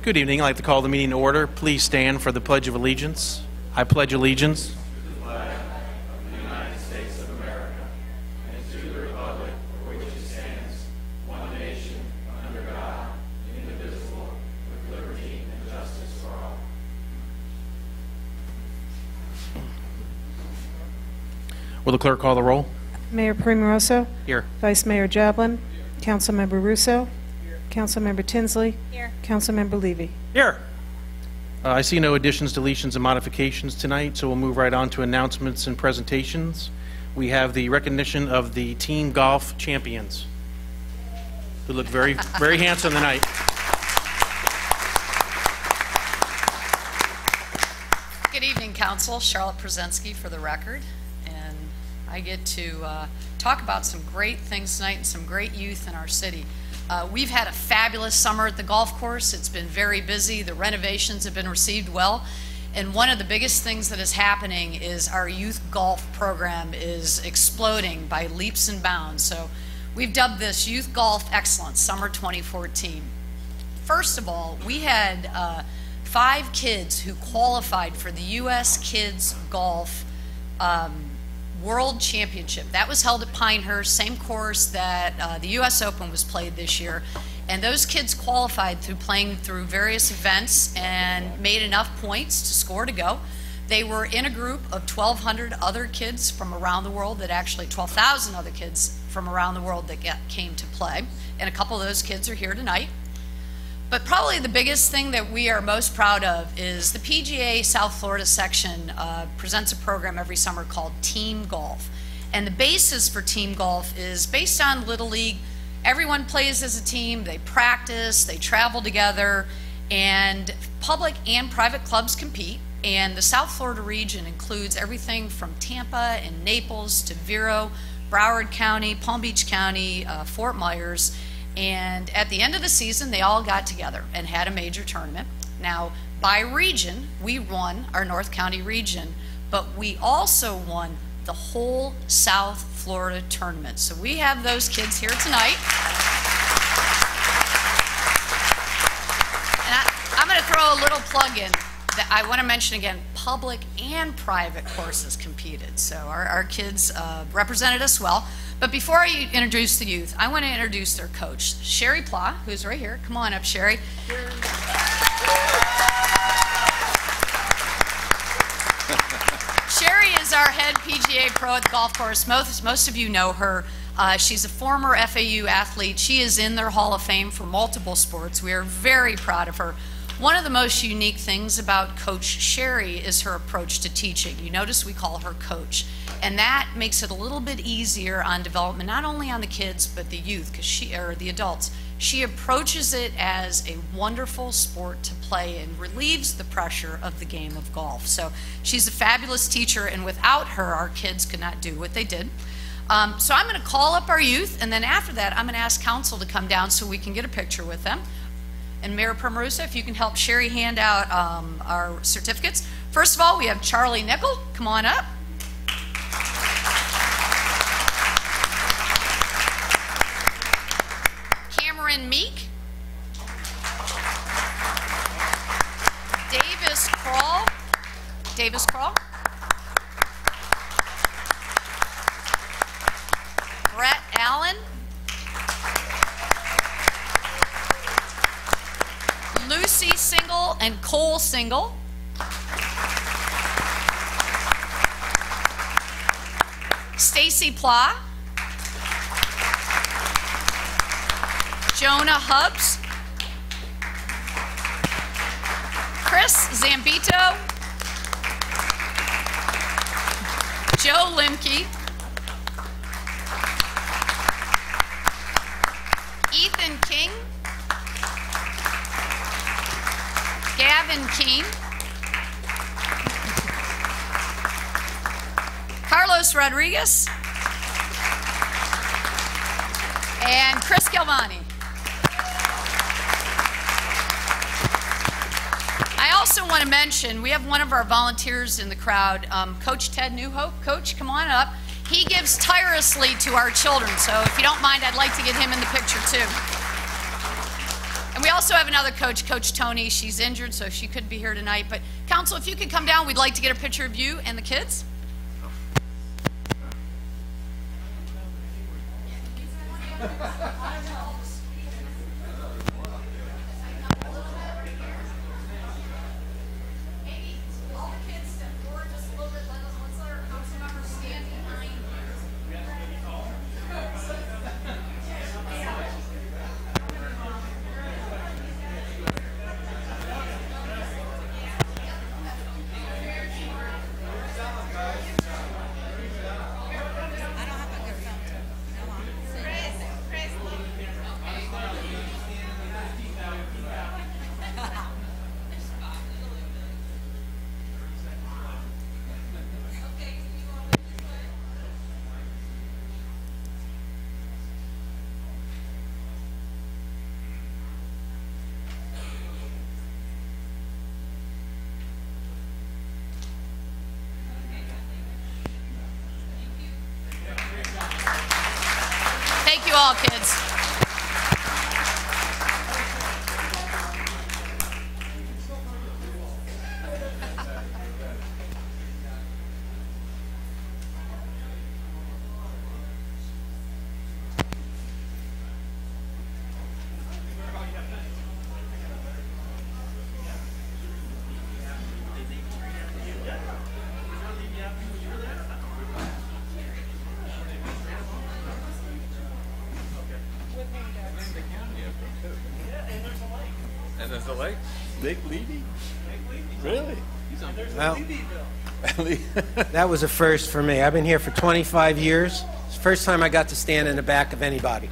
Good evening. I'd like to call the meeting to order. Please stand for the Pledge of Allegiance. I pledge allegiance to the flag of the United States of America and to the republic for which it stands, one nation, under God, indivisible, with liberty and justice for all. Will the clerk call the roll? Mayor Primoroso? Here. Vice Mayor Jablin? Councilmember Russo? Councilmember Tinsley? Here. Councilmember Levy? Here. I see no additions, deletions, and modifications tonight, so we'll move right on to announcements and presentations. We have the recognition of the team golf champions, who look very, very handsome tonight. Good evening, Council. Charlotte Przensky for the record. And I get to talk about some great things tonight and some great youth in our city. We've had a fabulous summer at the golf course. It's been very busy. The renovations have been received well. And one of the biggest things that is happening is our youth golf program is exploding by leaps and bounds. So we've dubbed this Youth Golf Excellence Summer 2014. First of all, we had 5 kids who qualified for the U.S. Kids Golf World Championship. That was held at Pinehurst, same course that the U.S. Open was played this year. And those kids qualified through playing through various events and made enough points to score to go. They were in a group of 1,200 other kids from around the world that actually 12,000 other kids from around the world that came to play. And a couple of those kids are here tonight. But probably the biggest thing that we are most proud of is the PGA South Florida section presents a program every summer called Team Golf. And the basis for Team Golf is based on Little League. Everyone plays as a team, they practice, they travel together, and public and private clubs compete. And the South Florida region includes everything from Tampa and Naples to Vero, Broward County, Palm Beach County, Fort Myers. And at the end of the season, they all got together and had a major tournament. Now, by region, we won our North County region, but we also won the whole South Florida tournament. So we have those kids here tonight. And I'm going to throw a little plug in. That I want to mention again, public and private courses competed. So our kids represented us well. But before I introduce the youth, I want to introduce their coach, Sherry Pla, who's right here. Come on up, Sherry. Sherry is our head PGA pro at the golf course. Most of you know her. She's a former FAU athlete. She is in their Hall of Fame for multiple sports. We are very proud of her. One of the most unique things about Coach Sherry is her approach to teaching. You notice we call her Coach. And that makes it a little bit easier on development, not only on the kids, but the youth, or the adults. She approaches it as a wonderful sport to play and relieves the pressure of the game of golf. So she's a fabulous teacher, and without her, our kids could not do what they did. So I'm going to call up our youth, and then after that, I'm going to ask council to come down so we can get a picture with them. And Mayor Primoroso, if you can help Sherry hand out our certificates. First of all, we have Charlie Nickel. Come on up. Cameron Meek. Davis Crawl. Davis Crawl. Brett Allen. Lucy Single and Cole Single. Stacy Pla. Jonah Hubbs. Chris Zambito. Joe Limke. Ethan King. Gavin Keene. Carlos Rodriguez. And Chris Galvani. I also want to mention, we have one of our volunteers in the crowd, Coach Ted Newhope. Coach, come on up. He gives tirelessly to our children, so if you don't mind, I'd like to get him in the picture too. And we also have another coach, Coach Tony. She's injured, so she couldn't be here tonight. But council, if you could come down, we'd like to get a picture of you and the kids. Thank you all, kids. And there's the lake. Lake Levy? Really? Well, That was a first for me. I've been here for 25 years. It's the first time I got to stand in the back of anybody.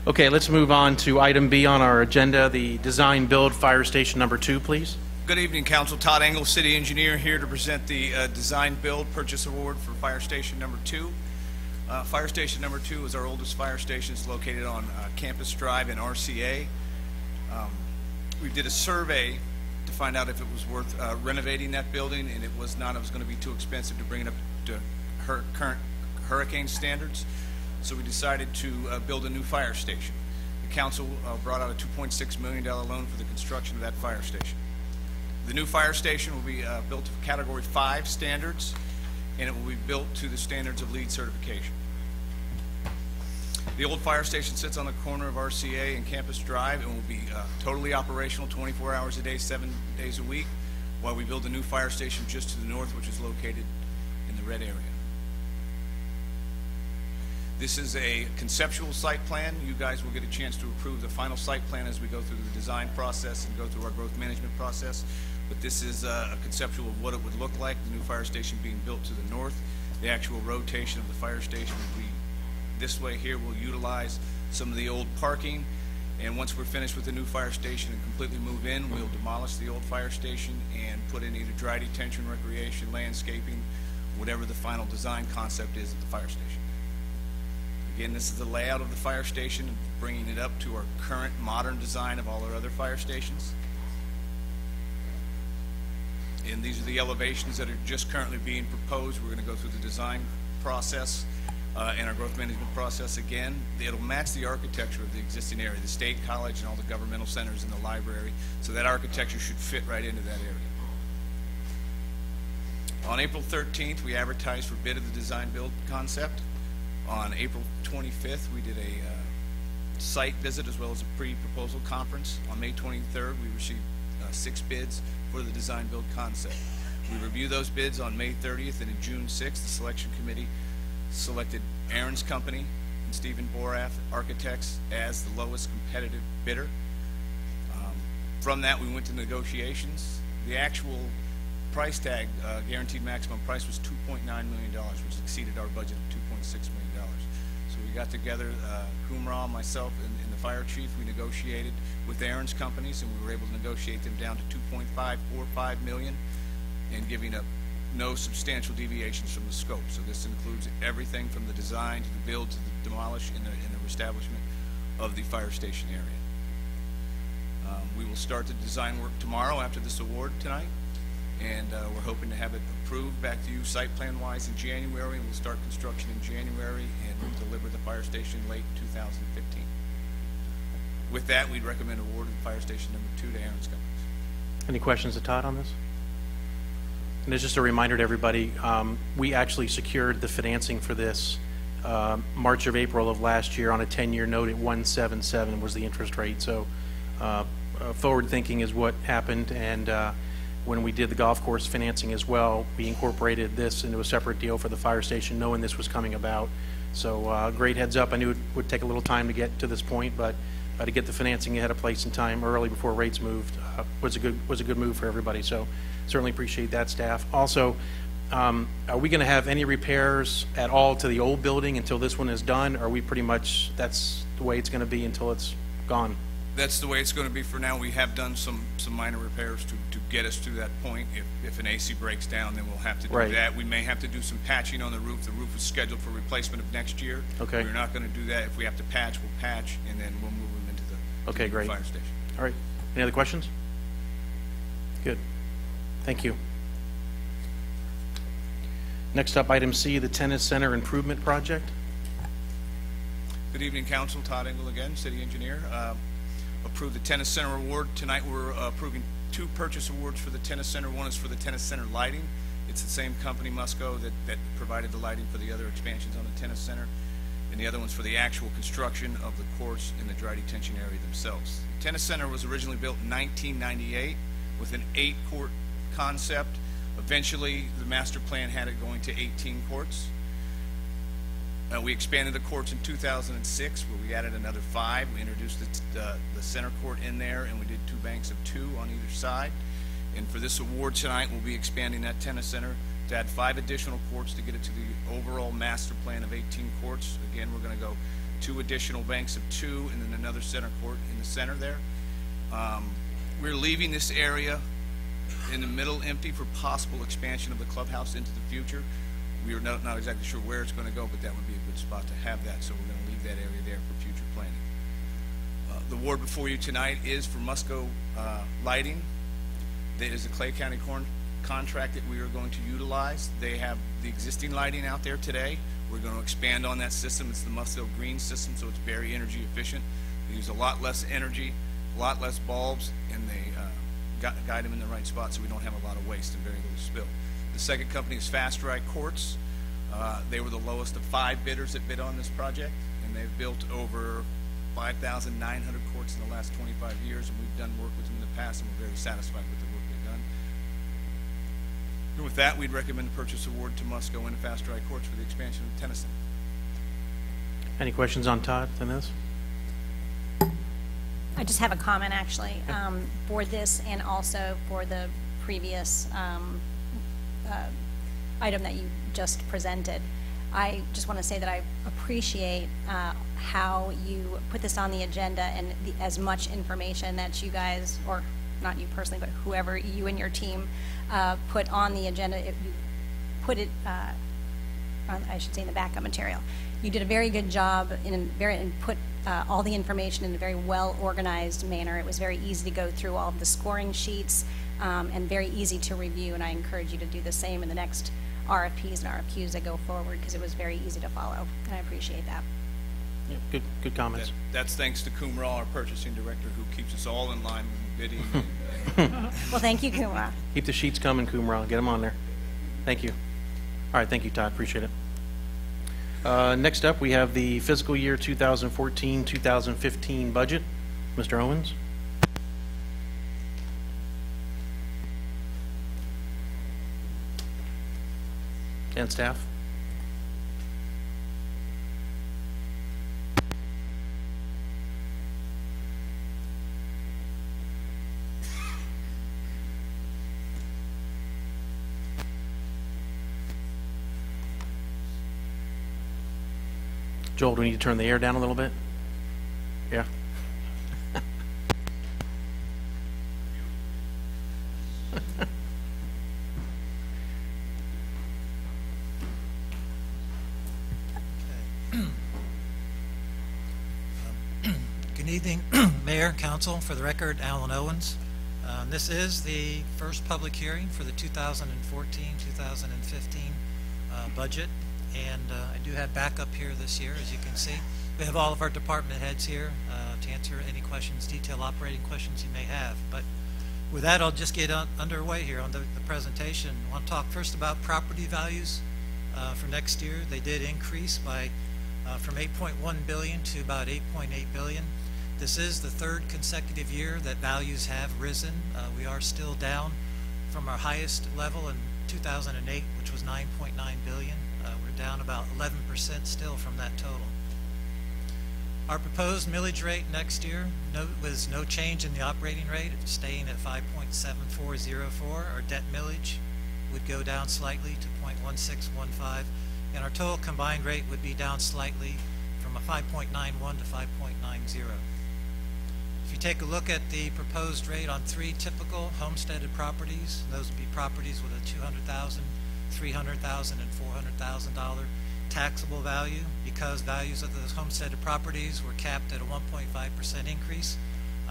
Okay, let's move on to item B on our agenda, the design build fire station number 2, please. Good evening, Council. Todd Engel, City Engineer, here to present the Design Build Purchase Award for Fire Station Number 2. Fire Station Number 2 is our oldest fire station. It's located on Campus Drive in RCA. We did a survey to find out if it was worth renovating that building, and it was not. It was going to be too expensive to bring it up to current hurricane standards. So we decided to build a new fire station. The council brought out a $2.6 million loan for the construction of that fire station. The new fire station will be built to Category 5 standards, and it will be built to the standards of LEED certification. The old fire station sits on the corner of RCA and Campus Drive and will be totally operational 24 hours a day, 7 days a week, while we build a new fire station just to the north, which is located in the red area. This is a conceptual site plan. You guys will get a chance to approve the final site plan as we go through the design process and go through our growth management process. But this is a conceptual of what it would look like, the new fire station being built to the north. The actual rotation of the fire station will be this way here. We'll utilize some of the old parking, and once we're finished with the new fire station and completely move in, we'll demolish the old fire station and put in either dry detention, recreation, landscaping, whatever the final design concept is at the fire station. Again, this is the layout of the fire station, and bringing it up to our current modern design of all our other fire stations. And these are the elevations that are just currently being proposed. We're going to go through the design process and our growth management process again. It'll match the architecture of the existing area, the State College and all the governmental centers in the library, so that architecture should fit right into that area. On April 13th, we advertised for bid of the design build concept. On April 25th, we did a site visit as well as a pre-proposal conference. On May 23rd, we received 6 bids for the design build concept. We reviewed those bids on May 30th, and in June 6th, the selection committee selected Aaron's Company and Stephen Borath Architects as the lowest competitive bidder. From that, we went to negotiations. The actual price tag, guaranteed maximum price, was $2.9 million, which exceeded our budget of $2.6 million. So we got together, Kumra, myself, and the fire chief. We negotiated with Aaron's companies, and we were able to negotiate them down to $2.545 million, and giving up no substantial deviations from the scope. So this includes everything from the design to the build to the demolish and the reestablishment of the fire station area. We will start the design work tomorrow after this award tonight, and we're hoping to have it approved back to you site plan-wise in January, and we'll start construction in January, and we'll deliver the fire station late 2015. With that, we'd recommend award of fire station number 2 to Aaron's Companies. Any questions to Todd on this? And it's just a reminder to everybody, we actually secured the financing for this March of April of last year on a 10-year note at 1.77 was the interest rate. So forward thinking is what happened, and when we did the golf course financing as well, we incorporated this into a separate deal for the fire station, knowing this was coming about. So great heads up. I knew it would take a little time to get to this point, but to get the financing ahead of place in time early before rates moved was a good move for everybody. So certainly appreciate that, staff. Also, are we going to have any repairs at all to the old building until this one is done? Or are we pretty much, that's the way it's going to be until it's gone? That's the way it's going to be for now. We have done some minor repairs to get us to that point. If an AC breaks down, then we'll have to do Right. that. We may have to do some patching on the roof. The roof is scheduled for replacement of next year. Okay. We're not going to do that. If we have to patch, we'll patch, and then we'll move them into the Okay, new great. fire station. All right. Any other questions? Good. Thank you. Next up, item C, the Tennis Center Improvement Project. Good evening, Council. Todd Engel again, City Engineer. Approved the Tennis Center Award. Tonight we're approving 2 purchase awards for the Tennis Center. One is for the Tennis Center lighting. It's the same company, Musco, that provided the lighting for the other expansions on the Tennis Center. And the other one's for the actual construction of the courts in the dry detention area themselves. The Tennis Center was originally built in 1998 with an 8-court concept. Eventually, the master plan had it going to 18 courts. We expanded the courts in 2006, where we added another 5. We introduced the center court in there, and we did 2 banks of 2 on either side. And for this award tonight, we'll be expanding that tennis center to add 5 additional courts to get it to the overall master plan of 18 courts. Again, we're going to go 2 additional banks of 2, and then another center court in the center there. We're leaving this area in the middle empty for possible expansion of the clubhouse into the future. We are not exactly sure where it's going to go, but that would be a good spot to have that, so we're going to leave that area there for future planning. The award before you tonight is for Musco Lighting. That is a Clay County contract that we are going to utilize. They have the existing lighting out there today. We're going to expand on that system. It's the Musco Green system, so it's very energy efficient. They use a lot less energy, a lot less bulbs, and they guide them in the right spot so we don't have a lot of waste and very little spill. The second company is Fast Dry Courts. They were the lowest of 5 bidders that bid on this project, and they've built over 5,900 courts in the last 25 years, and we've done work with them in the past, and we're very satisfied with the work they've done. And with that, we'd recommend the purchase award to Musco and Fast Dry Courts for the expansion of Tennyson. Any questions on Todd on this? I just have a comment, actually, for this and also for the previous item that you just presented. I just want to say that I appreciate how you put this on the agenda and as much information that you guys, or not you personally, but whoever you and your team put on the agenda. If you put it, I should say, in the backup material. You did a very good job and put all the information in a very well organized manner. It was very easy to go through all of the scoring sheets and very easy to review, and I encourage you to do the same in the next RFPs and RFQs that go forward, because it was very easy to follow, and I appreciate that. Yeah, good comments. That's thanks to Kumra, our purchasing director, who keeps us all in line with the bidding. Well, thank you, Kumra. Keep the sheets coming, Kumra. Get them on there. Thank you. All right, thank you, Todd. Appreciate it. Next up, we have the fiscal year 2014-2015 budget. Mr. Owens. And staff. Joel, do we need to turn the air down a little bit? Yeah. Good evening, Mayor, Council. For the record, Alan Owens, This is the first public hearing for the 2014-2015 budget, and I do have backup here this year, as you can see. We have all of our department heads here to answer any questions, detailed operating questions you may have. But with that, I'll just get underway here on the presentation. I want to talk first about property values for next year. They did increase by from $8.1 billion to about $8.8 billion. This is the third consecutive year that values have risen. We are still down from our highest level in 2008, which was $9.9 billion. We're down about 11% still from that total. Our proposed millage rate next year was no change in the operating rate, it's staying at 5.7404. Our debt millage would go down slightly to 0.1615, and our total combined rate would be down slightly from a 5.91 to 5.90. If you take a look at the proposed rate on three typical homesteaded properties, those would be properties with a $200,000, $300,000, and $400,000 taxable value. Because values of those homesteaded properties were capped at a 1.5% increase,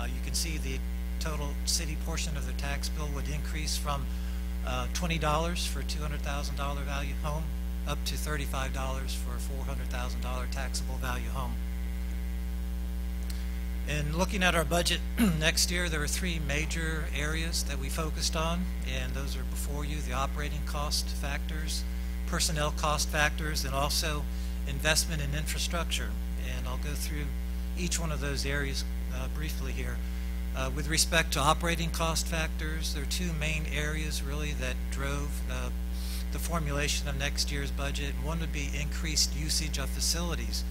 you can see the total city portion of the tax bill would increase from $20 for a $200,000 value home up to $35 for a $400,000 taxable value home. In looking at our budget next year, there are three major areas that we focused on, and those are before you: the operating cost factors, personnel cost factors, and also investment in infrastructure. And I'll go through each one of those areas briefly here. With respect to operating cost factors, there are two main areas really that drove the formulation of next year's budget. One would be increased usage of facilities.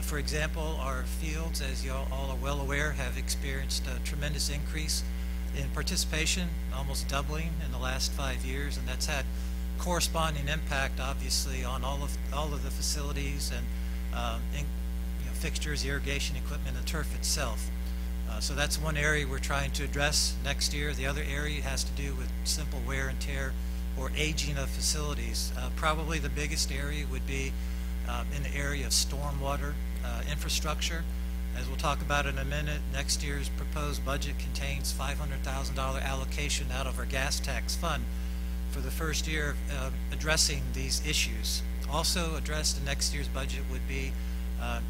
For example, our fields, as you all are well aware, have experienced a tremendous increase in participation, almost doubling in the last 5 years, and that's had corresponding impact, obviously, on all of the facilities and fixtures, irrigation equipment, and turf itself. So that's one area we're trying to address next year. The other area has to do with simple wear and tear or aging of facilities. Probably the biggest area would be in the area of stormwater infrastructure. As we'll talk about in a minute, next year's proposed budget contains $500,000 allocation out of our gas tax fund for the first year addressing these issues. Also addressed in next year's budget would be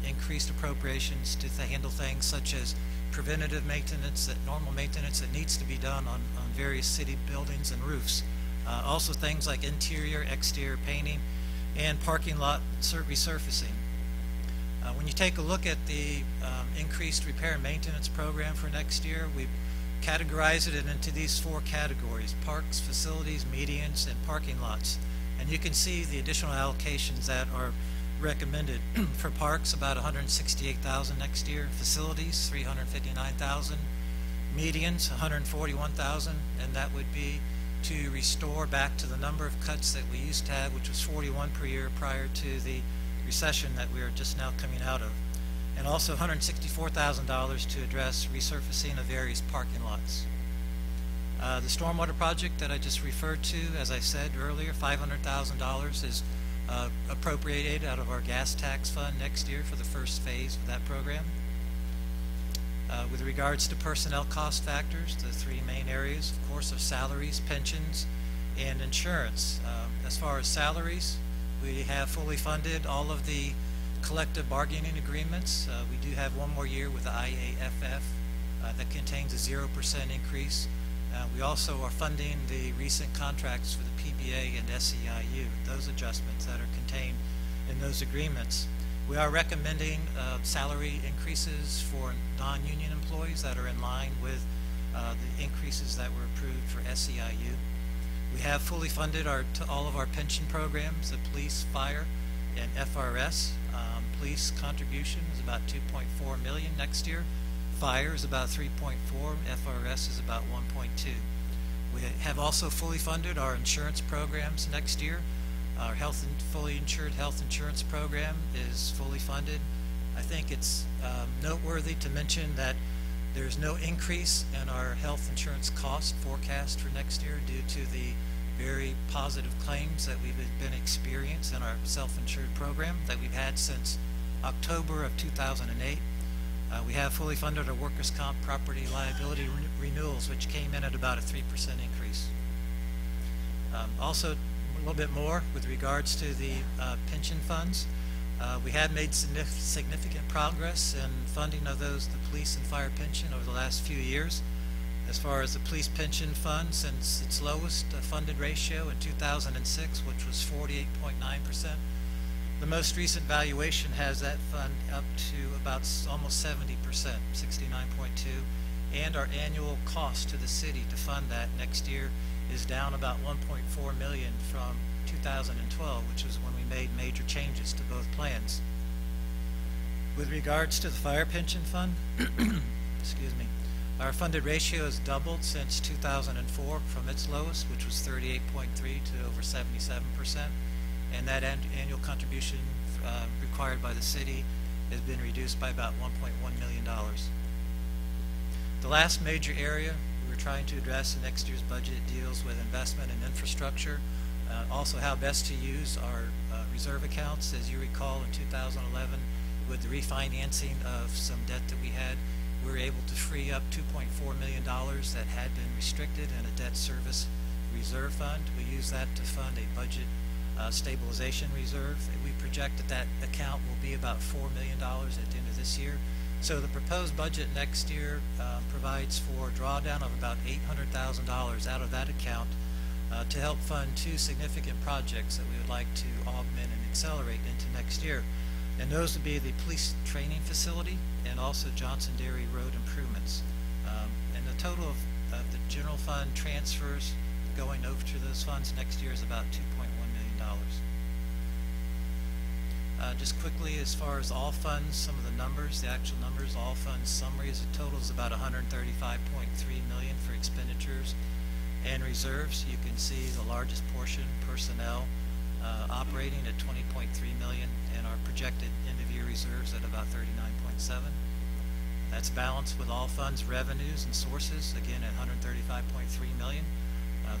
increased appropriations to handle things such as preventative maintenance, normal maintenance that needs to be done on various city buildings and roofs. Also things like interior, exterior painting, and parking lot resurfacing. When you take a look at the increased repair and maintenance program for next year, we've categorized it into these four categories: parks, facilities, medians, and parking lots. And you can see the additional allocations that are recommended. For parks, about $168,000 next year; facilities, $359,000; medians, $141,000, and that would be to restore back to the number of cuts that we used to have, which was 41 per year prior to the recession that we are just now coming out of. And also $164,000 to address resurfacing of various parking lots. The stormwater project that I just referred to, as I said earlier, $500,000 is appropriated out of our gas tax fund next year for the first phase of that program. With regards to personnel cost factors, the three main areas, of course, are salaries, pensions, and insurance. As far as salaries, we have fully funded all of the collective bargaining agreements. We do have one more year with the IAFF that contains a 0% increase. We also are funding the recent contracts for the PBA and SEIU, those adjustments that are contained in those agreements. We are recommending salary increases for non-union employees that are in line with the increases that were approved for SEIU. We have fully funded all of our pension programs, the police, fire, and FRS. Police contribution is about $2.4 million next year. Fire is about $3.4. FRS is about $1.2. We have also fully funded our insurance programs next year. Our fully insured health insurance program is fully funded. I think it's noteworthy to mention that there's no increase in our health insurance cost forecast for next year due to the very positive claims that we've been experiencing in our self-insured program that we've had since October of 2008. We have fully funded our workers' comp property liability renewals, which came in at about a 3% increase. Also, a little bit more with regards to the pension funds. We have made significant progress in funding of the police and fire pension over the last few years. As far as the police pension fund, since its lowest funded ratio in 2006, which was 48.9%, the most recent valuation has that fund up to about almost 70%, 69.2%, and our annual cost to the city to fund that next year is down about $1.4 million from 2012, which was when we made major changes to both plans. With regards to the fire pension fund, excuse me, our funded ratio has doubled since 2004 from its lowest, which was 38.3 to over 77%, and that annual contribution required by the city has been reduced by about $1.1 million. The last major area we're trying to address in next year's budget deals with investment in infrastructure, also how best to use our reserve accounts. As you recall, in 2011, with the refinancing of some debt that we had, we were able to free up $2.4 million that had been restricted in a debt service reserve fund. We used that to fund a budget stabilization reserve. We project that that account will be about $4 million at the end of this year. So the proposed budget next year provides for a drawdown of about $800,000 out of that account to help fund two significant projects that we would like to augment and accelerate into next year. And those would be the police training facility and also Johnson Dairy Road improvements. And the total of the general fund transfers going over to those funds next year is about $2.1 million. Just quickly, as far as all funds, some of the numbers, the actual numbers, all funds summary is a total is about $135.3 million for expenditures and reserves. You can see the largest portion, personnel, operating at $20.3 million, and our projected end-of-year reserves at about $39.7. That's balanced with all funds revenues and sources, again at $135.3 million.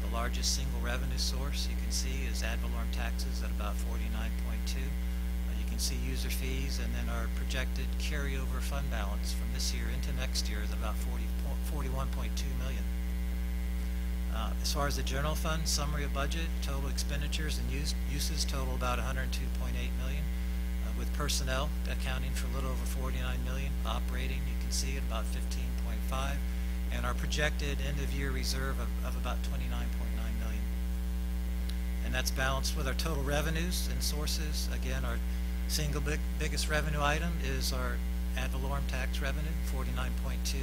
The largest single revenue source you can see is ad valorem taxes at about $49.2. You can see user fees, and then our projected carryover fund balance from this year into next year is about $41.2 million. As far as the general fund summary of budget, total expenditures and uses total about $102.8 million, with personnel accounting for a little over $49 million, operating you can see at about $15.5, and our projected end-of-year reserve of about $29.9 million. And that's balanced with our total revenues and sources. Again, our single biggest revenue item is our ad valorem tax revenue, $49.2.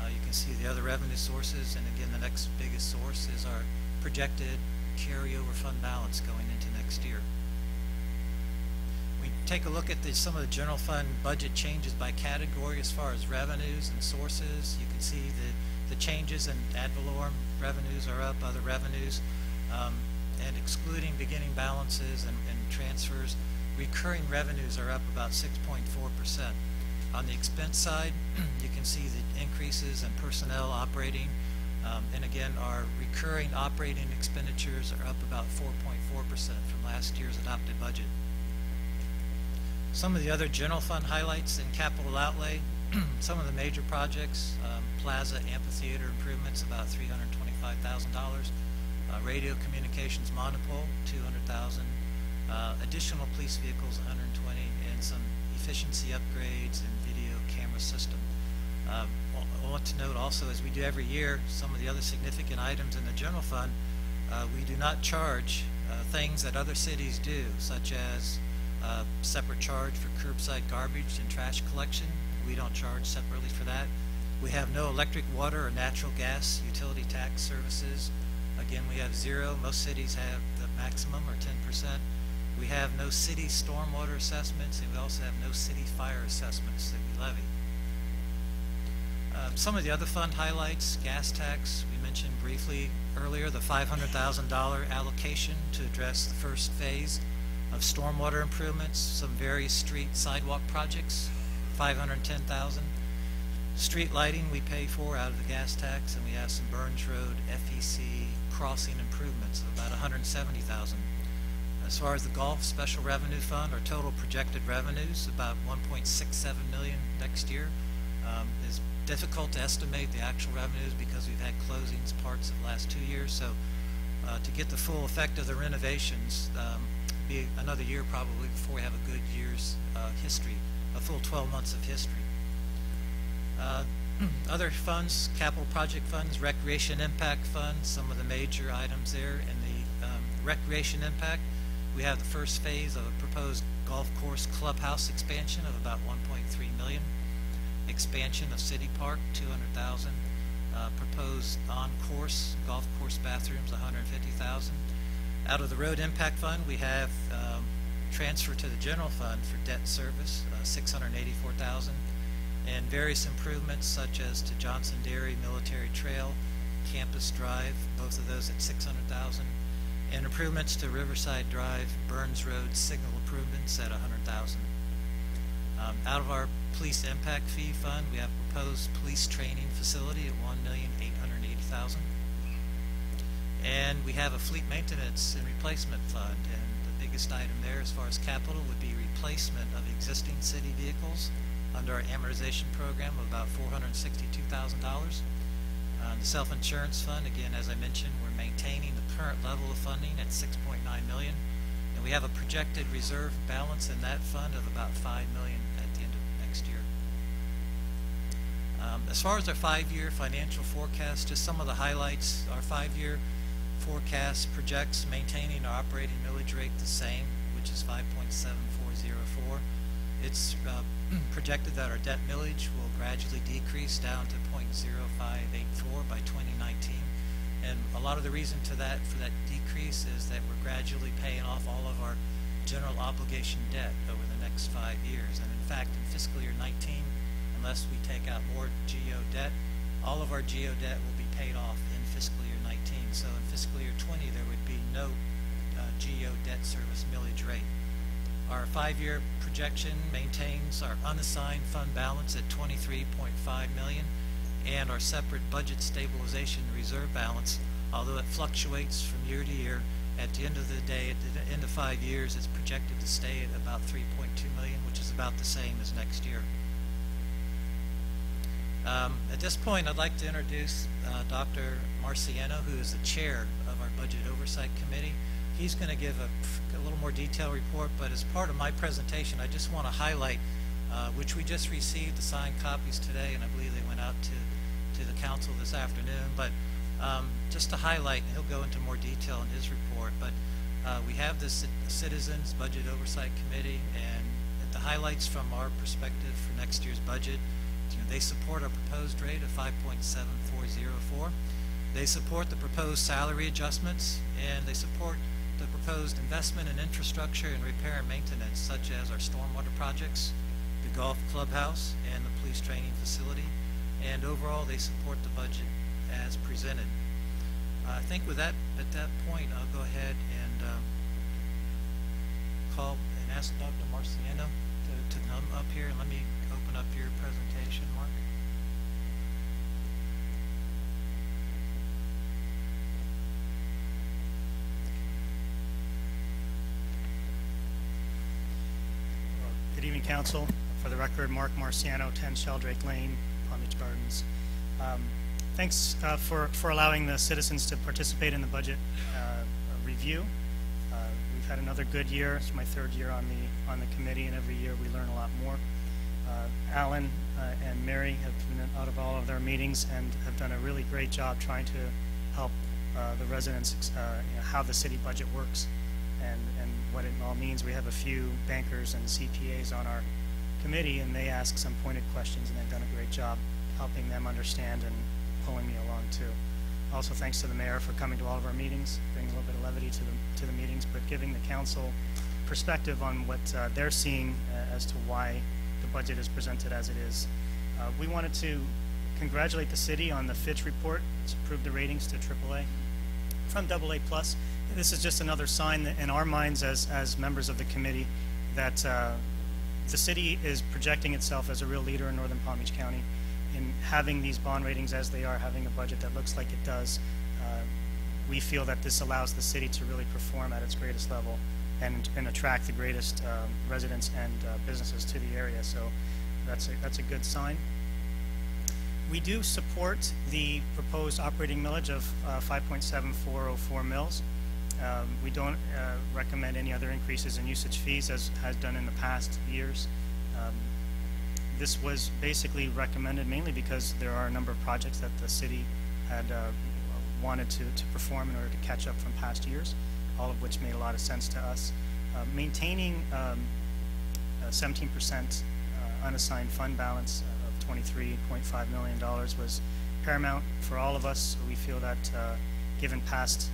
You can see the other revenue sources, and again, the next biggest source is our projected carryover fund balance going into next year. We take a look at some of the general fund budget changes by category as far as revenues and sources. You can see the changes in ad valorem revenues are up, other revenues, and excluding beginning balances and transfers, recurring revenues are up about 6.4%. On the expense side, you can see the increases in personnel operating, and again, our recurring operating expenditures are up about 4.4% from last year's adopted budget. Some of the other general fund highlights in capital outlay, some of the major projects, plaza amphitheater improvements, about $325,000, radio communications monopole, $200,000, additional police vehicles, $120,000, and some efficiency upgrades and video camera system. I want to note also, as we do every year, some of the other significant items in the general fund, we do not charge things that other cities do, such as separate charge for curbside garbage and trash collection. We don't charge separately for that. We have no electric, water, or natural gas utility tax services. Again, we have zero. Most cities have the maximum, or 10%. We have no city stormwater assessments, and we also have no city fire assessments that we levy. Some of the other fund highlights, gas tax, we mentioned briefly earlier, the $500,000 allocation to address the first phase of stormwater improvements, some various street sidewalk projects, $510,000. Street lighting we pay for out of the gas tax, and we have some Burns Road FEC crossing improvements of about $170,000. As far as the Golf Special Revenue Fund, our total projected revenues about $1.67 million next year. It's difficult to estimate the actual revenues because we've had closings parts of the last 2 years. So to get the full effect of the renovations, be another year probably before we have a good year's history, a full 12 months of history. Other funds, capital project funds, recreation impact funds, some of the major items there. In the recreation impact, we have the first phase of a proposed golf course clubhouse expansion of about $1.3 million. Expansion of City Park, $200,000. Proposed on-course golf course bathrooms, $150,000. Out of the road impact fund, we have transfer to the general fund for debt service, $684,000, and various improvements such as to Johnson Dairy, Military Trail, Campus Drive, both of those at $600,000, and improvements to Riverside Drive, Burns Road, signal improvements at $100,000. Out of our police impact fee fund, we have proposed police training facility at $1,880,000. And we have a fleet maintenance and replacement fund, and the biggest item there as far as capital would be replacement of existing city vehicles under our amortization program of about $462,000. The self-insurance fund, again, as I mentioned, we're maintaining the current level of funding at $6.9 million, and we have a projected reserve balance in that fund of about $5 million at the end of next year. As far as our 5-year financial forecast, just some of the highlights. Our 5-year forecast projects maintaining our operating millage rate the same, which is 5.7404. It's projected that our debt millage will gradually decrease down to 0.0584 by 2019. And a lot of the reason for that decrease is that we're gradually paying off all of our general obligation debt over the next 5 years. And in fact, in fiscal year 19, unless we take out more GO debt, all of our GO debt will be paid off in fiscal year 19. So in fiscal year 20, there would be no GO debt service millage rate. Our 5-year projection maintains our unassigned fund balance at $23.5 million and our separate budget stabilization reserve balance, although it fluctuates from year to year. At the end of the day, at the end of 5 years, it's projected to stay at about $3.2 million, which is about the same as next year. At this point, I'd like to introduce Dr. Marciano, who is the chair of our Budget Oversight Committee. He's going to give a little more detailed report, but as part of my presentation, I just want to highlight, which we just received the signed copies today, and I believe they went out to the council this afternoon, but just to highlight, and he'll go into more detail in his report, but we have this Citizens Budget Oversight Committee, and the highlights from our perspective for next year's budget. They support our proposed rate of 5.7404. They support the proposed salary adjustments, and they support the proposed investment in infrastructure and repair and maintenance, such as our stormwater projects, the golf clubhouse, and the police training facility. And overall, they support the budget as presented. I think with that, at that point, I'll go ahead and call and ask Dr. Marciano to come up here, and let me open up your presentation, Mark. Good evening, Council. For the record, Mark Marciano, 10 Sheldrake Lane, Palm Beach Gardens. Thanks for allowing the citizens to participate in the budget review. We've had another good year. It's my 3rd year on the committee, and every year we learn a lot more. Alan and Mary have been out of all of their meetings and have done a really great job trying to help the residents how the city budget works and what it all means. We have a few bankers and CPAs on our committee, and they ask some pointed questions, and they've done a great job helping them understand and pulling me along too. Also, thanks to the mayor for coming to all of our meetings, bringing a little bit of levity to the meetings, but giving the council perspective on what they're seeing as to why the budget is presented as it is. We wanted to congratulate the city on the Fitch report. It's approved the ratings to AAA from AA+. This is just another sign that in our minds as members of the committee that the city is projecting itself as a real leader in Northern Palm Beach County in having these bond ratings as they are, having a budget that looks like it does. We feel that this allows the city to really perform at its greatest level and attract the greatest residents and businesses to the area. So that's a good sign. We do support the proposed operating millage of 5.7404 mils. We don't recommend any other increases in usage fees as has done in the past years. This was basically recommended mainly because there are a number of projects that the city had wanted to perform in order to catch up from past years, all of which made a lot of sense to us. Maintaining 17% unassigned fund balance of $23.5 million was paramount for all of us. We feel that given past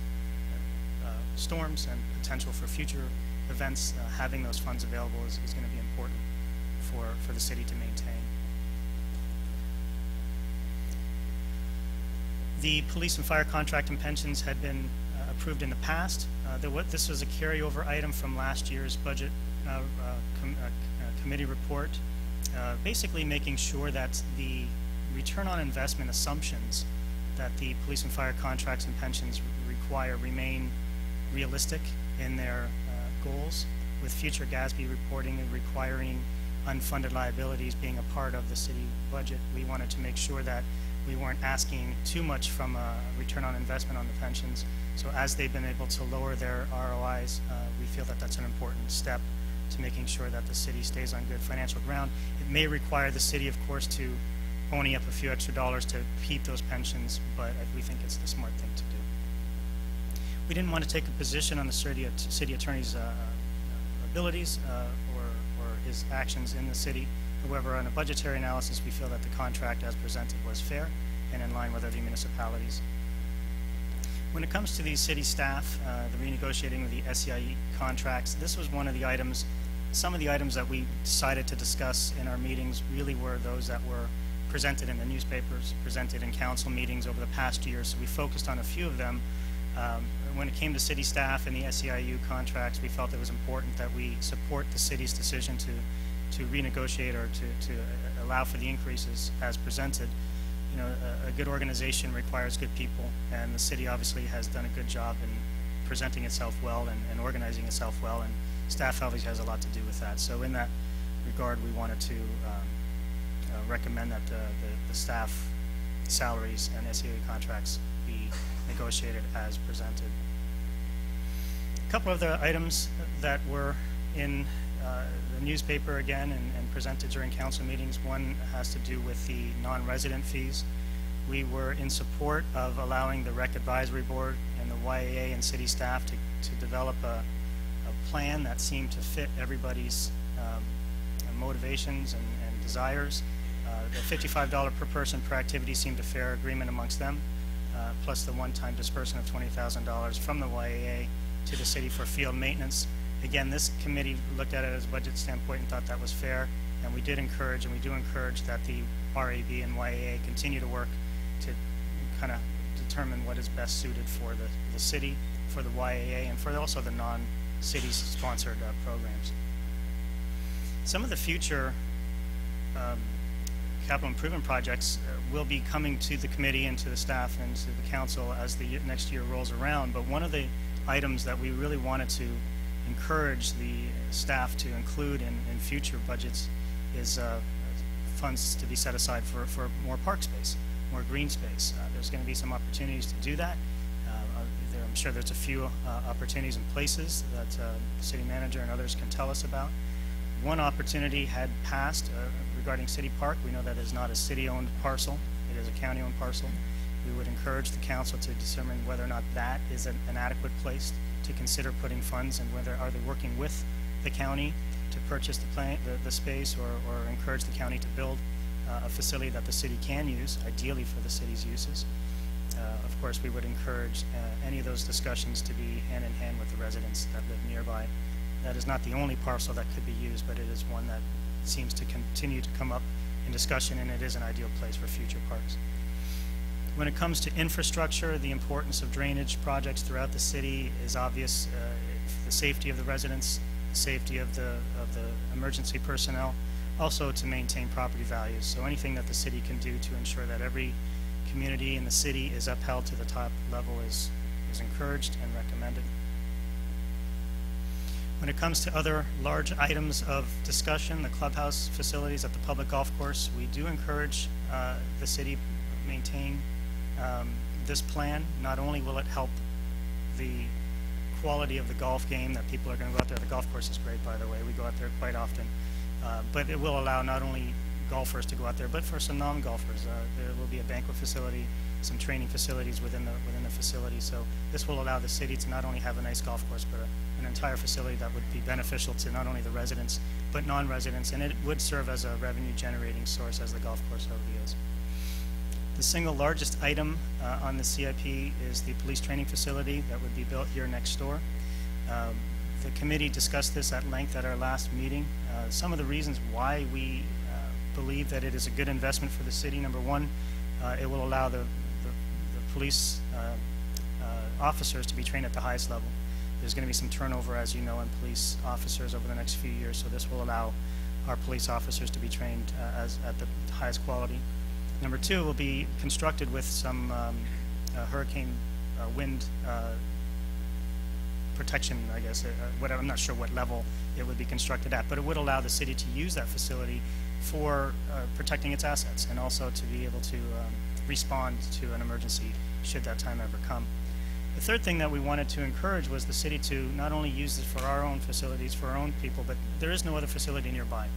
storms and potential for future events, having those funds available is going to be important for the city to maintain. The police and fire contract and pensions had been approved in the past. This was a carryover item from last year's budget committee report, basically making sure that the return on investment assumptions that the police and fire contracts and pensions require remain realistic in their goals, with future GASB reporting and requiring unfunded liabilities being a part of the city budget. We wanted to make sure that we weren't asking too much from a return on investment on the pensions. So as they've been able to lower their ROIs, we feel that that's an important step to making sure that the city stays on good financial ground. It may require the city, of course, to pony up a few extra dollars to keep those pensions, but we think it's the smart thing to do. We didn't want to take a position on the city attorney's abilities or his actions in the city. However, on a budgetary analysis, we feel that the contract as presented was fair and in line with other municipalities. When it comes to the city staff, the renegotiating of the SEIE contracts, this was one of the items, some of the items that we decided to discuss in our meetings really were those that were presented in the newspapers, presented in council meetings over the past year, so we focused on a few of them. When it came to city staff and the SEIU contracts, we felt it was important that we support the city's decision to renegotiate or to allow for the increases as presented. You know, a good organization requires good people, and the city obviously has done a good job in presenting itself well and organizing itself well, and staff obviously has a lot to do with that. So in that regard, we wanted to recommend that the staff salaries and SEIU contracts be negotiated as presented. A couple of the items that were in the newspaper again and presented during council meetings. One has to do with the non-resident fees. We were in support of allowing the Rec Advisory Board and the YAA and city staff to develop a plan that seemed to fit everybody's motivations and desires. The $55 per person per activity seemed a fair agreement amongst them, plus the one-time disbursement of $20,000 from the YAA to the city for field maintenance. Again, this committee looked at it as a budget standpoint and thought that was fair, and we did encourage, and we do encourage, that the RAB and YAA continue to work to kind of determine what is best suited for the city, for the YAA, and for also the non-city sponsored programs. Some of the future capital improvement projects will be coming to the committee and to the staff and to the council as the next year rolls around, but one of the items that we really wanted to encourage the staff to include in future budgets is funds to be set aside for more park space, more green space. There's going to be some opportunities to do that. I'm sure there's a few opportunities and places that the city manager and others can tell us about. One opportunity had passed regarding City Park. We know that is not a city-owned parcel. It is a county-owned parcel. We would encourage the council to determine whether or not that is an adequate place to consider putting funds, and whether are they working with the county to purchase the space or encourage the county to build a facility that the city can use, ideally for the city's uses. Of course, we would encourage any of those discussions to be hand in hand with the residents that live nearby. That is not the only parcel that could be used, but it is one that seems to continue to come up in discussion, and it is an ideal place for future parks. When it comes to infrastructure, the importance of drainage projects throughout the city is obvious. The safety of the residents, the safety of the emergency personnel, also to maintain property values. So anything that the city can do to ensure that every community in the city is upheld to the top level is encouraged and recommended. When it comes to other large items of discussion, the clubhouse facilities at the public golf course, we do encourage the city maintain this plan. Not only will it help the quality of the golf game, that people are going to go out there. The golf course is great, by the way. We go out there quite often. But it will allow not only golfers to go out there, but for some non-golfers. There will be a banquet facility, some training facilities within the facility. So this will allow the city to not only have a nice golf course, but an entire facility that would be beneficial to not only the residents, but non-residents. And it would serve as a revenue-generating source, as the golf course already is. The single largest item on the CIP is the police training facility that would be built here next door. The committee discussed this at length at our last meeting. Some of the reasons why we believe that it is a good investment for the city. Number one, it will allow the police officers to be trained at the highest level. There's going to be some turnover, as you know, in police officers over the next few years, so this will allow our police officers to be trained at the highest quality. Number two, it will be constructed with some hurricane wind protection, I guess, whatever. I'm not sure what level it would be constructed at, but it would allow the city to use that facility for protecting its assets and also to be able to respond to an emergency should that time ever come. The third thing that we wanted to encourage was the city to not only use this for our own facilities, for our own people, but there is no other facility nearby.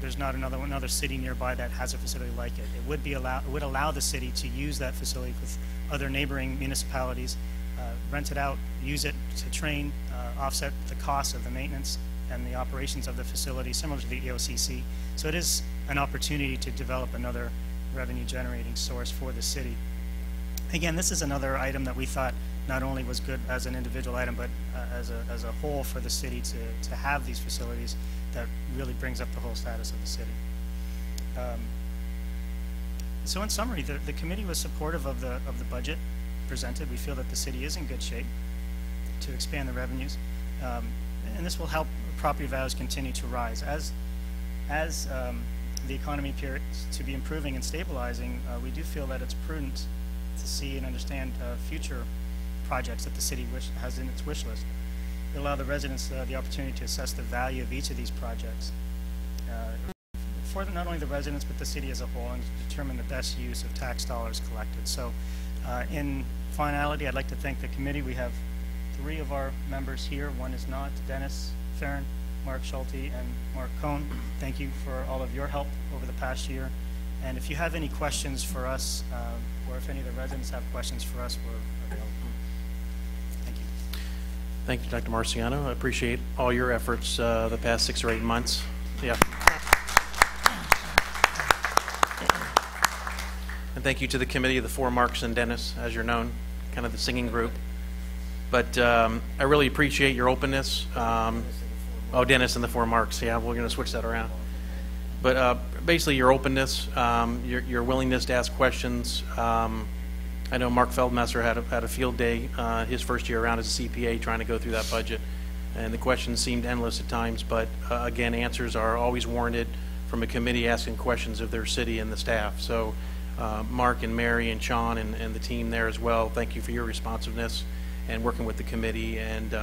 There's not another city nearby that has a facility like it. It would allow the city to use that facility with other neighboring municipalities, rent it out, use it to train, offset the cost of the maintenance and the operations of the facility, similar to the EOCC. So it is an opportunity to develop another revenue-generating source for the city. Again, this is another item that we thought not only was good as an individual item, but as a whole for the city to have these facilities that really brings up the whole status of the city. So in summary, the committee was supportive of the budget presented. We feel that the city is in good shape to expand the revenues, and this will help property values continue to rise. As the economy appears to be improving and stabilizing, we do feel that it's prudent to see and understand future projects that the city has in its wish list. It allow the residents the opportunity to assess the value of each of these projects for not only the residents but the city as a whole, and to determine the best use of tax dollars collected. So in finality, I'd like to thank the committee. We have 3 of our members here. One is not, Dennis Farron, Mark Schulte, and Mark Cohn. Thank you for all of your help over the past year. And if you have any questions for us, or if any of the residents have questions for us, we're available. Thank you. Thank you, Dr. Marciano. I appreciate all your efforts the past 6 or 8 months. Yeah. And thank you to the committee of the 4 Marks and Dennis, as you're known, kind of the singing group. But I really appreciate your openness. Oh, Dennis and the 4 Marks. Yeah, we're going to switch that around. But basically your openness, your willingness to ask questions. I know Mark Feldmesser had a field day his first year around as a CPA trying to go through that budget. And the questions seemed endless at times, but again, answers are always warranted from a committee asking questions of their city and the staff. So Mark and Mary and Sean and the team there as well, thank you for your responsiveness and working with the committee. And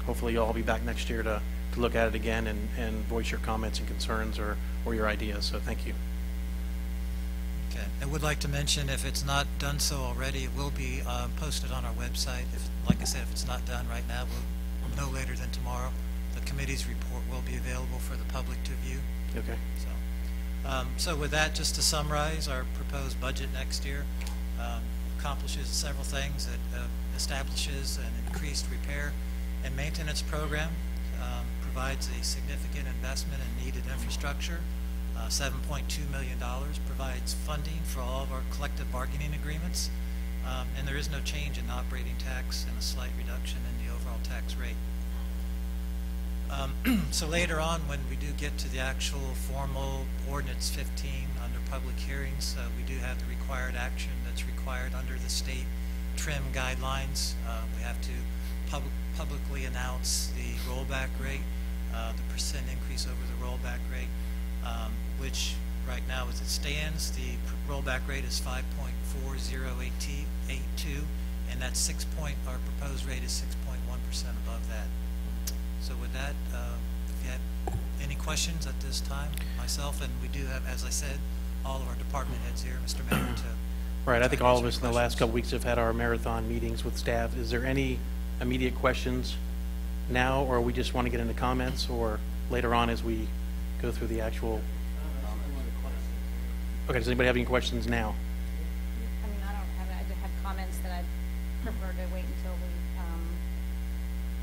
hopefully you'll all be back next year to look at it again and voice your comments and concerns or your ideas. So thank you. Okay. I would like to mention, if it's not done so already, it will be posted on our website. Like I said, if it's not done right now, we'll no later than tomorrow. The committee's report will be available for the public to view. Okay. So with that, just to summarize, our proposed budget next year accomplishes several things. It establishes an increased repair and maintenance program, provides a significant investment in needed infrastructure, $7.2 million, provides funding for all of our collective bargaining agreements, and there is no change in operating tax and a slight reduction in the overall tax rate. So later on, when we do get to the actual formal Ordinance 15 under public hearings, we do have the required action that's required under the state TRIM guidelines. We have to publicly announce the rollback rate, the percent increase over the rollback rate, which right now as it stands, the rollback rate is 5.4082, and that's our proposed rate is 6.1% above that. So with that, if you have any questions at this time, myself, and we do have, as I said, all of our department heads here, Mr. Mayor, to Right, I think try to all of answer us in the last questions. couple weeks have had our marathon meetings with staff. Is there any immediate questions now, or we just want to get into comments, or later on as we go through the actual? Okay, does anybody have any questions now? I mean, I don't have, I just have comments that I'd prefer to wait until we,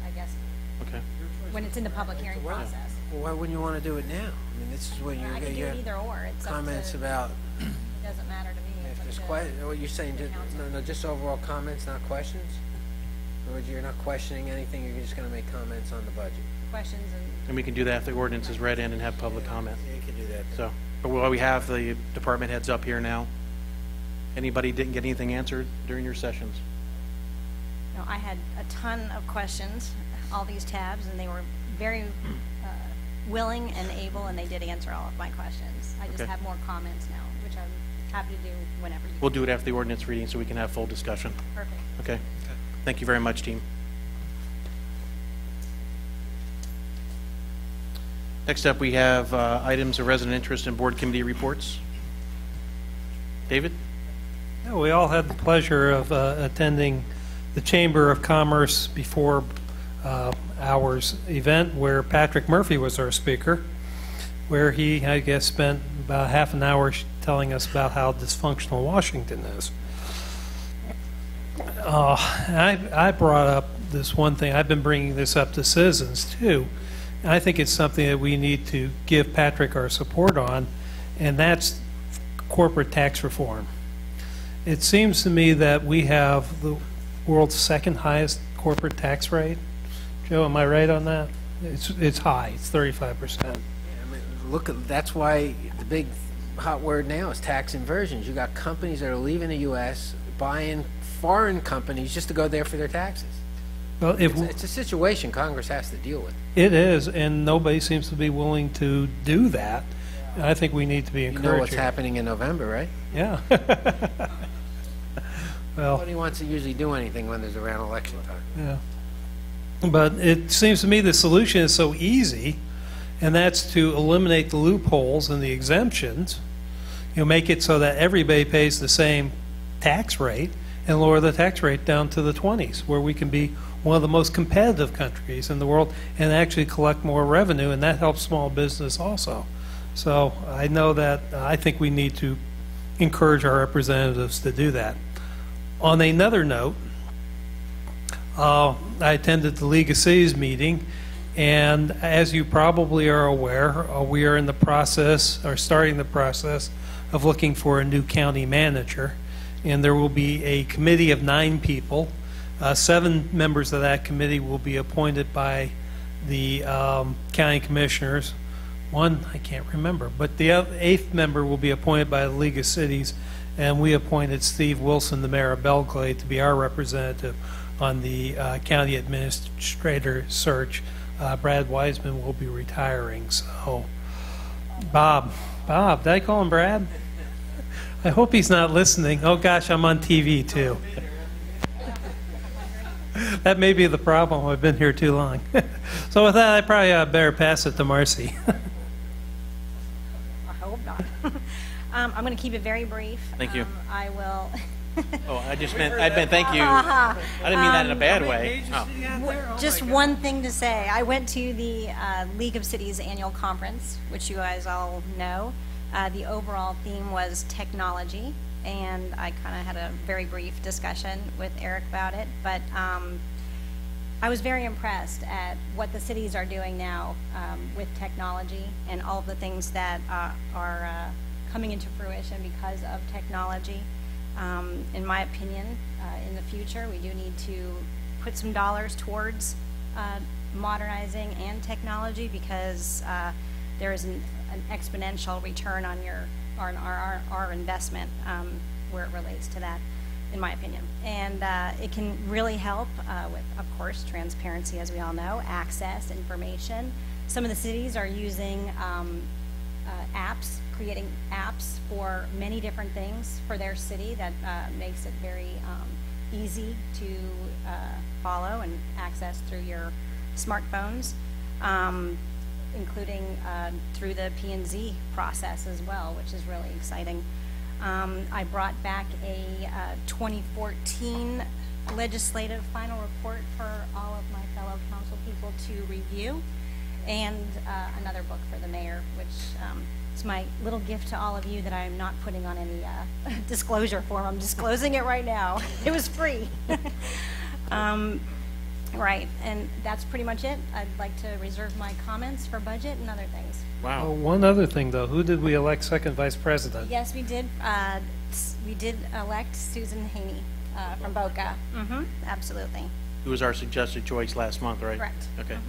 I guess, Okay. when it's in the public hearing process. Well, why wouldn't you want to do it now? I mean, this is when you're I can going do it to either or. It's up comments to, about, it doesn't matter to me. if It's there's up to what you're saying, the council. no, just overall comments, not questions? Or you're not questioning anything, you're just going to make comments on the budget? Questions and And we can do that if the ordinance is read in and have public comment. Yeah, you can do that. So, but while we have the department heads up here now, anybody didn't get anything answered during your sessions? No, I had a ton of questions, all these tabs, and they were very willing and able, and they did answer all of my questions. I just Okay. have more comments now, which I'm happy to do whenever you. We'll do it after the ordinance reading so we can have full discussion. Perfect. Okay? Okay. Thank you very much, team. Next up, we have items of resident interest and board committee reports. David? Yeah, we all had the pleasure of attending the Chamber of Commerce before hours event where Patrick Murphy was our speaker, where he, I guess, spent about half an hour telling us about how dysfunctional Washington is. I brought up this one thing. I've been bringing this up to citizens, too. And I think it's something that we need to give Patrick our support on, and that's corporate tax reform. It seems to me that we have the world's second highest corporate tax rate. Joe, am I right on that? It's high. It's 35%. I mean, look, that's why the big hot word now is tax inversions. You got companies that are leaving the U.S., buying foreign companies just to go there for their taxes. Well, It's a situation Congress has to deal with. it is, and nobody seems to be willing to do that. I think we need to be You encouraging. know what's happening in November, right? Yeah. Well, Nobody wants to usually do anything when there's around election time. yeah. But it seems to me the solution is so easy, and that's to eliminate the loopholes and the exemptions. Make it so that everybody pays the same tax rate and lower the tax rate down to the 20s, where we can be one of the most competitive countries in the world and actually collect more revenue, and that helps small business also. So I know that I think we need to encourage our representatives to do that. On another note, I attended the League of Cities meeting, and as you probably are aware, we are in the process, or starting the process, of looking for a new county manager. And there will be a committee of 9 people. 7 members of that committee will be appointed by the county commissioners. One, I can't remember, but the 8th member will be appointed by the League of Cities, and we appointed Steve Wilson, the mayor of Belglade, to be our representative on the county administrator search. Brad Wiseman will be retiring, so Bob, did I call him Brad? I hope he's not listening. Oh gosh, I'm on TV too. That may be the problem. I've been here too long. So with that, I probably better pass it to Marcy. I hope not. I'm going to keep it very brief. Thank you. I will. Oh, I meant thank you. I didn't mean that in a bad way. Oh. Just one thing to say. I went to the League of Cities annual conference, which you guys all know. The overall theme was technology, and I kind of had a very brief discussion with Eric about it. But I was very impressed at what the cities are doing now with technology and all of the things that are coming into fruition because of technology. In my opinion, in the future, we do need to put some dollars towards modernizing and technology, because there is an exponential return on our investment where it relates to that, in my opinion. And it can really help with, of course, transparency, as we all know, access, information. Some of the cities are using apps, creating apps for many different things for their city that makes it very easy to follow and access through your smartphones. including through the P&Z process as well, which is really exciting. I brought back a 2014 legislative final report for all of my fellow council people to review, and another book for the mayor, which is my little gift to all of you that I'm not putting on any disclosure form. I'm disclosing it right now. It was free. Right, and that's pretty much it. I'd like to reserve my comments for budget and other things. Wow. Oh, one other thing, though. Who did we elect second vice president? Yes, we did. We did elect Susan Haney from Boca. Absolutely. Who was our suggested choice last month, right? Correct. Okay.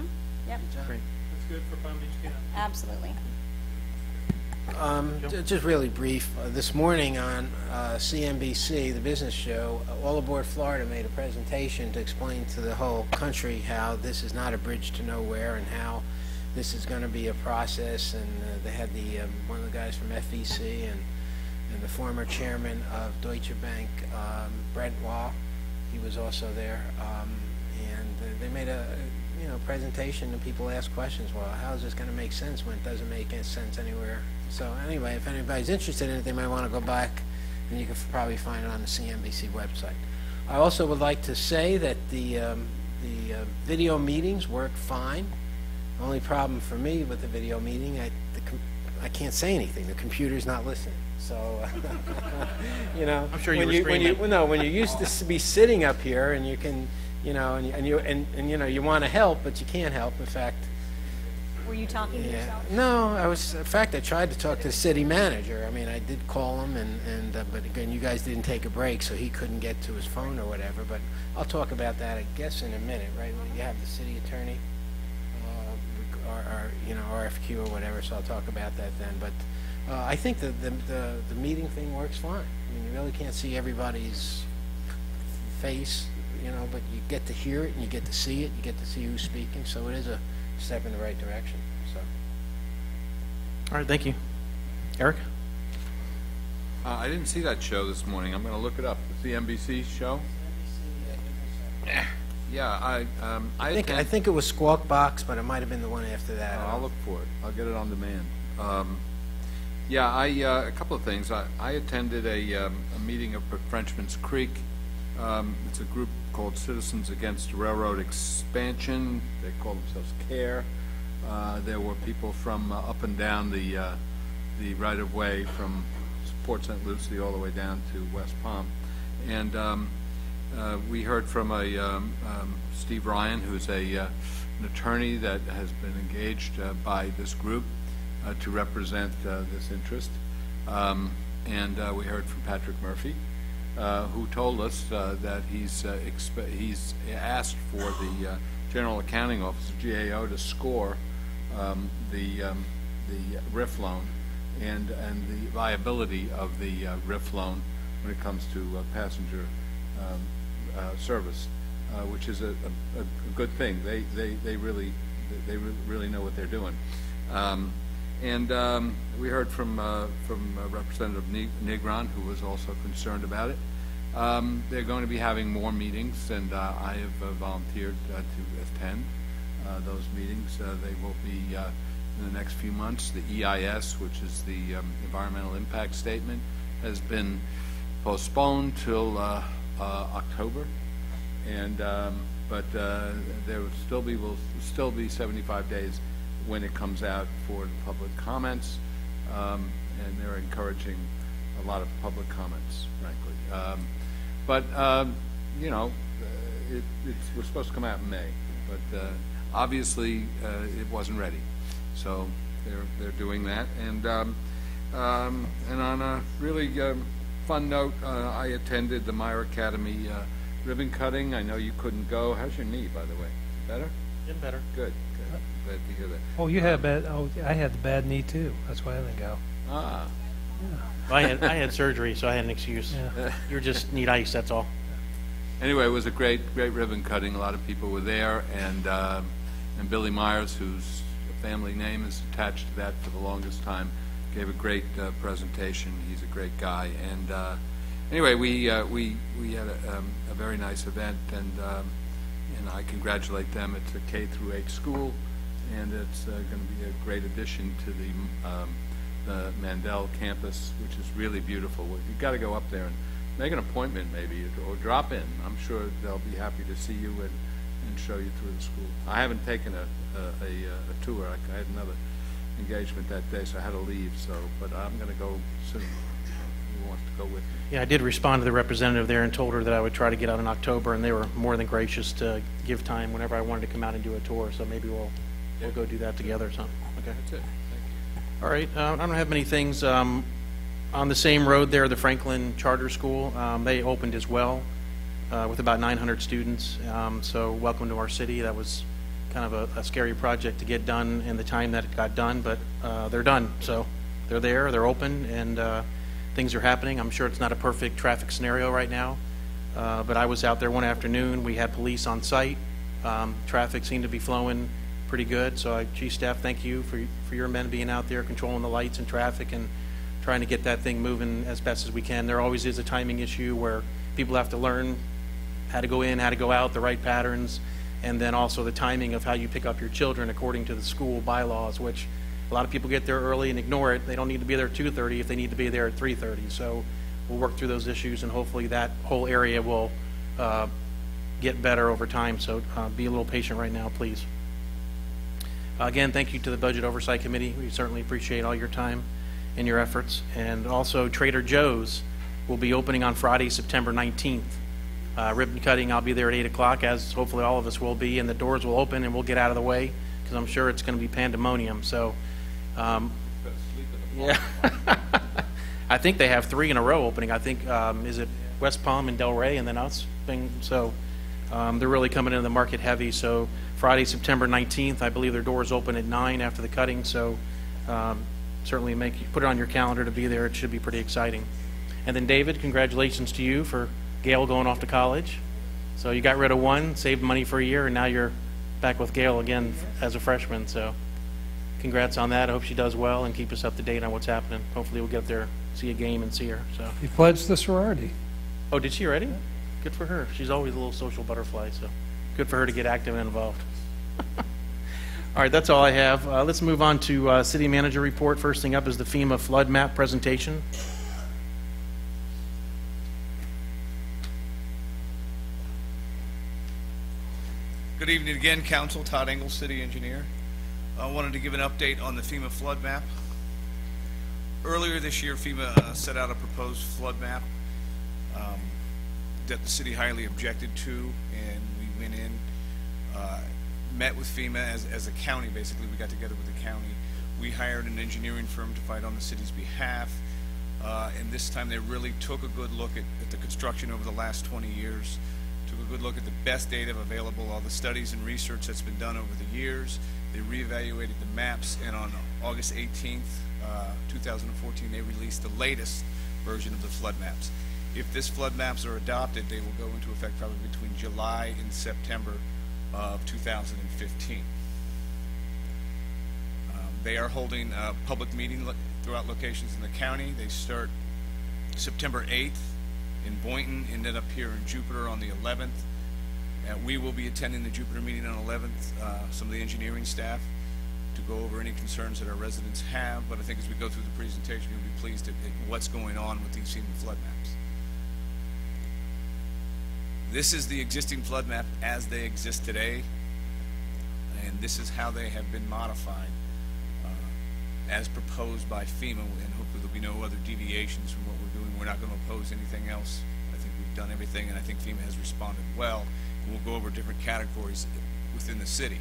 Yep. Great. That's good for Palm Beach County. Absolutely. Just really brief. This morning on CNBC, the business show, All Aboard Florida made a presentation to explain to the whole country how this is not a bridge to nowhere and how this is going to be a process. And they had one of the guys from FEC and the former chairman of Deutsche Bank, Brent Wall. He was also there, and they made a presentation, and people ask questions. Well, how is this going to make sense when it doesn't make any sense anywhere? So anyway, if anybody's interested in it, they might want to go back, and you can probably find it on the CNBC website. I also would like to say that the video meetings work fine. The only problem for me with the video meeting, I can't say anything. The computer's not listening. So, I'm sure you were screaming. When you used to be sitting up here and you can, you want to help, but you can't help. In fact, Were you talking to yourself? no, in fact, I tried to talk to the city manager. I mean, I did call him, but again, you guys didn't take a break, so he couldn't get to his phone or whatever. But I'll talk about that, I guess, in a minute, right? When you have the city attorney, or RFQ or whatever. So I'll talk about that then. But I think the meeting thing works fine. I mean, you really can't see everybody's face, but you get to hear it and you get to see it. You get to see who's speaking. So it is a step in the right direction. So. All right, thank you. Eric? I didn't see that show this morning. I'm going to look it up. The CNBC show? Yeah, I think it was Squawk Box, but it might have been the one after that. I'll look for it. I'll get it on demand. A couple of things. I attended a meeting up at Frenchman's Creek. It's a group called Citizens Against Railroad Expansion. They call themselves CARE. There were people from up and down the right-of-way from Port St. Lucie all the way down to West Palm. And we heard from Steve Ryan, who's an attorney that has been engaged by this group to represent this interest. And we heard from Patrick Murphy, who told us that he's asked for the General Accounting Office, GAO, to score the RIF loan and the viability of the RIF loan when it comes to passenger service, which is a good thing. They really know what they're doing. We heard from Representative Negron, who was also concerned about it. They're going to be having more meetings, and I have volunteered to attend those meetings. They will be in the next few months. The EIS, which is the Environmental Impact Statement, has been postponed till October, and but there will still be 75 days when it comes out for the public comments, and they're encouraging a lot of public comments, frankly. We're supposed to come out in May, but obviously it wasn't ready, so they're doing that. And on a really fun note, I attended the Meyer Academy ribbon cutting. I know you couldn't go. How's your knee, by the way? Better? Getting better. Good. Glad to hear that. Oh, you had bad. Oh, I had the bad knee too. That's why I didn't go. Ah. Well, I had surgery, so I had an excuse. Yeah. You just need ice, that's all. Anyway, it was a great ribbon cutting. A lot of people were there, and Billy Myers, whose family name is attached to that for the longest time, gave a great presentation. He's a great guy, and anyway, we had a very nice event, and I congratulate them. It's a K through 8 school, and it's going to be a great addition to the Mandel campus, which is really beautiful. You've got to go up there and make an appointment maybe, or drop in. I'm sure they'll be happy to see you and show you through the school. I haven't taken a tour. I had another engagement that day, so I had to leave. But I'm going to go soon. Who wants to go with me? Yeah, I did respond to the representative there and told her that I would try to get out in October, and they were more than gracious to give time whenever I wanted to come out and do a tour. So maybe we'll go do that together or something. Okay. That's it. Thank you. All right. I don't have many things. On the same road there, the Franklin Charter School, they opened as well with about 900 students. So welcome to our city. That was kind of a scary project to get done in the time that it got done, but they're done. So they're there, they're open, and things are happening. I'm sure it's not a perfect traffic scenario right now, but I was out there one afternoon. We had police on site. Traffic seemed to be flowing pretty good. So Chief Staff, thank you for your men being out there controlling the lights and traffic and trying to get that thing moving as best as we can. There always is a timing issue where people have to learn how to go in, how to go out, the right patterns, and then also the timing of how you pick up your children according to the school bylaws, which a lot of people get there early and ignore it. They don't need to be there at 2:30 if they need to be there at 3:30. So we'll work through those issues, and hopefully that whole area will get better over time. So be a little patient right now, please. Again, thank you to the Budget Oversight Committee. We certainly appreciate all your time and your efforts. And also Trader Joe's will be opening on Friday, September 19th. Ribbon cutting, I'll be there at 8 o'clock, as hopefully all of us will be, and the doors will open and we'll get out of the way because I'm sure it's going to be pandemonium. So, yeah. I think they have 3 in a row opening. I think, is it West Palm and Delray and then us? So they're really coming into the market heavy. So Friday, September 19th, I believe their doors open at 9 after the cutting. So certainly put it on your calendar to be there. It should be pretty exciting. And then David, congratulations to you for Gail going off to college. So you got rid of one, saved money for a year, and now you're back with Gail again as a freshman. So congrats on that. I hope she does well, and keep us up to date on what's happening. Hopefully we'll get there, see a game and see her. So You pledged the sorority. Oh, did she already? Good for her. She's always a little social butterfly, so good for her to get active and involved. All right, that's all I have. Let's move on to City Manager report. First thing up is the FEMA flood map presentation. Good evening again, Council. Todd Engel, City Engineer. I wanted to give an update on the FEMA flood map. Earlier this year, FEMA set out a proposed flood map that the city highly objected to, and we went in, met with FEMA as a county. Basically, we got together with the county. We hired an engineering firm to fight on the city's behalf, and this time they really took a good look at the construction over the last 20 years. Took a good look at the best data available, all the studies and research that's been done over the years. They reevaluated the maps, and on August 18th, 2014, they released the latest version of the flood maps. If this flood maps are adopted, they will go into effect probably between July and September of 2015. They are holding a public meeting throughout locations in the county. They start September 8th. In Boynton, ended up here in Jupiter on the 11th. We will be attending the Jupiter meeting on the 11th, some of the engineering staff, to go over any concerns that our residents have. But I think as we go through the presentation, you'll be pleased at what's going on with these FEMA flood maps. This is the existing flood map as they exist today, and this is how they have been modified as proposed by FEMA, and hopefully there'll be no other deviations from what we're doing. We're not going to oppose anything else. I think we've done everything, and I think FEMA has responded well. And we'll go over different categories within the city.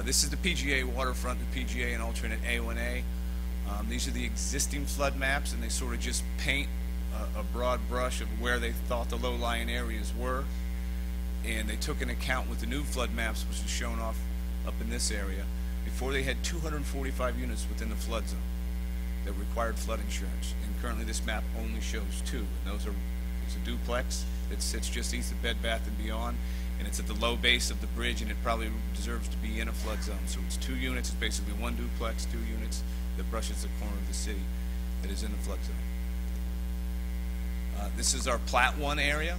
This is the PGA waterfront, the PGA and alternate A1A. These are the existing flood maps, and they sort of just paint a broad brush of where they thought the low-lying areas were. And they took into account with the new flood maps, which is shown off up in this area. Before, they had 245 units within the flood zone that required flood insurance, and currently this map only shows 2, and those are, it's a duplex that sits just east of Bed Bath & Beyond, and it's at the low base of the bridge, and it probably deserves to be in a flood zone. So it's 2 units, it's basically 1 duplex, 2 units that brushes the corner of the city that is in the flood zone. This is our Plat 1 area,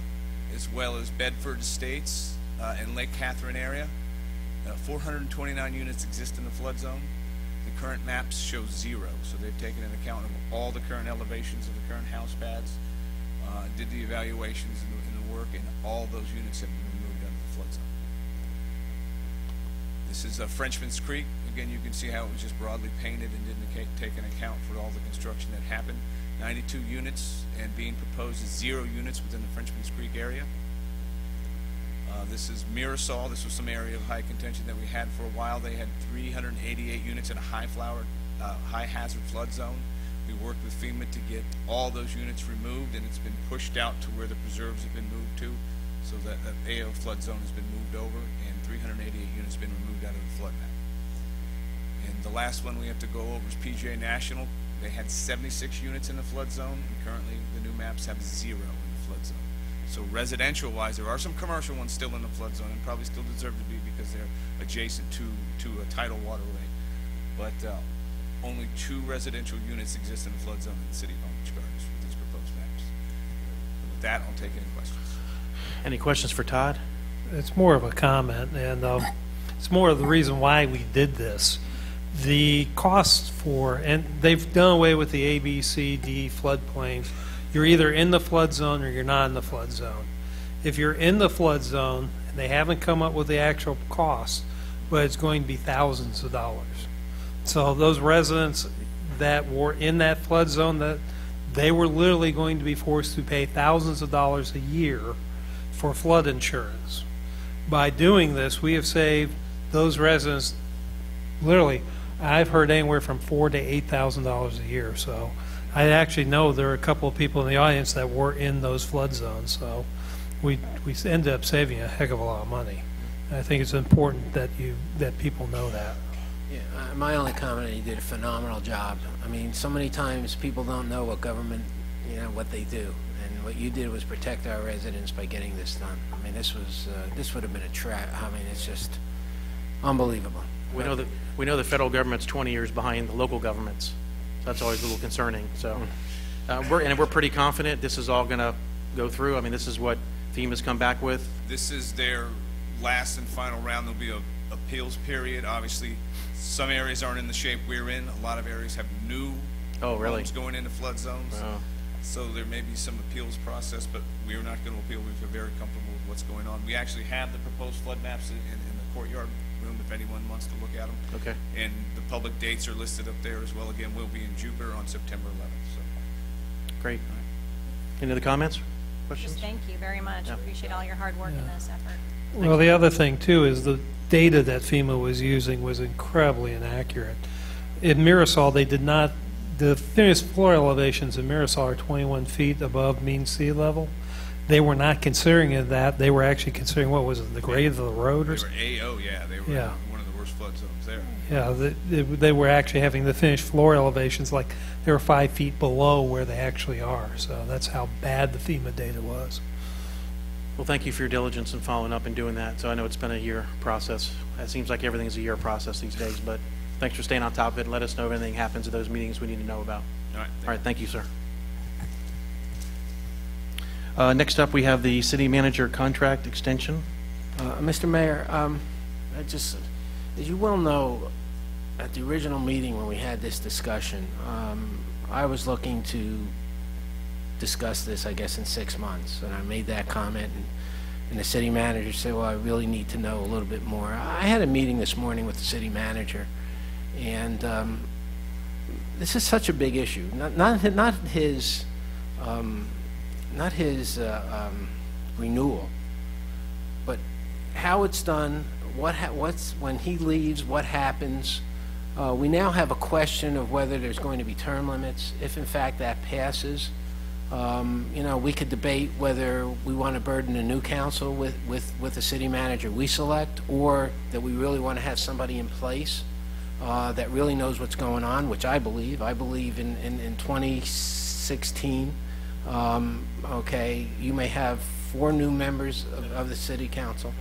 as well as Bedford Estates and Lake Catherine area. 429 units exist in the flood zone. The current maps show 0, so they've taken into account of all the current elevations of the current house pads, did the evaluations in the work, and all those units have been removed out of the flood zone. This is Frenchman's Creek. Again, you can see how it was just broadly painted and didn't take into account for all the construction that happened. 92 units, and being proposed is 0 units within the Frenchman's Creek area. This is Mirasol. This was some area of high contention that we had for a while. They had 388 units in a high hazard flood zone. We worked with FEMA to get all those units removed, and it's been pushed out to where the preserves have been moved to, so that AO flood zone has been moved over, and 388 units have been removed out of the flood map. And the last one we have to go over is PGA National. They had 76 units in the flood zone, and currently the new maps have 0 in the flood zone. So residential-wise, there are some commercial ones still in the flood zone, and probably still deserve to be because they're adjacent to a tidal waterway. But only 2 residential units exist in the flood zone in the city of Palm Beach Gardens with these proposed maps. And with that, I'll take any questions. Any questions for Todd? It's more of a comment, and it's more of the reason why we did this. The costs for, and they've done away with the A, B, C, D floodplains. You're either in the flood zone or you're not in the flood zone. If you're in the flood zone, and they haven't come up with the actual cost, but it's going to be thousands of dollars. So those residents that were in that flood zone, that they were literally going to be forced to pay thousands of dollars a year for flood insurance. By doing this, we have saved those residents, literally, I've heard anywhere from $4,000 to $8,000 a year. So I actually know there are a couple of people in the audience that were in those flood zones. So we ended up saving a heck of a lot of money. And I think it's important that people know that. Yeah, my only comment, you did a phenomenal job. I mean, so many times people don't know what government, what they do. And what you did was protect our residents by getting this done. I mean, this would have been a trap. I mean, it's just unbelievable. We know the federal government's 20 years behind the local governments. That's always a little concerning. So, we're pretty confident this is all going to go through. I mean, this is what FEMA's come back with. This is their last and final round. There'll be a appeals period. Obviously, some areas aren't in the shape we're in. A lot of areas have new homes going into flood zones. Wow. So there may be some appeals process, but we are not going to appeal. We feel very comfortable with what's going on. We actually have the proposed flood maps in the courtyard room if anyone wants to look at them. Okay. And the public dates are listed up there as well. Again, we'll be in Jupiter on September 11th. So. Great. Any other comments? Questions? Just thank you very much. Yeah. Appreciate all your hard work in this effort. Well, the other thing, too, is the data that FEMA was using was incredibly inaccurate. In Mirasol, they did not, the finished floor elevations in Mirasol are 21 feet above mean sea level. They were not considering that. They were actually considering, what was it, the grade of the road or something? They were AO, yeah. They were one of the worst flood zones there. Yeah, they were actually having the finished floor elevations like they were 5 feet below where they actually are. So that's how bad the FEMA data was. Well, thank you for your diligence in following up and doing that. So I know it's been a year process. It seems like everything's a year process these days, but thanks for staying on top of it and let us know if anything happens at those meetings we need to know about. All right. Thank you, sir. Next up, we have the city manager contract extension. Mr. Mayor, as you well know, at the original meeting when we had this discussion, I was looking to discuss this, I guess, in 6 months, and I made that comment, and the city manager said, well, I really need to know a little bit more. I had a meeting this morning with the city manager, and this is such a big issue. Not his renewal, but how it's done, what's when he leaves, what happens. We now have a question of whether there's going to be term limits, if in fact that passes. We could debate whether we want to burden a new council with the city manager we select, or that we really want to have somebody in place that really knows what's going on, which I believe. I believe in 2016, okay, you may have 4 new members of the city council.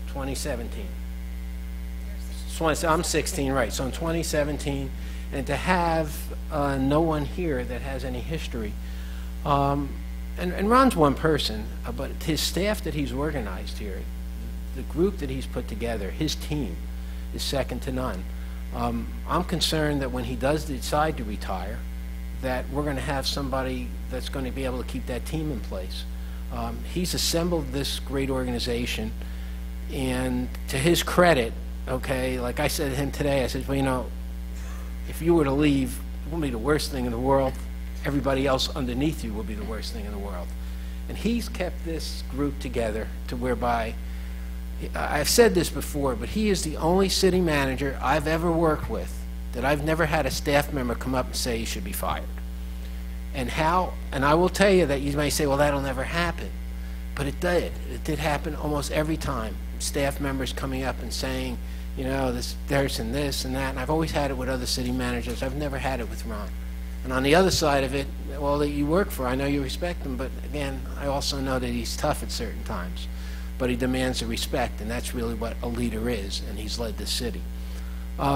2017. I'm 16, right, so in 2017, and to have no one here that has any history. And Ron's one person, but his staff that he's organized here, the group that he's put together, his team, is second to none. I'm concerned that when he does decide to retire, that we're going to have somebody that's going to be able to keep that team in place. He's assembled this great organization, and to his credit, okay, like I said to him today, I said, well, you know, if you were to leave, it wouldn't be the worst thing in the world. Everybody else underneath you will be the worst thing in the world. And he's kept this group together to whereby, I've said this before, but he is the only city manager I've ever worked with that I've never had a staff member come up and say he should be fired. And I will tell you that you may say, well, that'll never happen. But it did. It did happen almost every time. Staff members coming up and saying, you know, there's and this and that. And I've always had it with other city managers. I've never had it with Ron. And on the other side of it, well, that you work for, I know you respect him, but again, I also know that he's tough at certain times. But he demands the respect, and that's really what a leader is, and he's led the city. We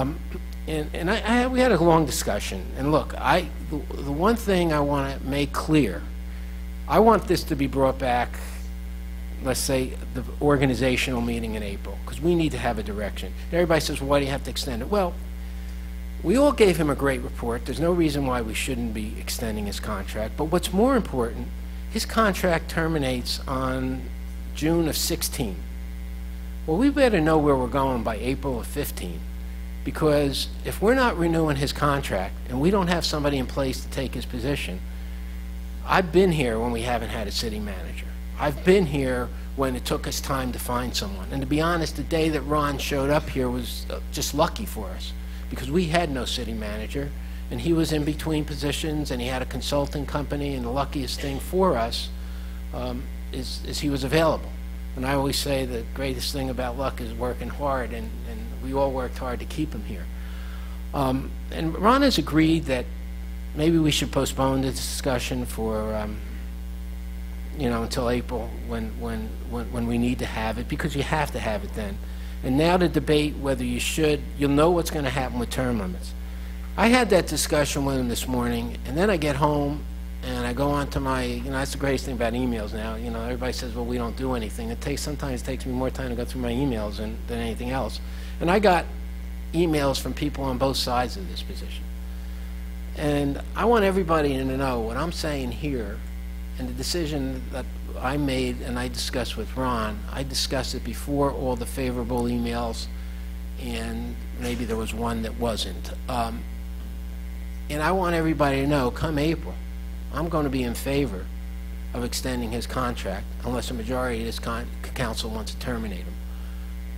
had a long discussion, and look, the one thing I want to make clear, I want this to be brought back, let's say, the organizational meeting in April, because we need to have a direction. Everybody says, well, why do you have to extend it? Well, we all gave him a great report. There's no reason why we shouldn't be extending his contract, but what's more important, his contract terminates on June of 16. Well, we better know where we're going by April of 15. Because if we're not renewing his contract and we don't have somebody in place to take his position, I've been here when we haven't had a city manager. I've been here when it took us time to find someone. And to be honest, the day that Ron showed up here was just lucky for us because we had no city manager and he was in between positions and he had a consulting company, and the luckiest thing for us is he was available. And I always say the greatest thing about luck is working hard, and we all worked hard to keep him here. And Ron has agreed that maybe we should postpone the discussion for, you know, until April when we need to have it, because you have to have it then. And now to debate whether you should, you'll know what's going to happen with term limits. I had that discussion with him this morning, and then I get home and I go on to my, you know, that's the greatest thing about emails now. You know, everybody says, well, we don't do anything. Sometimes it takes me more time to go through my emails than anything else. And I got emails from people on both sides of this position. And I want everybody to know what I'm saying here, and the decision that I made and I discussed with Ron, I discussed it before all the favorable emails, and maybe there was one that wasn't. And I want everybody to know, come April, I'm going to be in favor of extending his contract unless a majority of this council wants to terminate him,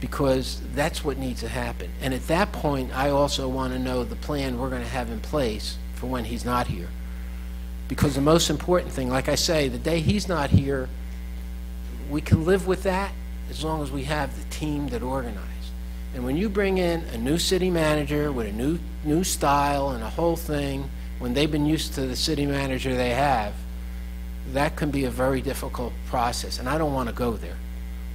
because that's what needs to happen. And at that point, I also want to know the plan we're going to have in place for when he's not here. Because the most important thing, like I say, the day he's not here, we can live with that as long as we have the team that organized. And when you bring in a new city manager with a new style and a whole thing, when they've been used to the city manager they have, that can be a very difficult process, and I don't want to go there.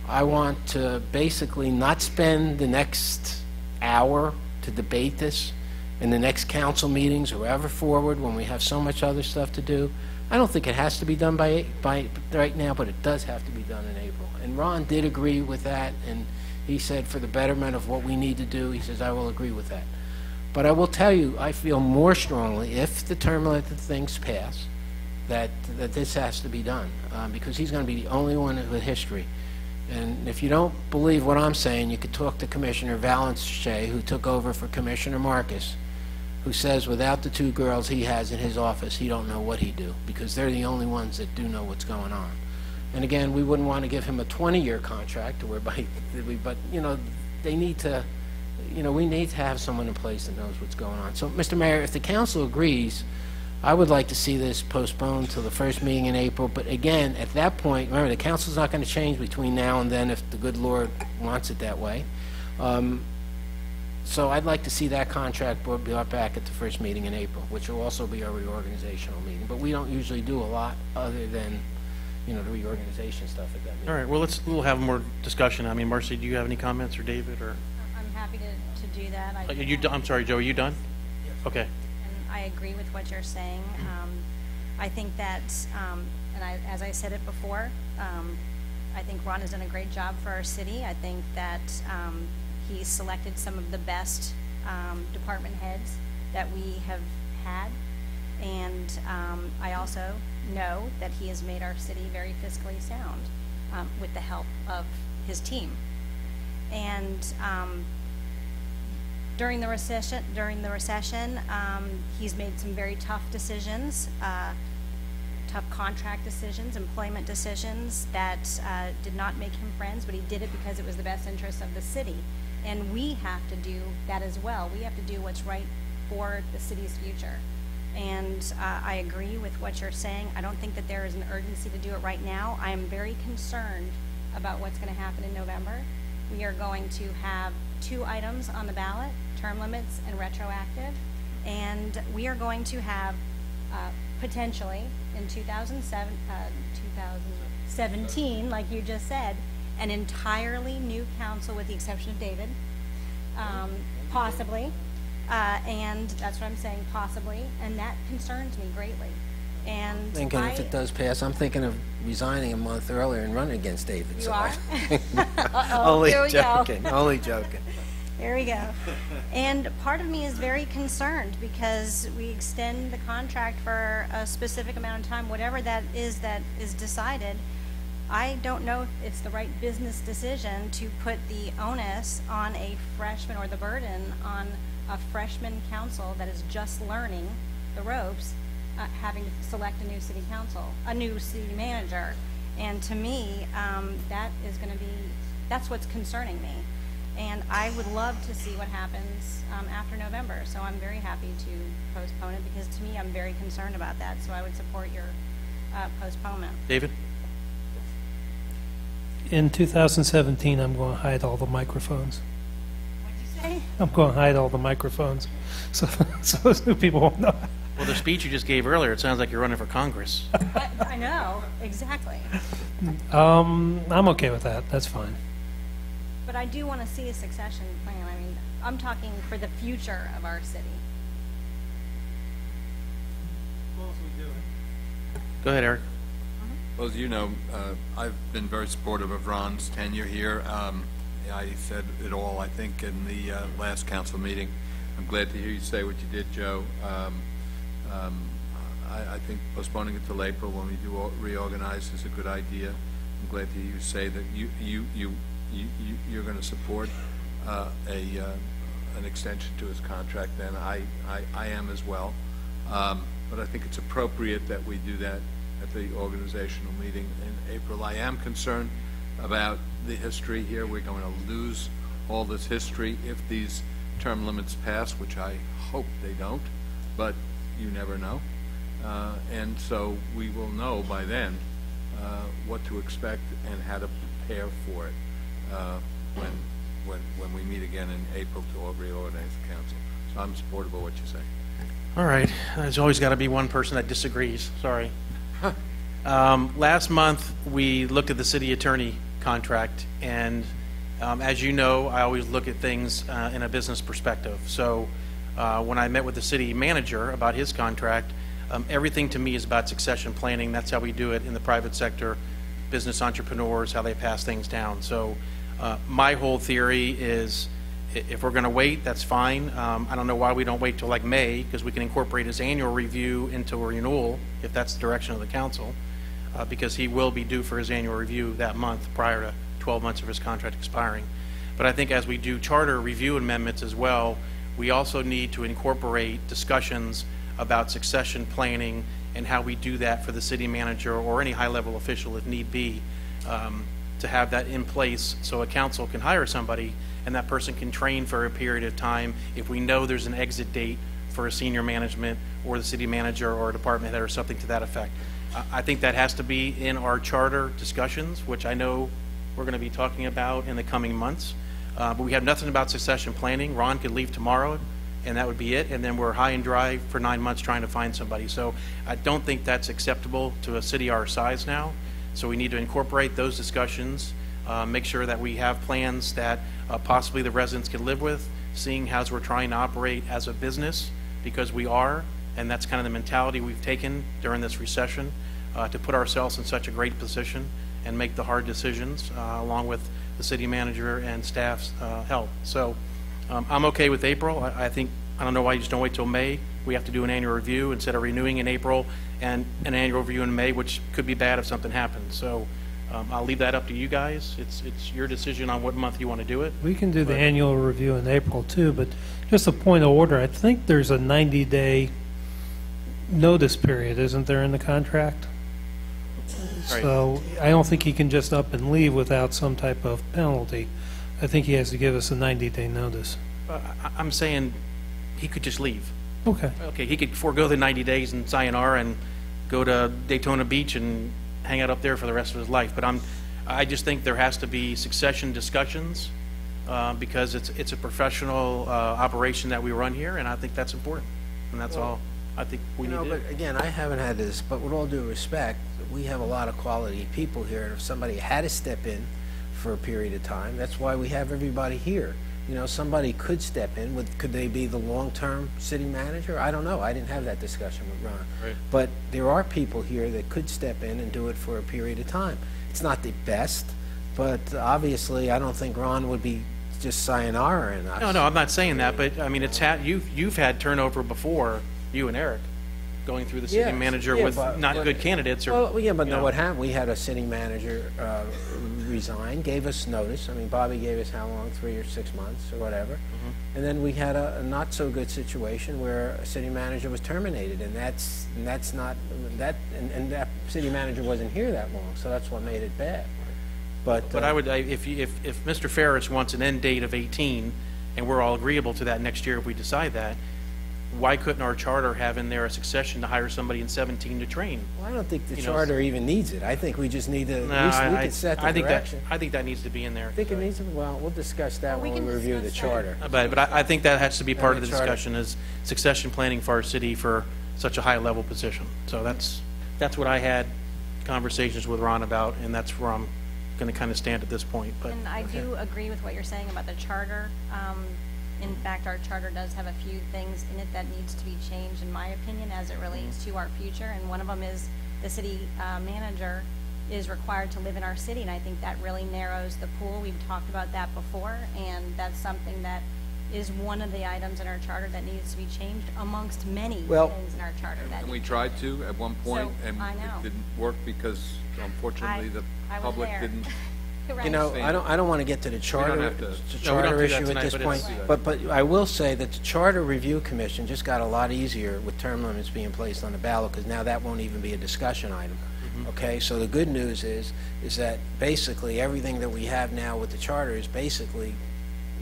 I want to basically not spend the next hour to debate this in the next council meetings or ever forward when we have so much other stuff to do. I don't think it has to be done by right now, but it does have to be done in April. And Ron did agree with that, and he said for the betterment of what we need to do, he says, I will agree with that. But I will tell you, I feel more strongly, if the term limit things pass, that this has to be done, because he's going to be the only one with history. And if you don't believe what I'm saying, you could talk to Commissioner Valenche, who took over for Commissioner Marcus, who says without the two girls he has in his office, he don't know what he'd do, because they're the only ones that do know what's going on. And again, we wouldn't want to give him a 20-year contract, whereby, but you know, they need to, you know, we need to have someone in place that knows what's going on. So, Mr. Mayor, if the council agrees, I would like to see this postponed till the first meeting in April. But again, at that point, remember, the council's not going to change between now and then if the good Lord wants it that way. So I'd like to see that contract brought back at the first meeting in April, which will also be our reorganizational meeting. But we don't usually do a lot other than, you know, the reorganization stuff at that meeting. All right, well, we'll have more discussion. I mean, Marcy, do you have any comments, or David, or? I'm happy to do that. I'm sorry, Joe, are you done? Yes. Okay. And I agree with what you're saying. I think that, and as I said it before, I think Ron has done a great job for our city. I think that he selected some of the best department heads that we have had. And I also know that he has made our city very fiscally sound with the help of his team. And during the recession, he's made some very tough decisions, tough contract decisions, employment decisions that did not make him friends, but he did it because it was the best interest of the city. And we have to do that as well. We have to do what's right for the city's future. And I agree with what you're saying. I don't think that there is an urgency to do it right now. I am very concerned about what's going to happen in November. We are going to have 2 items on the ballot, term limits and retroactive. And we are going to have potentially in 2017, like you just said, an entirely new council with the exception of David, possibly. And that's what I'm saying, possibly, and that concerns me greatly. And Thinking if it does pass, I'm thinking of resigning a month earlier and running against David. You so are? Uh-oh, only here we joking, go. only joking. There we go. And part of me is very concerned because we extend the contract for a specific amount of time, whatever that is decided. I don't know if it's the right business decision to put the onus on a freshman or the burden on a freshman council that is just learning the ropes, having to select a new city council, a new city manager. And to me, that's what's concerning me. And I would love to see what happens after November. So I'm very happy to postpone it because to me, I'm very concerned about that. So I would support your postponement. David? In 2017, I'm going to hide all the microphones. What'd you say? I'm going to hide all the microphones, so people won't know. Well, the speech you just gave earlier, it sounds like you're running for Congress. I know, exactly. I'm okay with that. That's fine. But I do want to see a succession plan. I mean, I'm talking for the future of our city. Go ahead, Eric. Well, as you know, I've been very supportive of Ron's tenure here. I said it all, I think, in the last council meeting. I'm glad to hear you say what you did, Joe. I think postponing it till April when we do reorganize is a good idea. I'm glad to hear you say that you're going to support an extension to his contract. Then I am as well. But I think it's appropriate that we do that at the organizational meeting in April. I am concerned about the history here. We're going to lose all this history if these term limits pass, which I hope they don't, but you never know. And so we will know by then what to expect and how to prepare for it when we meet again in April to reorganize the council. So I'm supportive of what you say. All right. There's always got to be one person that disagrees. Sorry. Last month, we looked at the city attorney contract, and as you know, I always look at things in a business perspective. So when I met with the city manager about his contract, everything to me is about succession planning. That's how we do it in the private sector, business entrepreneurs, how they pass things down. So my whole theory is if we're going to wait, that's fine. I don't know why we don't wait till like May, because we can incorporate his annual review into a renewal if that's the direction of the council, because he will be due for his annual review that month prior to 12 months of his contract expiring. But I think as we do charter review amendments as well, we also need to incorporate discussions about succession planning and how we do that for the city manager or any high-level official if need be, to have that in place so a council can hire somebody and that person can train for a period of time if we know there's an exit date for a senior management or the city manager or a department head or something to that effect. I think that has to be in our charter discussions, which I know we're going to be talking about in the coming months. But we have nothing about succession planning. Ron could leave tomorrow and that would be it, and then we're high and dry for 9 months trying to find somebody. So I don't think that's acceptable to a city our size now. So we need to incorporate those discussions, make sure that we have plans that possibly the residents can live with, seeing how we're trying to operate as a business, because we are, and that's kind of the mentality we've taken during this recession, to put ourselves in such a great position and make the hard decisions along with the city manager and staff's help. So I'm okay with April. I think, I don't know why you just don't wait till May. We have to do an annual review instead of renewing in April and an annual review in May, which could be bad if something happens. So I'll leave that up to you guys. It's your decision on what month you want to do it. We can do the annual review in April too, but just a point of order, I think there's a 90-day notice period, isn't there, in the contract? Right. So I don't think he can just up and leave without some type of penalty. I think he has to give us a 90-day notice. I'm saying he could just leave. Okay. Okay, he could forego the 90 days and sayonara and go to Daytona Beach and hang out up there for the rest of his life. But I just think there has to be succession discussions because it's a professional operation that we run here, and I think that's important. And that's all I think we need to do. But again, I haven't had this, but with all due respect, we have a lot of quality people here, and if somebody had to step in for a period of time, that's why we have everybody here. You know, somebody could step in. Could they be the long-term city manager? I don't know. I didn't have that discussion with Ron. Right. But there are people here that could step in and do it for a period of time. It's not the best, but obviously I don't think Ron would be just sayonara and us. No, I'm not saying that, but I mean, you've had turnover before, you and Eric, going through the city Yes, manager yeah, with but not good candidates. Or, Well, yeah, but you no, know. what happened, we had a city manager resign, gave us notice. I mean, Bobby gave us how long, 3 or 6 months or whatever. And then we had a not-so-good situation where a city manager was terminated, and that's not, and that city manager wasn't here that long, so that's what made it bad. But But if Mr. Ferris wants an end date of 18, and we're all agreeable to that next year if we decide that, why couldn't our charter have in there a succession to hire somebody in 17 to train? well, I don't think the you know, charter even needs it. I think we just need to, No, at least we can set the direction. I think that needs to be in there. I think it needs to, well, we'll discuss that Well, we when we can review the discuss that. charter. But I think that has to be part of the charter. discussion is succession planning for our city for such a high level position. So that's what I had conversations with Ron about, and that's where I'm going to kind of stand at this point. But And I do agree with what you're saying about the charter. In fact, our charter does have a few things in it that needs to be changed, in my opinion, as it relates to our future. And one of them is the city manager is required to live in our city, and I think that really narrows the pool. We've talked about that before, and that's something that is one of the items in our charter that needs to be changed amongst many Well- things in our charter. That And we need to tried to at one point, So, and I know. it didn't work because unfortunately the I was public there. didn't. Right. You know, I don't want to get to the charter, have to- the No, we don't charter do that issue at tonight, this but point, it's- but I will say that the Charter Review Commission just got a lot easier with term limits being placed on the ballot, because now that won't even be a discussion item. Okay, so the good news is that basically everything that we have now with the charter is basically,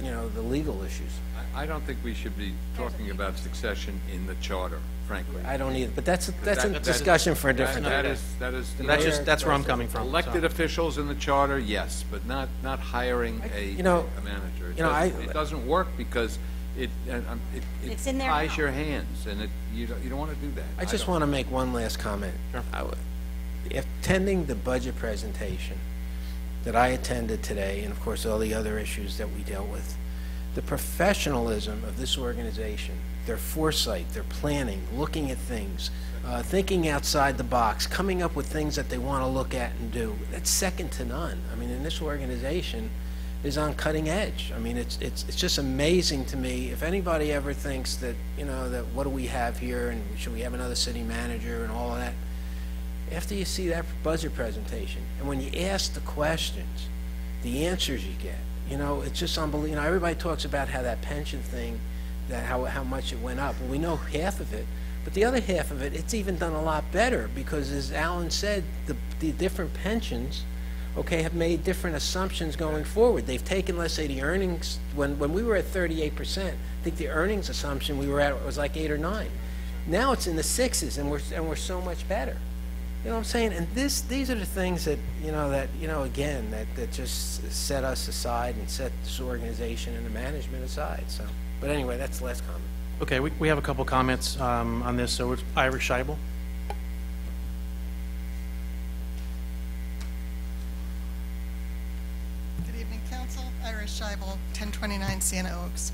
you know, the legal issues. I don't think we should be talking about succession in the charter, frankly. I don't either, but that's a That- discussion for a different That day. is. that's where I'm coming from. Elected so. officials in the charter, yes, but not hiring a you know, manager. you know, It doesn't work because it It's in there ties now. your hands, and you don't want to do that. I just don't. want to make one last comment. Attending the budget presentation that I attended today, and of course all the other issues that we dealt with, the professionalism of this organization, their foresight, their planning, looking at things, thinking outside the box, coming up with things that they want to look at and do, that's second to none. I mean, and this organization is on cutting edge. I mean, it's just amazing to me. If anybody ever thinks that, you know, that what do we have here, and should we have another city manager and all of that, after you see that budget presentation, and when you ask the questions, the answers you get, you know, it's just unbelievable. You know, everybody talks about how that pension thing, that how much it went up. Well, we know half of it, but the other half of it, it's even done a lot better because, as Alan said, the different pensions, okay, have made different assumptions going forward. They've taken, let's say, the earnings. When we were at 38%, I think the earnings assumption we were at was like 8 or 9. Now it's in the 6s, and we're so much better. You know what I'm saying? And these are the things that, again, that just set us aside and set this organization and the management aside. So, but anyway, that's the last comment. Okay, we have a couple comments on this. So it's Irish Scheibel. Good evening, Council. Iris Scheibel, 1029 Siena Oaks.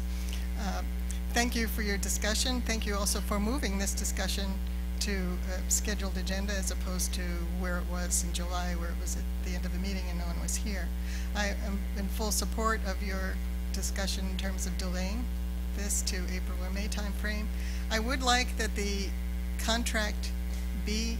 Thank you for your discussion. Thank you also for moving this discussion to a scheduled agenda as opposed to where it was in July, where it was at the end of the meeting and no one was here. I am in full support of your discussion in terms of delaying this to April or May timeframe. I would like that the contract be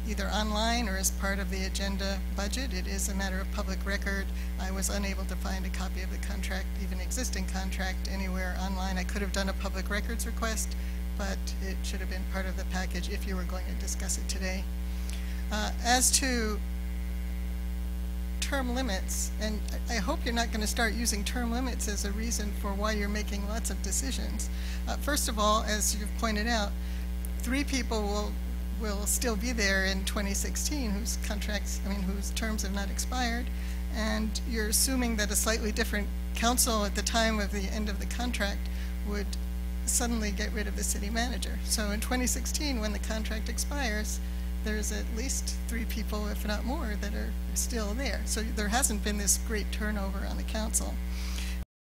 either online or as part of the agenda budget. It is a matter of public record. I was unable to find a copy of the contract, even existing contract, anywhere online. I could have done a public records request, but it should have been part of the package if you were going to discuss it today. As to term limits, and I hope you're not going to start using term limits as a reason for why you're making lots of decisions. First of all, as you've pointed out, 3 people will still be there in 2016 whose contracts, whose terms have not expired, and you're assuming that a slightly different council at the time of the end of the contract would suddenly get rid of the city manager. So in 2016, when the contract expires, there's at least 3 people, if not more, that are still there. So there hasn't been this great turnover on the council.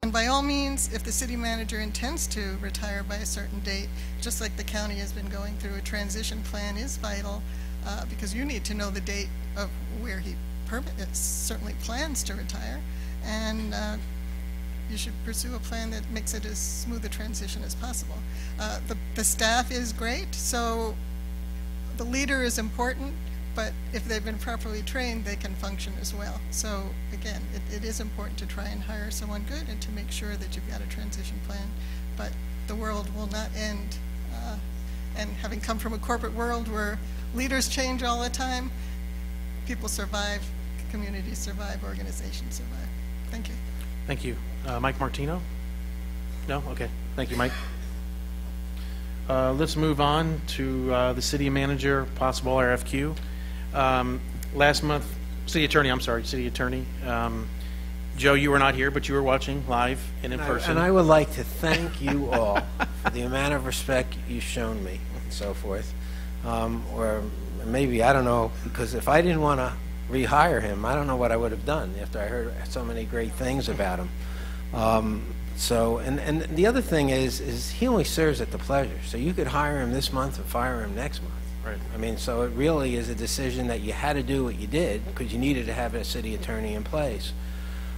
And by all means, if the city manager intends to retire by a certain date, just like the county has been going through, a transition plan is vital because you need to know the date of where he certainly plans to retire, and you should pursue a plan that makes it as smooth a transition as possible. The staff is great, so the leader is important, but if they've been properly trained, they can function as well. So again, it is important to try and hire someone good and to make sure that you've got a transition plan, but the world will not end. And having come from a corporate world where leaders change all the time, people survive, communities survive, organizations survive. Thank you. Thank you. Mike Martino? No? Okay. Thank you, Mike. Let's move on to the city manager, possible RFQ. Last month, city attorney. Joe, you were not here, but you were watching live and in person. And I would like to thank you all for the amount of respect you've shown me and so forth. Or maybe, I don't know, because if I didn't want to rehire him, I don't know what I would have done after I heard so many great things about him. And the other thing is he only serves at the pleasure. So you could hire him this month and fire him next month. Right. So it really is a decision that you had to do what you did because you needed to have a city attorney in place.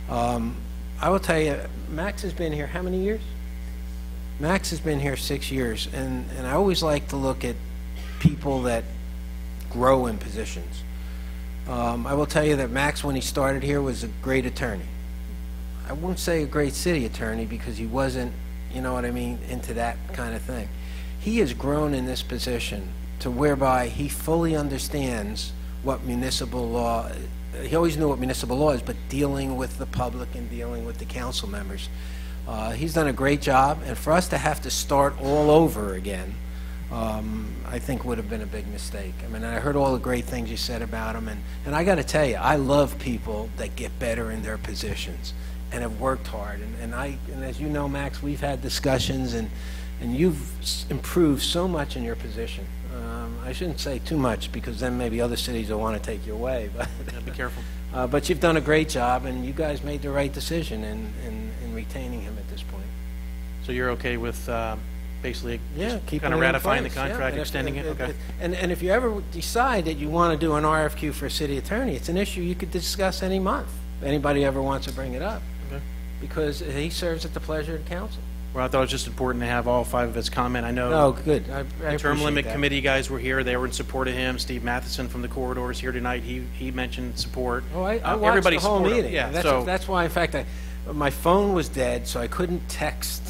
I will tell you, Max has been here how many years? Max has been here 6 years, and I always like to look at people that grow in positions. I will tell you that Max, when he started here, was a great attorney. I won't say a great city attorney because he wasn't, you know what I mean, into that kind of thing. He has grown in this position to whereby he fully understands what municipal law, he always knew what municipal law is, but dealing with the public and dealing with the council members. He's done a great job, and for us to have to start all over again, I think would have been a big mistake. I heard all the great things you said about him, and I got to tell you, I love people that get better in their positions and have worked hard. And as you know, Max, we've had discussions, and you've improved so much in your position. I shouldn't say too much because then maybe other cities will want to take you away. But yeah, be careful. But you've done a great job, and you guys made the right decision in retaining him at this point. So you're okay with basically keeping kind of ratifying the contract, extending it? Okay. And if you ever decide that you want to do an RFQ for a city attorney, it's an issue you could discuss any month. If anybody ever wants to bring it up. Okay. Because he serves at the pleasure of the council. Well, I thought it was just important to have all 5 of us comment. I know Oh, good. I the term limit that. committee guys were here. They were in support of him. Steve Matheson from the corridors here tonight. He mentioned support. Oh, I watched everybody the whole supported him. meeting. Yeah, That's why, in fact, my phone was dead, so I couldn't text.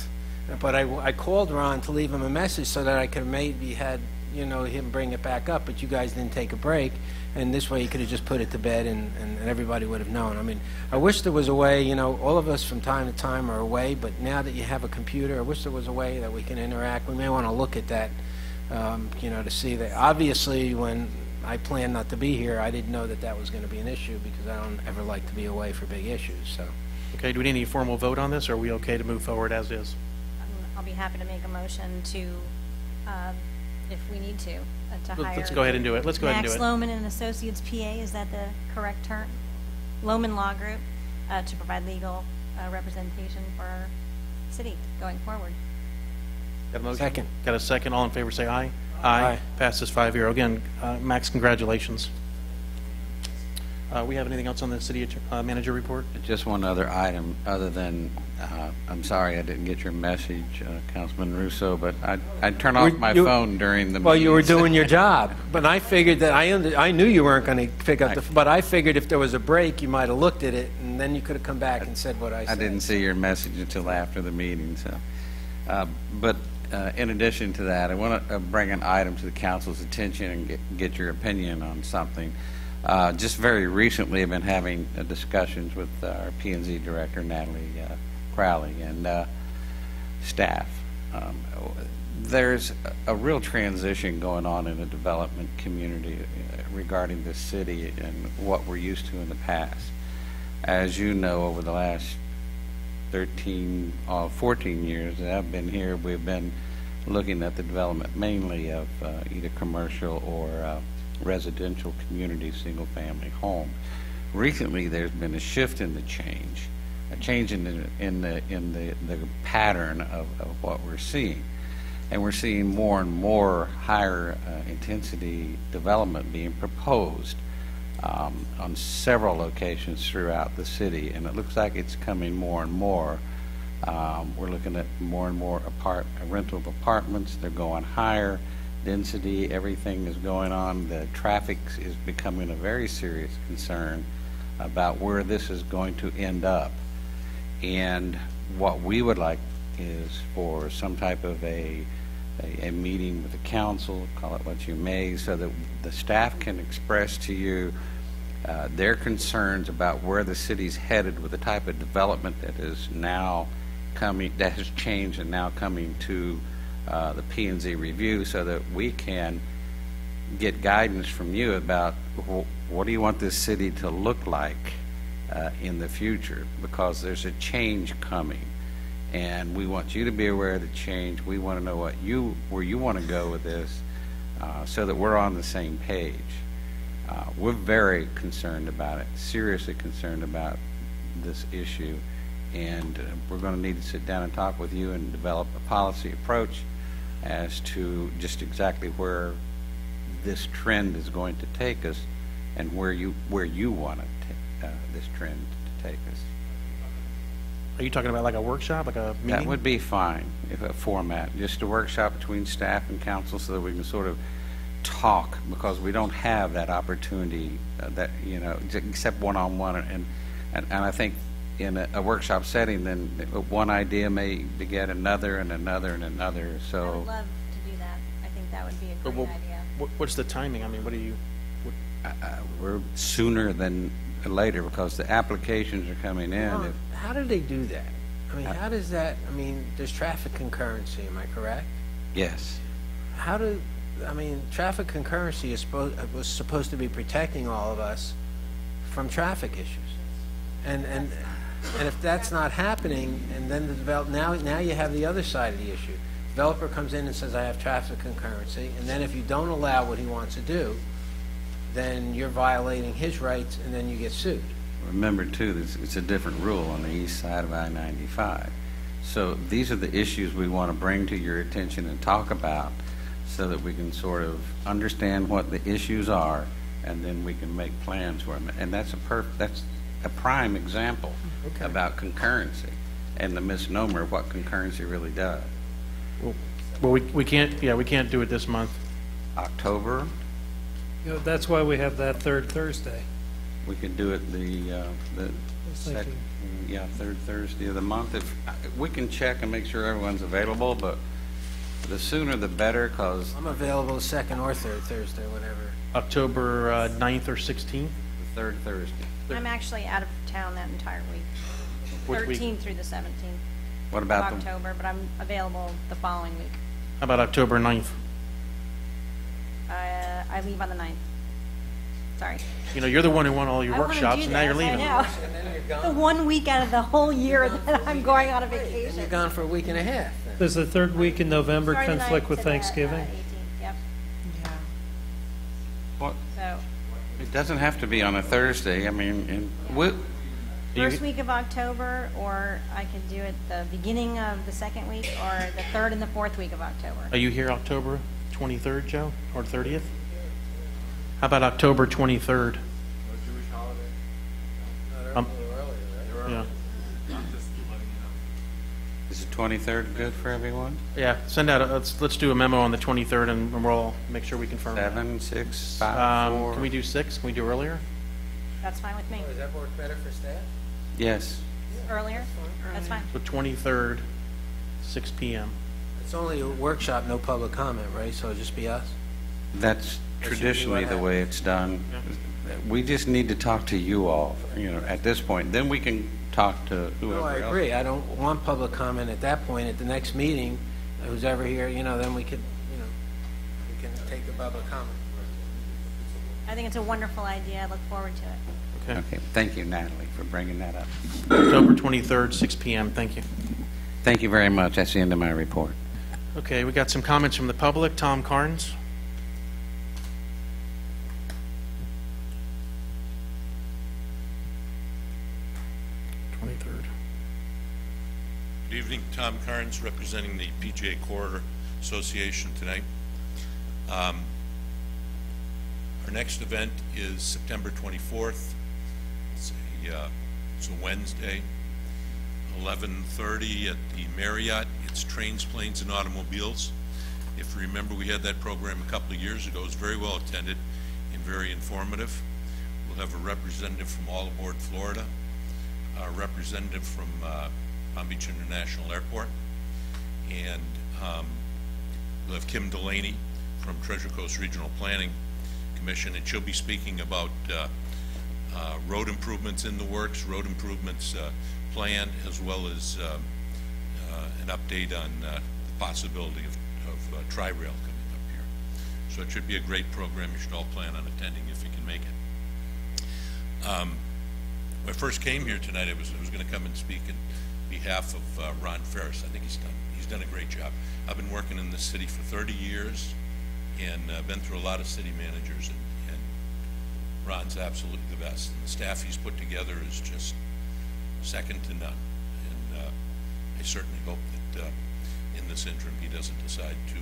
But I called Ron to leave him a message so that I could maybe had him bring it back up. But you guys didn't take a break, and this way you could have just put it to bed, and everybody would have known. I wish there was a way. All of us from time to time are away, but now that you have a computer, I wish there was a way that we can interact. We may want to look at that, to see that. Obviously, when I planned not to be here, I didn't know that was going to be an issue because I don't ever like to be away for big issues. So. Okay. Do we need any formal vote on this, or are we okay to move forward as is? I'll be happy to make a motion to, if we need to hire. Let's go ahead and do it. Let's go ahead and do Max it. Lohman and Associates PA, is that the correct term? Lohman Law Group, to provide legal representation for our city going forward. Got a motion? Second. Got a second? All in favor say aye. Aye. Passes 5-0. Again, Max, congratulations. We have anything else on the city manager report? Just one other item, other than, I'm sorry I didn't get your message, Councilman Russo, but I'd turn off my phone during the Well, you were meetings. doing your job, but I figured that I knew you weren't going to pick up but I figured if there was a break, you might have looked at it, and then you could have come back and said what I said. I didn't see your message until after the meeting, so. But in addition to that, I want to bring an item to the council's attention and get your opinion on something. Just very recently, I've been having discussions with our P&Z director, Natalie Crowley, and staff. There's a real transition going on in the development community regarding this city and what we're used to in the past. As you know, over the last 14 years that I've been here, we've been looking at the development mainly of either commercial or residential community single-family homes. Recently, there's been a shift in the change, a change in the pattern of what we're seeing, and we're seeing more and more higher intensity development being proposed on several locations throughout the city, and it looks like it's coming more and more. We're looking at more and more rental apartments. They're going higher. Density, everything is going on. The traffic is becoming a very serious concern about where this is going to end up. And what we would like is for some type of a meeting with the council, call it what you may, so that the staff can express to you their concerns about where the city's headed with the type of development that is now coming, that has changed and now coming to the P&Z review, so that we can get guidance from you about what do you want this city to look like in the future, because there's a change coming and we want you to be aware of the change. We want to know where you want to go with this, so that we're on the same page. We're very concerned about it, seriously concerned about this issue, and we're going to need to sit down and talk with you and develop a policy approach as to just exactly where this trend is going to take us and where you want this trend to take us. Are you talking about like a workshop, like a meeting? That would be fine, if a format, just a workshop between staff and council, so that we can sort of talk, because we don't have that opportunity that, except one-on-one, and I think in a workshop setting, then one idea may beget another and another and another. So I would love to do that. I think that would be a great idea. What's the timing? I mean, what do you? We're sooner than later, because the applications are coming in. Well, how do they do that? I mean, how does that? I mean, there's traffic concurrency. Am I correct? Yes. Traffic concurrency was supposed to be protecting all of us from traffic issues, and if that's not happening, and then now you have the other side of the issue. Developer comes in and says, I have traffic concurrency, and then if you don't allow what he wants to do, then you're violating his rights, and then you get sued. Remember, too, it's a different rule on the east side of I-95. So these are the issues we want to bring to your attention and talk about, so that we can sort of understand what the issues are, and then we can make plans for them. And that's a prime example about concurrency and the misnomer of what concurrency really does. Well, we can't do it this month. October, That's why we have that third Thursday. we could do it the second, third Thursday of the month. If we can check and make sure everyone's available, but the sooner the better, because I'm available the second or third Thursday, whatever. October 9th or 16th? the third Thursday. I'm actually out of town that entire week, Which week? 13th through the 17th What of about October, but I'm available the following week. How about October 9th? I leave on the 9th. Sorry. You're the one who won all your I wanna workshops, do and now you're this, leaving. I know. The 1 week out of the whole year that I'm going on a And vacation. you're gone for a week and a half. Then. Does the third week in November Sorry, the conflict 9th with to the, Thanksgiving? 18th, yep. What? So, It doesn't have to be on a Thursday. I mean, first week of October, or I could do it the beginning of the second week, or the third and the fourth week of October. Are you here October 23rd, Joe, or 30th? How about October 23rd? Jewish holiday? Yeah. Is the 23rd good for everyone? Yeah, send out, let's do a memo on the 23rd, and we'll all make sure we confirm that. 7, 6, 5, 4? Can we do 6? Can we do earlier? That's fine with me. Does that work better for staff? Yes. Earlier? That's fine. The 23rd, 6 p.m. It's only a workshop, no public comment, right? So it'll just be us? That's traditionally the way it's done. We just need to talk to you all, at this point. Then we can talk to whoever No, I else. agree. I don't want public comment at that point. At the next meeting, who's ever here, then we could, we can take the public comment. I think it's a wonderful idea. I look forward to it. Okay. Thank you, Natalie, for bringing that up. October 23rd, 6 p.m. Thank you. Thank you very much. That's the end of my report. Okay, we got some comments from the public. Tom Carnes. Good evening, Tom Carnes, representing the PGA Corridor Association tonight. Our next event is September 24th. It's a Wednesday, 11:30 at the Marriott. It's Trains, Planes, and Automobiles. If you remember, we had that program a couple of years ago. It was very well attended and very informative. We'll have a representative from All Aboard Florida, a representative from Palm Beach International Airport, and we'll have Kim Delaney from Treasure Coast Regional Planning Commission, and she'll be speaking about road improvements in the works, road improvements planned, as well as an update on the possibility of Tri-Rail coming up here. So it should be a great program. You should all plan on attending if you can make it. When I first came here tonight, I was going to come and speak in behalf of Ron Ferris. I think he's done a great job. I've been working in this city for 30 years and been through a lot of city managers, and Ron's absolutely the best. And the staff he's put together is just second to none. And I certainly hope that in this interim he doesn't decide to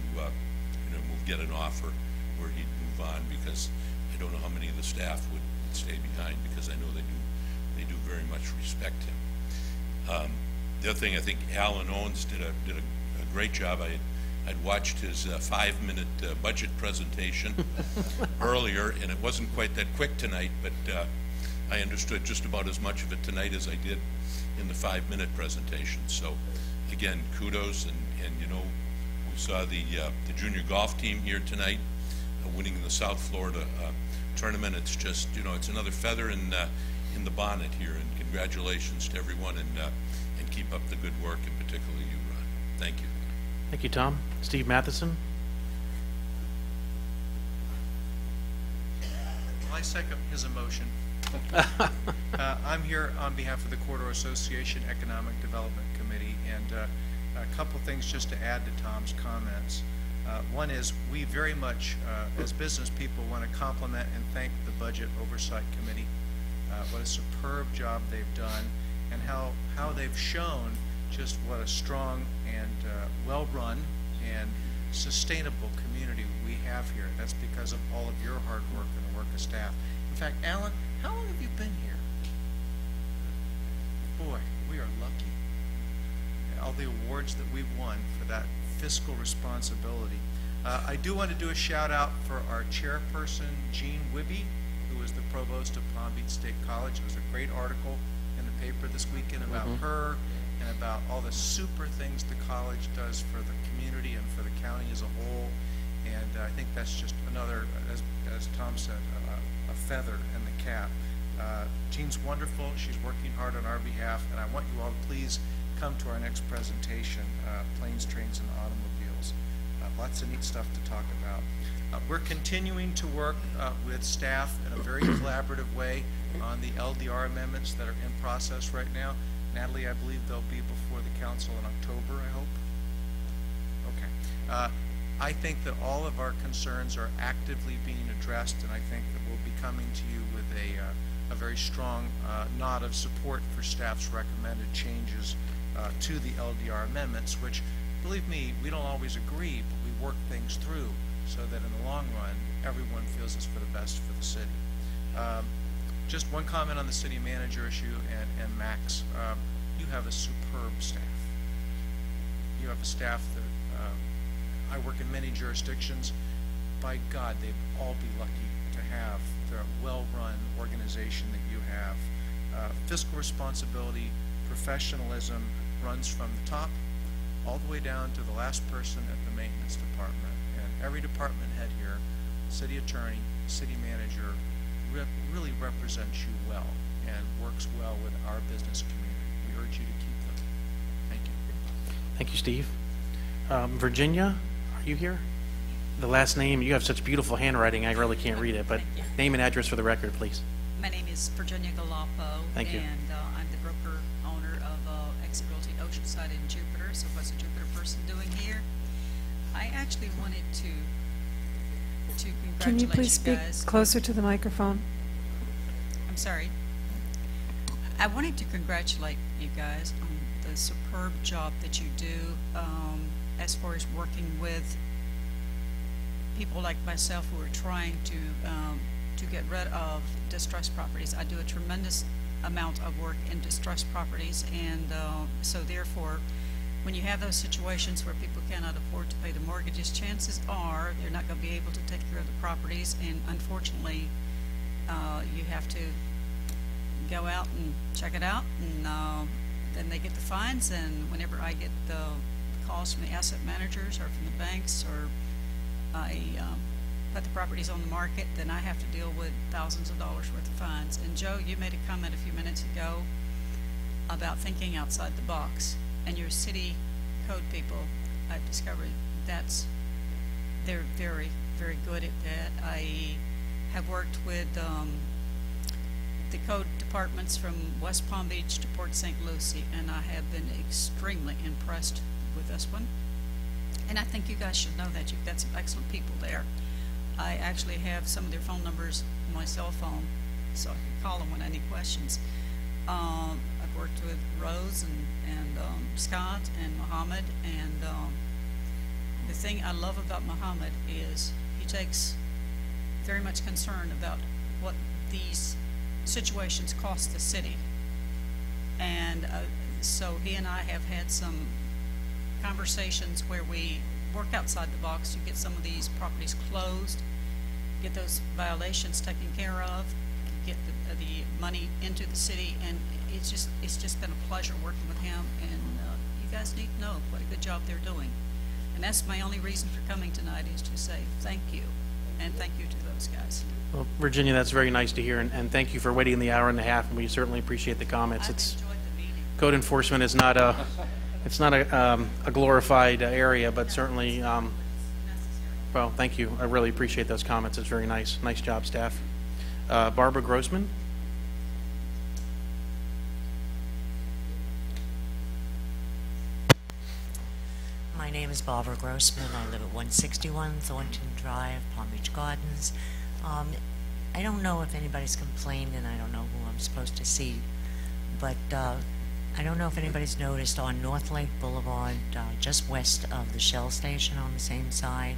get an offer where he'd move on, because I don't know how many of the staff would stay behind, because I know they do very much respect him. The other thing, I think Alan Owens did a great job. I'd watched his 5-minute budget presentation earlier, and it wasn't quite that quick tonight, but I understood just about as much of it tonight as I did in the 5-minute presentation. So again, kudos, and we saw the junior golf team here tonight winning the South Florida tournament. It's just, it's another feather in the bonnet here, and congratulations to everyone, and keep up the good work, and particularly you, Ron. Thank you. Thank you, Tom. Steve Matheson. I second his emotion. I'm here on behalf of the Corridor Association Economic Development Committee, and a couple things just to add to Tom's comments. One is we very much, as business people, want to compliment and thank the Budget Oversight Committee. What a superb job they've done, and how they've shown just what a strong and well-run and sustainable community we have here. That's because of all of your hard work and the work of staff. In fact, Alan, how long have you been here? Boy, we are lucky. And all the awards that we've won for that fiscal responsibility. I do want to do a shout out for our chairperson, Jean Wibby, who is the provost of Palm Beach State College. There was a great article in the paper this weekend about her and about all the super things the college does for the community and for the county as a whole. And I think that's just another, as Tom said, a feather in the cap. Jean's wonderful. She's working hard on our behalf, and I want you all to please come to our next presentation, Planes, Trains, and Automobiles. Lots of neat stuff to talk about. We're continuing to work with staff in a very collaborative way on the LDR amendments that are in process right now. Natalie, I believe they'll be before the council in October, I hope? Okay. I think that all of our concerns are actively being addressed, and I think that we'll be coming to you with a very strong nod of support for staff's recommended changes to the LDR amendments, which, believe me, we don't always agree, but we work things through so that in the long run, everyone feels it's for the best for the city. Just one comment on the city manager issue and Max. You have a superb staff. You have a staff that, I work in many jurisdictions. By God, they'd all be lucky to have the well-run organization that you have. Fiscal responsibility, professionalism runs from the top all the way down to the last person at the maintenance department. And every department head here, city attorney, city manager, really represents you well and works well with our business community. We urge you to keep them. Thank you. Thank you, Steve. Virginia, are you here? The last name, you have such beautiful handwriting, I really can't read it, but name and address for the record, please. My name is Virginia Galapo. Thank you. And I'm the broker owner of Exit Realty Oceanside in Jupiter. So what's a Jupiter person doing here? I actually wanted to congratulate Can you please speak guys. closer to the microphone? I'm sorry. I wanted to congratulate you guys on the superb job that you do as far as working with people like myself who are trying to get rid of distressed properties. I do a tremendous amount of work in distressed properties, and so therefore, when you have those situations where people cannot afford to pay the mortgages, chances are they're not going to be able to take care of the properties, and unfortunately, you have to go out and check it out, and then they get the fines, and whenever I get the calls from the asset managers or from the banks, or I put the properties on the market, then I have to deal with thousands of dollars worth of fines. And Joe, you made a comment a few minutes ago about thinking outside the box, and your city code people, I've discovered they're very, very good at that. I have worked with the code departments from West Palm Beach to Port St. Lucie, and I have been extremely impressed with this one. And I think you guys should know that. You've got some excellent people there. I actually have some of their phone numbers on my cell phone, so I can call them when I need questions. I've worked with Rose and Scott and Muhammad, and the thing I love about Muhammad is he takes very much concern about what these situations cost the city. And so he and I have had some conversations where we work outside the box to get some of these properties closed, get those violations taken care of, get the money into the city, and it's just been a pleasure working with him, and you guys need to know what a good job they're doing. And that's my only reason for coming tonight, is to say thank you, and thank you to those guys. Well, Virginia, that's very nice to hear, and thank you for waiting the hour and a half, and we certainly appreciate the comments. Code enforcement is not a glorified area, but certainly, well, thank you. I really appreciate those comments. It's very nice. Nice job, staff. Barbara Grossman. My name is Barbara Grossman. I live at 161 Thornton Drive, Palm Beach Gardens. I don't know if anybody's complained, and I don't know who I'm supposed to see, but I don't know if anybody's noticed on North Lake Boulevard, just west of the Shell station on the same side,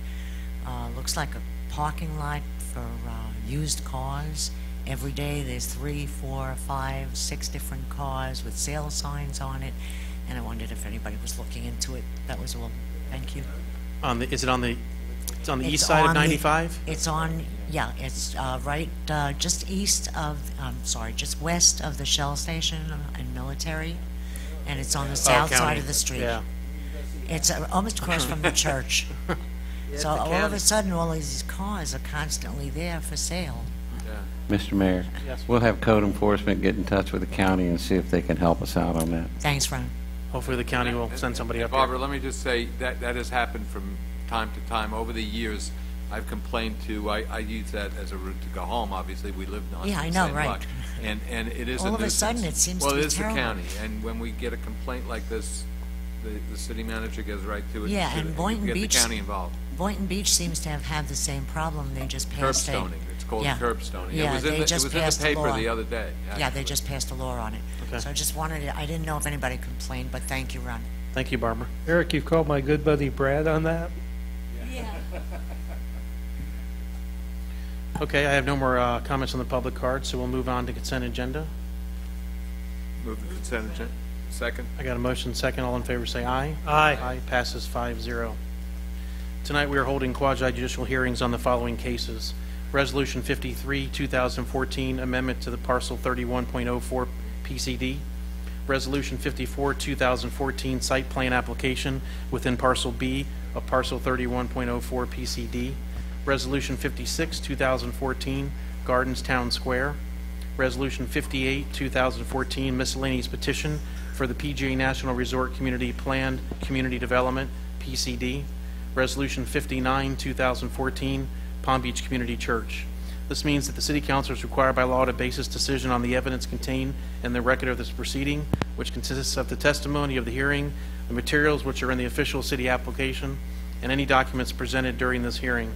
looks like a parking lot for used cars. Every day there's 3, 4, 5, 6 different cars with sale signs on it, and I wondered if anybody was looking into it. That was all. Thank you. Is it on the? It's on the east side of 95? It's on, yeah, it's right just east of, just west of the Shell station and Military, and it's on the south side of the street. Yeah. It's almost across from the church. So all of a sudden, all these cars are constantly there for sale. Mr. Mayor, Yes. we'll have code enforcement get in touch with the county and see if they can help us out on that. Thanks, Ron. Hopefully the county will send somebody up Barbara, there. let me just say that has happened from time to time. Over the years, I've complained to, I use that as a route to go home. Obviously, we live on Yeah, the I know, same right. block. And it is All a of a nuisance. sudden, it seems well, to be it is terrible. the county, and when we get a complaint like this, the city manager gets right to it. Yeah, and Boynton get Beach. the county involved. Boynton Beach seems to have had the same problem. They just Curb passed stoning. It's called yeah. curb stoning. Yeah, it was in they the, just it was in passed the paper law. the other day. Yeah, they just passed a law on it. Okay. So I just wanted to, I didn't know if anybody complained, but thank you, Ron. Thank you, Barbara. Eric, you've called my good buddy Brad on that? Yeah. Okay, I have no more comments on the public card, so we'll move on to consent agenda. Move the consent agenda. Second. I got a motion second. All in favor say aye. Aye. Aye. Passes 5-0. Tonight we are holding quasi-judicial hearings on the following cases. Resolution 53, 2014, amendment to the parcel 31.04 PCD. Resolution 54, 2014, site plan application within parcel B of parcel 31.04 PCD. Resolution 56, 2014, Gardens Town Square. Resolution 58, 2014, miscellaneous petition for the PGA National Resort Community Planned Community Development, PCD. Resolution 59, 2014, Palm Beach Community Church. This means that the City Council is required by law to base its decision on the evidence contained in the record of this proceeding, which consists of the testimony of the hearing, the materials which are in the official city application, and any documents presented during this hearing.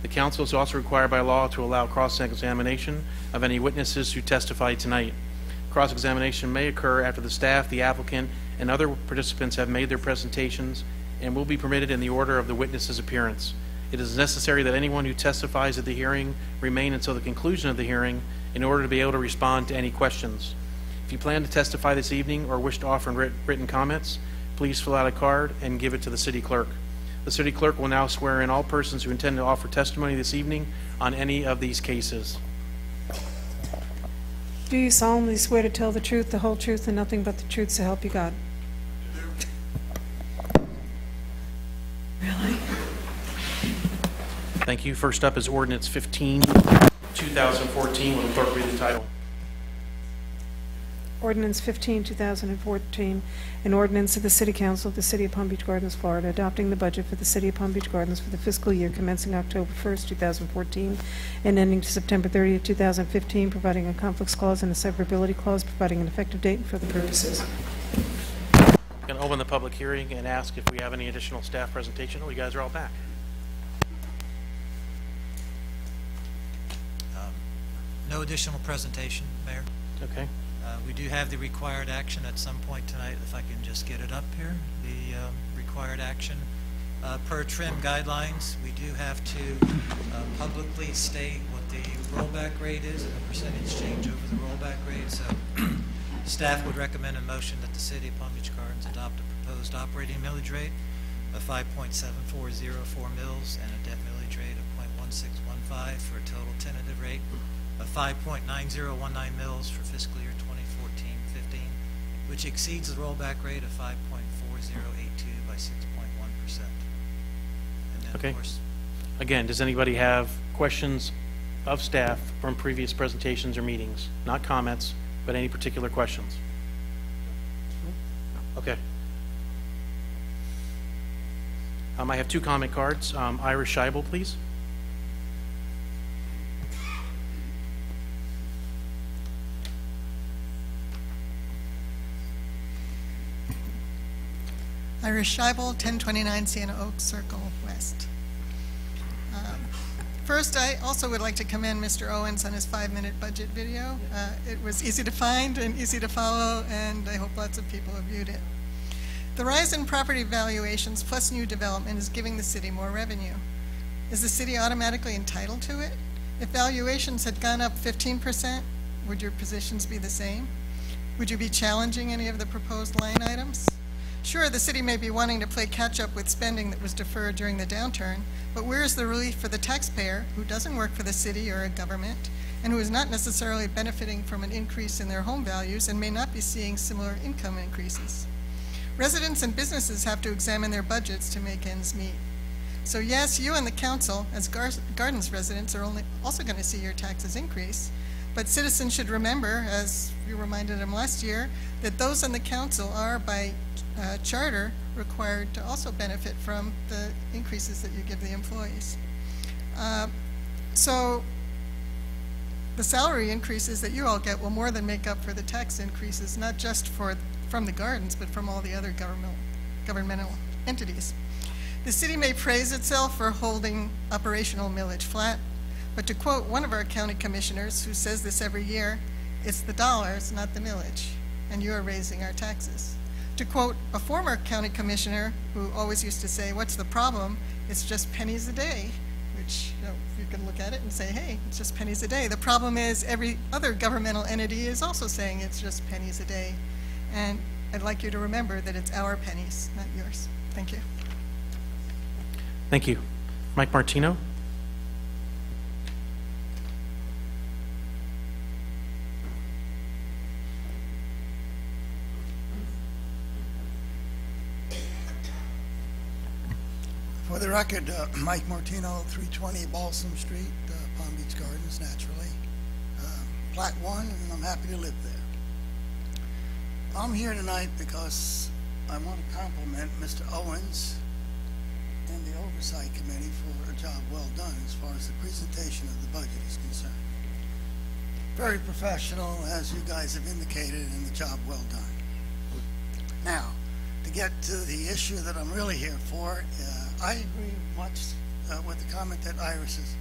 The Council is also required by law to allow cross-examination of any witnesses who testify tonight. Cross-examination may occur after the staff, the applicant, and other participants have made their presentations and will be permitted in the order of the witness's appearance. It is necessary that anyone who testifies at the hearing remain until the conclusion of the hearing in order to be able to respond to any questions. If you plan to testify this evening or wish to offer written comments, please fill out a card and give it to the City Clerk. The City Clerk will now swear in all persons who intend to offer testimony this evening on any of these cases. Do you solemnly swear to tell the truth, the whole truth, and nothing but the truth, so help you God? Really? Thank you. First up is Ordinance 15, 2014. Will the clerk read the title? Ordinance 15, 2014, an ordinance of the City Council of the City of Palm Beach Gardens, Florida, adopting the budget for the City of Palm Beach Gardens for the fiscal year commencing October 1st, 2014, and ending September 30th, 2015, providing a conflicts clause and a severability clause, providing an effective date for the purposes. I'm going to open the public hearing and ask if we have any additional staff presentation. Oh, you guys are all back. No additional presentation, Mayor. Okay. We do have the required action at some point tonight, if I can just get it up here. The required action. Per trim guidelines, we do have to publicly state what the rollback rate is and the percentage change over the rollback rate. So staff would recommend a motion that the City of Palm Beach Gardens adopt a proposed operating millage rate of 5.7404 mils and a debt millage rate of 0.1615 for a total tentative rate of 5.9019 mils for fiscal year 2014-15, which exceeds the rollback rate of 5.4082 by 6.1%. And then, Okay. of course, Again, does anybody have questions of staff from previous presentations or meetings? Not comments, but any particular questions? Okay. I have two comment cards. Irish Scheibel, please. Irish Scheibel, 1029 Sienna Oaks Circle West. First, I also would like to commend Mr. Owens on his 5-minute budget video. It was easy to find and easy to follow, and I hope lots of people have viewed it. The rise in property valuations plus new development is giving the city more revenue. Is the city automatically entitled to it? If valuations had gone up 15%, would your positions be the same? Would you be challenging any of the proposed line items? Sure, the city may be wanting to play catch-up with spending that was deferred during the downturn, but where is the relief for the taxpayer who doesn't work for the city or a government and who is not necessarily benefiting from an increase in their home values and may not be seeing similar income increases? Residents and businesses have to examine their budgets to make ends meet. So yes, you and the council, as Gardens residents, are also going to see your taxes increase, but citizens should remember, as you reminded them last year, that those on the council are, by charter, required to also benefit from the increases that you give the employees. So the salary increases that you all get will more than make up for the tax increases, not just from the gardens, but from all the other governmental entities. The city may praise itself for holding operational millage flat, but to quote one of our county commissioners who says this every year, it's the dollars, not the millage, and you are raising our taxes. To quote a former county commissioner who always used to say, what's the problem? It's just pennies a day, which which you can look at it and say, hey, it's just pennies a day. The problem is every other governmental entity is also saying it's just pennies a day. And I'd like you to remember that it's our pennies, not yours. Thank you. Thank you. Mike Martino? For the record, Mike Martino, 320 Balsam Street, Palm Beach Gardens, naturally. Plat 1, and I'm happy to live there. I'm here tonight because I want to compliment Mr. Owens and the Oversight Committee for a job well done as far as the presentation of the budget is concerned. Very professional, as you guys have indicated, and the job well done. Now, to get to the issue that I'm really here for, I agree much with the comment that Iris has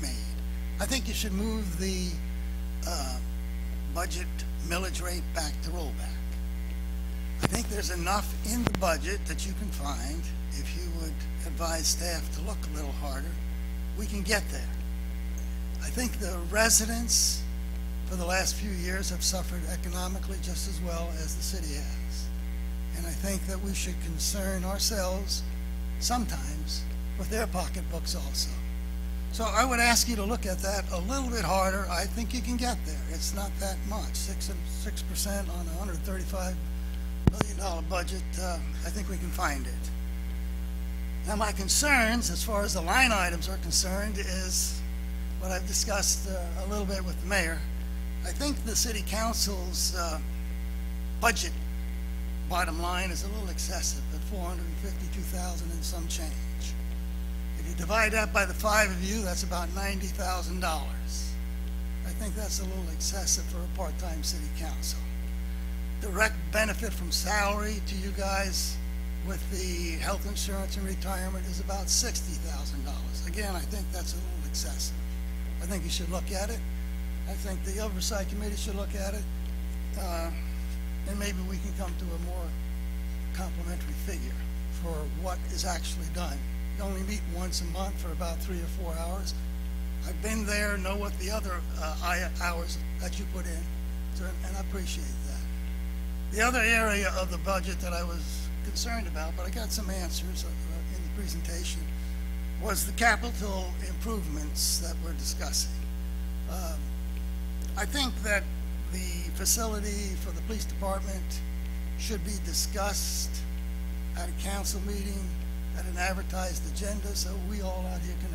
made. I think you should move the budget millage rate back to rollback. I think there's enough in the budget that you can find. If you would advise staff to look a little harder, we can get there. I think the residents for the last few years have suffered economically just as well as the city has. And I think that we should concern ourselves sometimes with their pocketbooks also. So I would ask you to look at that a little bit harder. I think you can get there. It's not that much. 6% on a $135 million budget, I think we can find it. Now my concerns, as far as the line items are concerned, is what I've discussed a little bit with the mayor. I think the city council's budget bottom line is a little excessive at $452,000 and some change. If you divide that by the 5 of you, that's about $90,000. I think that's a little excessive for a part-time city council. Direct benefit from salary to you guys with the health insurance and retirement is about $60,000. Again, I think that's a little excessive. I think you should look at it. I think the Oversight Committee should look at it. And maybe we can come to a more complimentary figure for what is actually done. You only meet once a month for about 3 or 4 hours. I've been there, know what the other hours that you put in, and I appreciate that. The other area of the budget that I was concerned about, but I got some answers in the presentation, was the capital improvements that we're discussing. I think that the facility for the police department should be discussed at a council meeting, at an advertised agenda, so we all out here can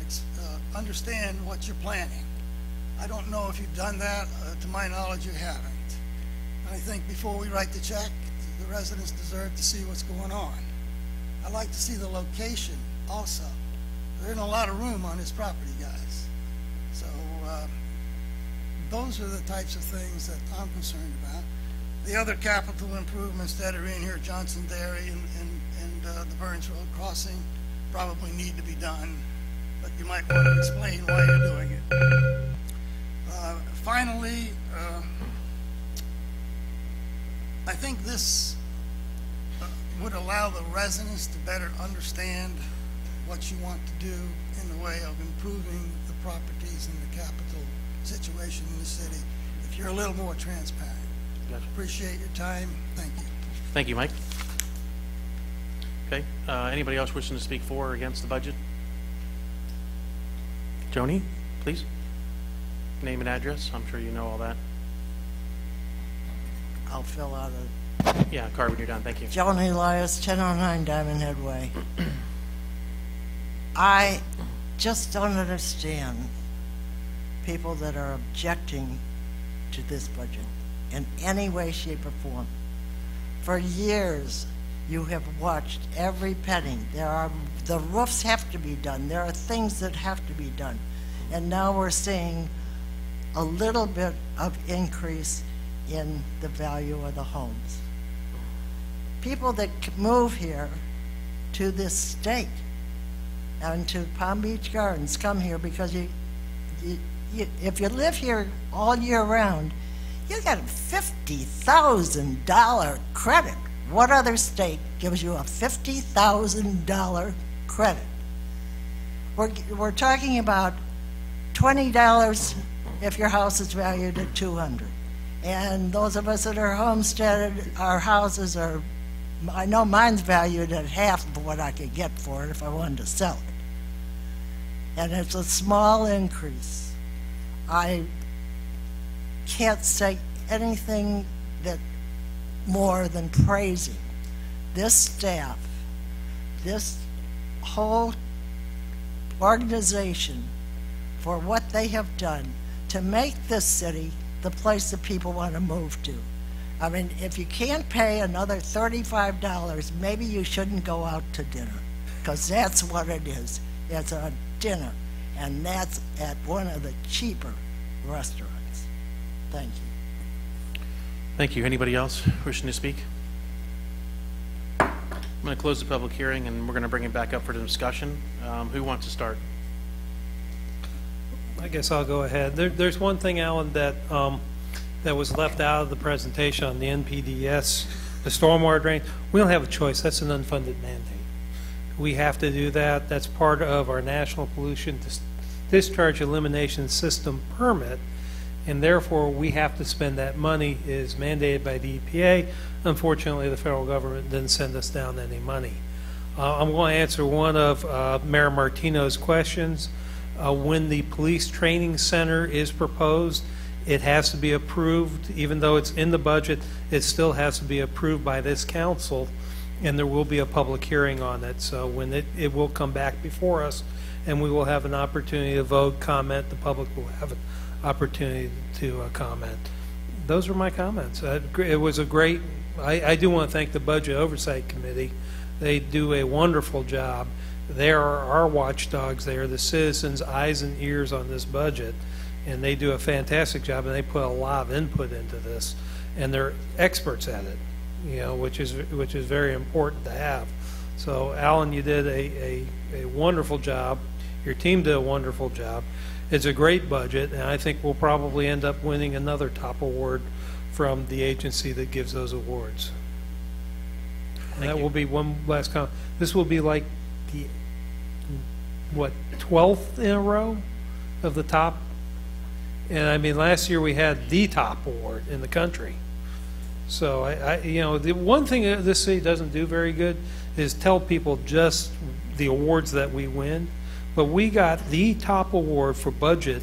understand what you're planning. I don't know if you've done that. To my knowledge, you haven't. And I think before we write the check, the residents deserve to see what's going on. I'd like to see the location also. There isn't a lot of room on this property, guys. So those are the types of things that I'm concerned about. The other capital improvements that are in here, Johnson Dairy and the Burns Road crossing, probably need to be done, but you might want to explain why you're doing it. Finally, I think this would allow the residents to better understand what you want to do in the way of improving the properties and the capital situation in the city if you're a little more transparent. Gotcha. Appreciate your time. Thank you. Thank you, Mike. Okay, anybody else wishing to speak for or against the budget? Joni, please. Name and address. I'm sure you know all that. I'll fill out a... Yeah, card when you're done. Thank you. John Elias, 1009 Diamond Head Way. I just don't understand people that are objecting to this budget in any way, shape, or form. For years, you have watched every penny. The roofs have to be done. There are things that have to be done. And now we're seeing a little bit of increase in the value of the homes. People that move here to this state and to Palm Beach Gardens come here because if you live here all year round, you got a $50,000 credit. What other state gives you a $50,000 credit? We're talking about $20 if your house is valued at $200. And those of us that are homesteaded, our houses are, I know mine's valued at half of what I could get for it if I wanted to sell it. And it's a small increase. I can't say anything that more than praising this staff, this whole organization for what they have done to make this city the place that people want to move to. I mean, if you can't pay another $35, maybe you shouldn't go out to dinner, because that's what it is. It's a dinner, and that's at one of the cheaper restaurants. Thank you. Thank you. Anybody else wishing to speak? I'm going to close the public hearing, and we're going to bring it back up for discussion. Who wants to start? I guess I'll go ahead. There's one thing, Alan, that that was left out of the presentation on the NPDES, the stormwater drain. We don't have a choice. That's an unfunded mandate. We have to do that. That's part of our National Pollution Discharge Elimination System permit, and therefore we have to spend that money. It is mandated by the EPA. Unfortunately, the federal government didn't send us down any money. I'm going to answer one of Mayor Martino's questions. When the police training center is proposed, it has to be approved. Even though it's in the budget, it still has to be approved by this council, and there will be a public hearing on it. So when it will come back before us, and we will have an opportunity to vote, comment. The public will have an opportunity to comment. Those are my comments. It was a great, I do want to thank the Budget Oversight Committee. They do a wonderful job. They are our watchdogs. They are the citizens' eyes and ears on this budget, and they do a fantastic job, and they put a lot of input into this, and they're experts at it, you know, which is very important to have. So, Alan, you did a wonderful job. Your team did a wonderful job. It's a great budget, and I think we'll probably end up winning another top award from the agency that gives those awards. And that will be one last comment. This will be like the, what, 12th in a row of the top. And I mean, last year we had the top award in the country. So you know, the one thing that this city doesn't do very good is tell people just the awards that we win. But we got the top award for budget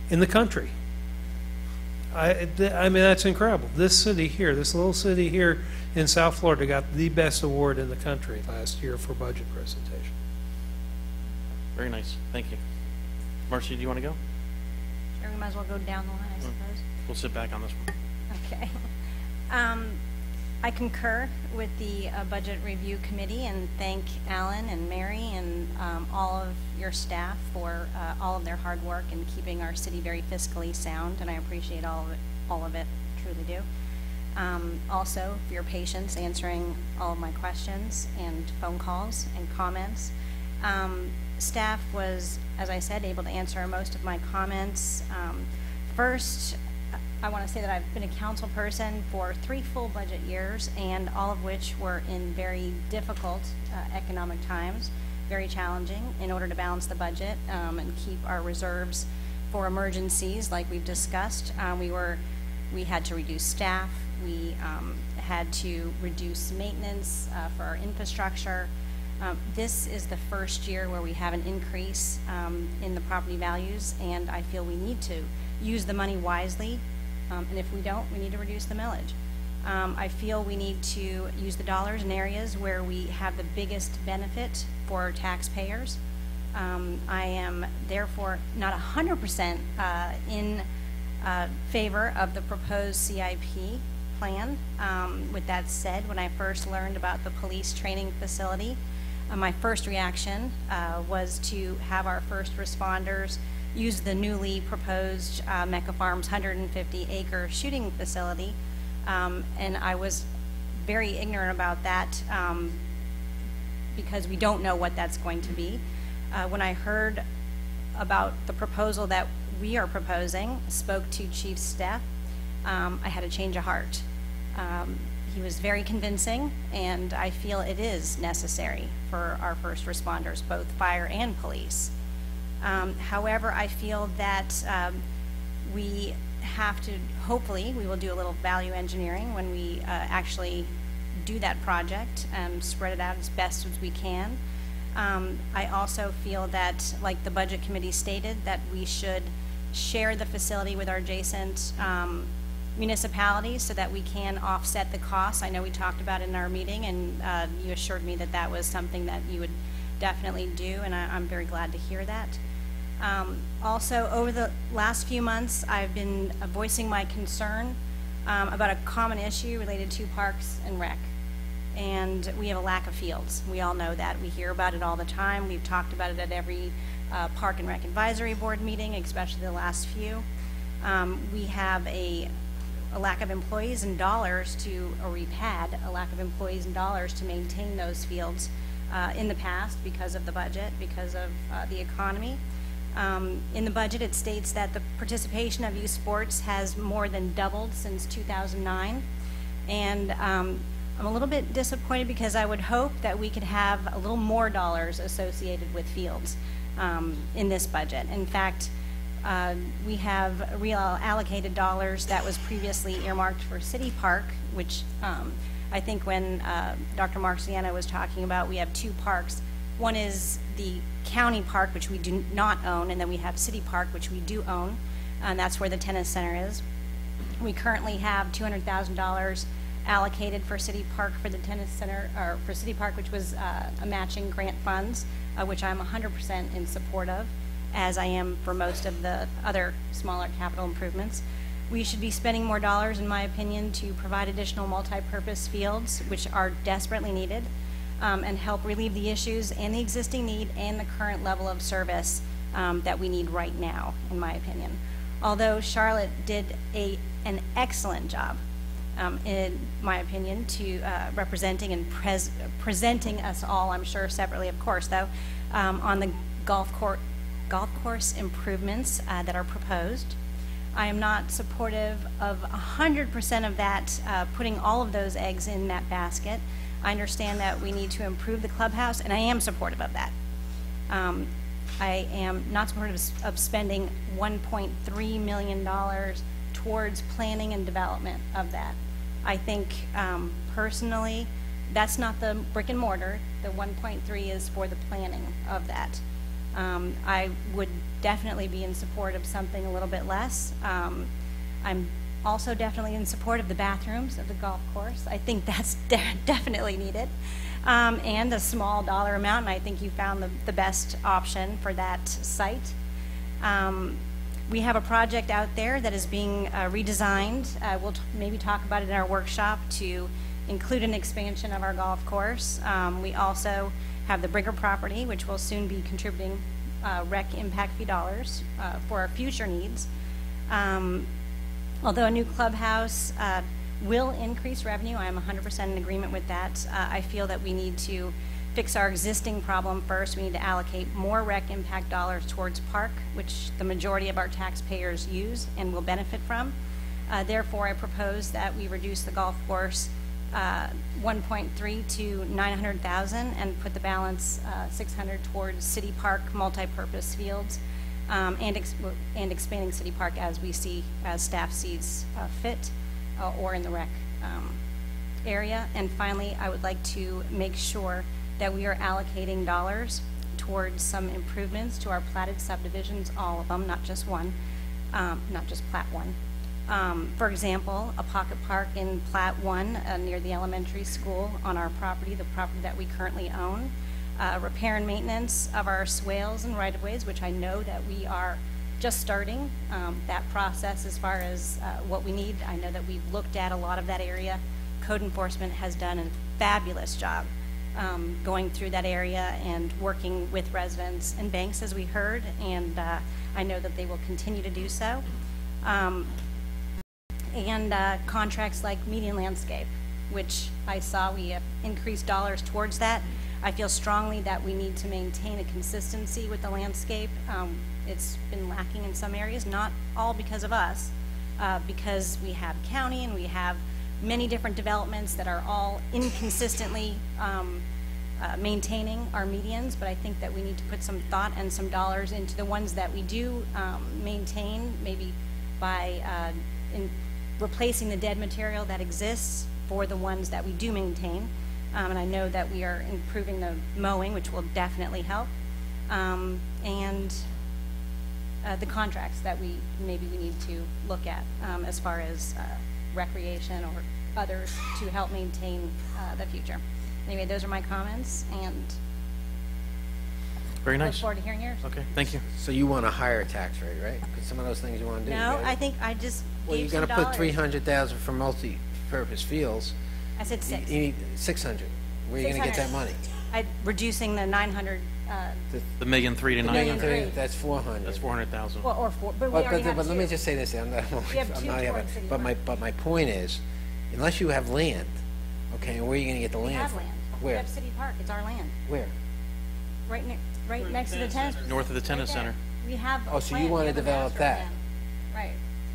in the country. I mean, that's incredible. This city here, this little city here in South Florida, got the best award in the country last year for budget presentation. Very nice. Thank you. Marcy, do you want to go? Sure, we might as well go down the line, I suppose. We'll sit back on this one. Okay. I concur with the Budget Review Committee and thank Alan and Mary and all of your staff for all of their hard work in keeping our city very fiscally sound, and I appreciate all of it, truly do. Also, for your patience answering all of my questions and phone calls and comments. Staff was, as I said, able to answer most of my comments. First, I want to say that I've been a council person for 3 full budget years, and all of which were in very difficult economic times, very challenging, in order to balance the budget and keep our reserves for emergencies like we've discussed. We had to reduce staff, we had to reduce maintenance for our infrastructure. This is the first year where we have an increase in the property values, and I feel we need to use the money wisely. And if we don't, we need to reduce the millage. I feel we need to use the dollars in areas where we have the biggest benefit for taxpayers. I am therefore not 100% in favor of the proposed CIP plan. With that said, when I first learned about the police training facility, my first reaction was to have our first responders use the newly proposed Mecca Farms 150-acre shooting facility, and I was very ignorant about that because we don't know what that's going to be. When I heard about the proposal that we are proposing, spoke to Chief Steff, I had a change of heart. He was very convincing, and I feel it is necessary for our first responders, both fire and police. However, I feel that we have to, hopefully, we will do a little value engineering when we actually do that project, spread it out as best as we can. I also feel that, like the Budget Committee stated, that we should share the facility with our adjacent municipalities so that we can offset the costs. I know we talked about it in our meeting, and you assured me that that was something that you would definitely do, and I'm very glad to hear that. Also, over the last few months, I've been voicing my concern about a common issue related to Parks and Rec. And we have a lack of fields. We all know that. We hear about it all the time. We've talked about it at every Park and Rec Advisory Board meeting, especially the last few. We have a lack of employees and dollars to, or we've had a lack of employees and dollars to maintain those fields in the past because of the budget, because of the economy. In the budget, it states that the participation of youth sports has more than doubled since 2009. And I'm a little bit disappointed because I would hope that we could have a little more dollars associated with fields in this budget. In fact, we have reallocated dollars that was previously earmarked for City Park, which I think when Dr. Marciano was talking about, we have two parks. One is the county park, which we do not own, and then we have City Park, which we do own, and that's where the tennis center is. We currently have $200,000 allocated for City Park for the tennis center, or for City Park, which was a matching grant funds, which I'm 100% in support of, as I am for most of the other smaller capital improvements. We should be spending more dollars, in my opinion, to provide additional multi-purpose fields, which are desperately needed, and help relieve the issues and the existing need and the current level of service that we need right now, in my opinion. Although Charlotte did an excellent job, in my opinion, to representing and presenting us all, I'm sure separately, of course, though, on the golf course improvements that are proposed. I am not supportive of 100% of that, putting all of those eggs in that basket. I understand that we need to improve the clubhouse, and I am supportive of that. I am not supportive of spending $1.3 million towards planning and development of that. I think personally, that's not the brick and mortar. The 1.3 is for the planning of that. I would definitely be in support of something a little bit less. I'm also definitely in support of the bathrooms of the golf course. I think that's definitely needed. And a small dollar amount, and I think you found the best option for that site. We have a project out there that is being redesigned. We'll maybe talk about it in our workshop to include an expansion of our golf course. We also have the Brigger property, which will soon be contributing rec impact fee dollars for our future needs. Although a new clubhouse will increase revenue, I am 100% in agreement with that. I feel that we need to fix our existing problem first. We need to allocate more rec impact dollars towards park, which the majority of our taxpayers use and will benefit from. Therefore, I propose that we reduce the golf course 1.3 to 900,000 and put the balance 600 towards City Park multi-purpose fields and expanding City Park as we see, as staff sees fit, or in the rec area. And finally, I would like to make sure that we are allocating dollars towards some improvements to our platted subdivisions, all of them, not just one, not just Plat 1. For example, a pocket park in Plat 1 near the elementary school on our property, the property that we currently own. Repair and maintenance of our swales and right-of-ways, which I know that we are just starting that process as far as what we need. I know that we've looked at a lot of that area. Code enforcement has done a fabulous job going through that area and working with residents and banks, as we heard, and I know that they will continue to do so. And contracts like Median Landscape, which I saw we have increased dollars towards that. I feel strongly that we need to maintain a consistency with the landscape. It's been lacking in some areas, not all because of us, because we have county and we have many different developments that are all inconsistently maintaining our medians, but I think that we need to put some thought and some dollars into the ones that we do maintain, maybe by in replacing the dead material that exists for the ones that we do maintain. And I know that we are improving the mowing, which will definitely help. And the contracts that we need to look at as far as recreation or others to help maintain the future. Anyway, those are my comments, and Very I look nice. forward to hearing yours. Okay, thank you. So you want a higher tax rate, right? Because some of those things you want to do. No, I think I just Well, you're gave going some to put dollars. 300,000 for multi-purpose fields. I said six. You need 600. Where are you going to get that money? Reducing the 900, The million three to The nine million hundred. three. That's 400. That's 400,000. well, or four, but we already have But let me two. just say this. I'm not We have two having, towards City but my point is, unless you have land, okay, and where are you going to get the We land have from? land. We Where? have City Park, it's our land, Where? right next to the tennis. North of the tennis right there. center. We have a Oh, so you plan. wanna We have a develop master that? plan. Right.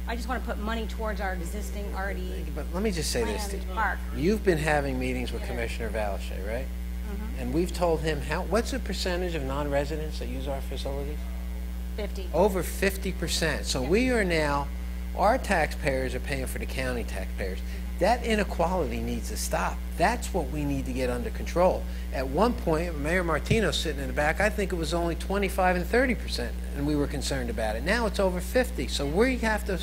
I just want to put money towards our existing already But let me just say this to planned you. park. You've been having meetings with Commissioner Valichet, right? Mm-hmm. And we've told him what's the percentage of non-residents that use our facilities? 50. Over 50%. So we are now, our taxpayers are paying for the county taxpayers. That inequality needs to stop. That's what we need to get under control. At one point, Mayor Martino sitting in the back, I think it was only 25 and 30%, and we were concerned about it. Now it's over 50. So we have to,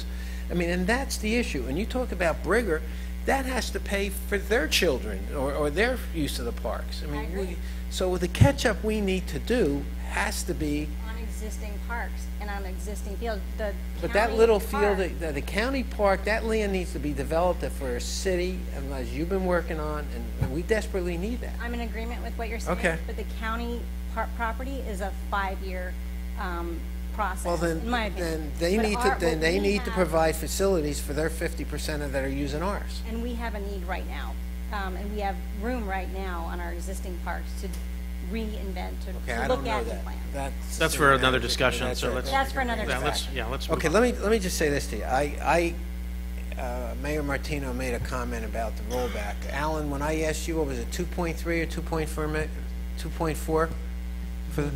and that's the issue. And you talk about Brigger, that has to pay for their children or their use of the parks. So the catch-up we need to do has to be. On existing parks and on existing fields. But that little field, the county park, that land needs to be developed for a city, as you've been working on, and we desperately need that. I'm in agreement with what you're saying. Okay. But the county property is a 5-year process, Well, in my opinion. then they But need our- to, then what they we need to have- provide facilities for their 50% that are using ours. And we have a need right now. And we have room right now on our existing parks to reinvent, Okay, to I look don't know at and that. plan. That's for another discussion, That's so right. let's. That's for another Yeah, let's, discussion. yeah, let's move Okay, on. let me just say this to you. Mayor Martino made a comment about the rollback. Alan, when I asked you, what was it, 2.3 or 2.4 for the,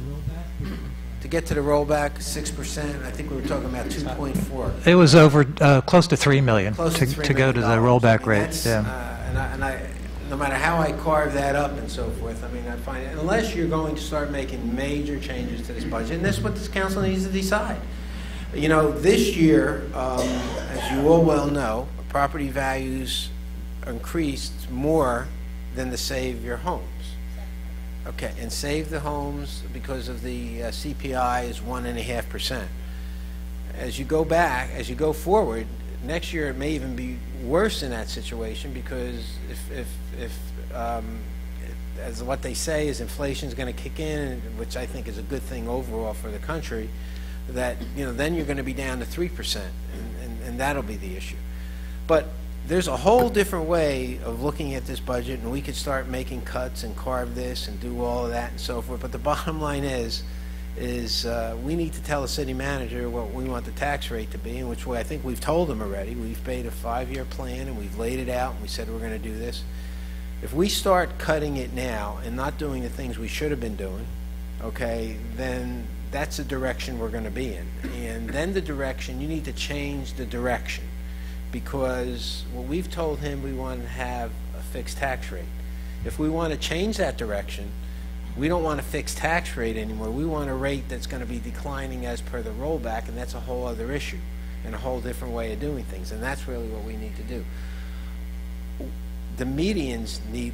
to get to the rollback, 6%? I think we were talking about 2.4. It was over, close to 3 million Close to $3 go to the million. rollback rate, That's, yeah. and I, no matter how I carve that up and so forth, I find, unless you're going to start making major changes to this budget, and that's what this council needs to decide. This year, as you all well know, property values increased more than the Save Your Homes. Okay, and Save the Homes, because of the CPI, is 1.5%. As you go forward, next year it may even be worse in that situation, because if as what they say is inflation is going to kick in, which I think is a good thing overall for the country, that then you're going to be down to 3%, and that'll be the issue. But there's a whole different way of looking at this budget, and we could start making cuts and carve this and do all of that and so forth. But the bottom line is we need to tell the city manager what we want the tax rate to be, in which way I think we've told them already. We've made a 5-year plan, and we've laid it out, and we said we're going to do this. If we start cutting it now and not doing the things we should have been doing, okay, then that's the direction we're going to be in. And then the direction, you need to change the direction, because what we've told him, we want to have a fixed tax rate. If we want to change that direction, we don't want a fixed tax rate anymore. We want a rate that's going to be declining as per the rollback, and that's a whole other issue and a whole different way of doing things, and that's really what we need to do. The medians need,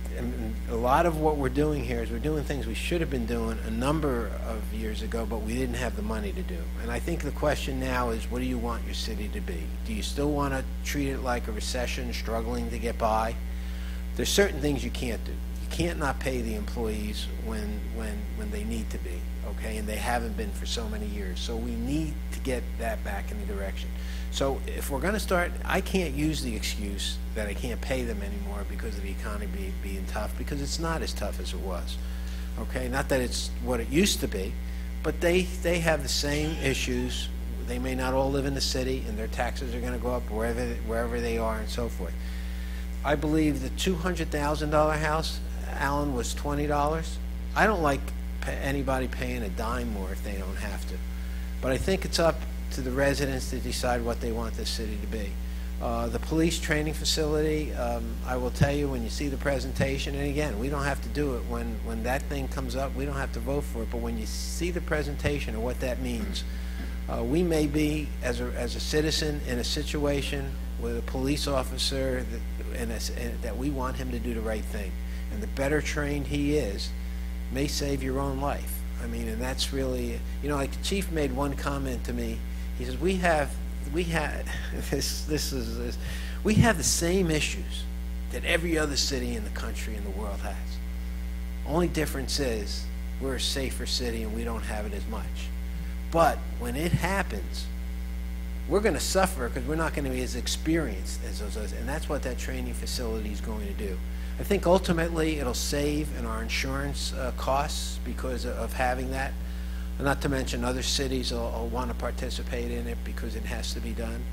a lot of what we're doing here is we're doing things we should have been doing a number of years ago, but we didn't have the money to do. And I think the question now is, what do you want your city to be? Do you still want to treat it like a recession, struggling to get by? There's certain things you can't do. You can't not pay the employees when they need to be, okay? And they haven't been for so many years. So we need to get that back in the direction. So if we're going to start, I can't use the excuse that I can't pay them anymore because of the economy being tough, because it's not as tough as it was, okay? Not that it's what it used to be, but they have the same issues. They may not all live in the city, and their taxes are going to go up wherever they are and so forth. I believe the $200,000 house Alan, was $20. I don't like anybody paying a dime more if they don't have to. But I think it's up to the residents to decide what they want this city to be. The police training facility, I will tell you, when you see the presentation, and again, we don't have to do it when that thing comes up, we don't have to vote for it, but when you see the presentation of what that means, we may be, as a citizen, in a situation with a police officer that we want him to do the right thing. And the better trained he is, may save your own life. I mean, and that's really, you know, like the chief made one comment to me. He says, we have the same issues that every other city in the country and the world has. Only difference is we're a safer city and we don't have it as much. But when it happens, we're going to suffer because we're not going to be as experienced as those others, and that's what that training facility is going to do. I think ultimately it'll save in our insurance costs because of having that. Not to mention other cities will want to participate in it because it has to be done.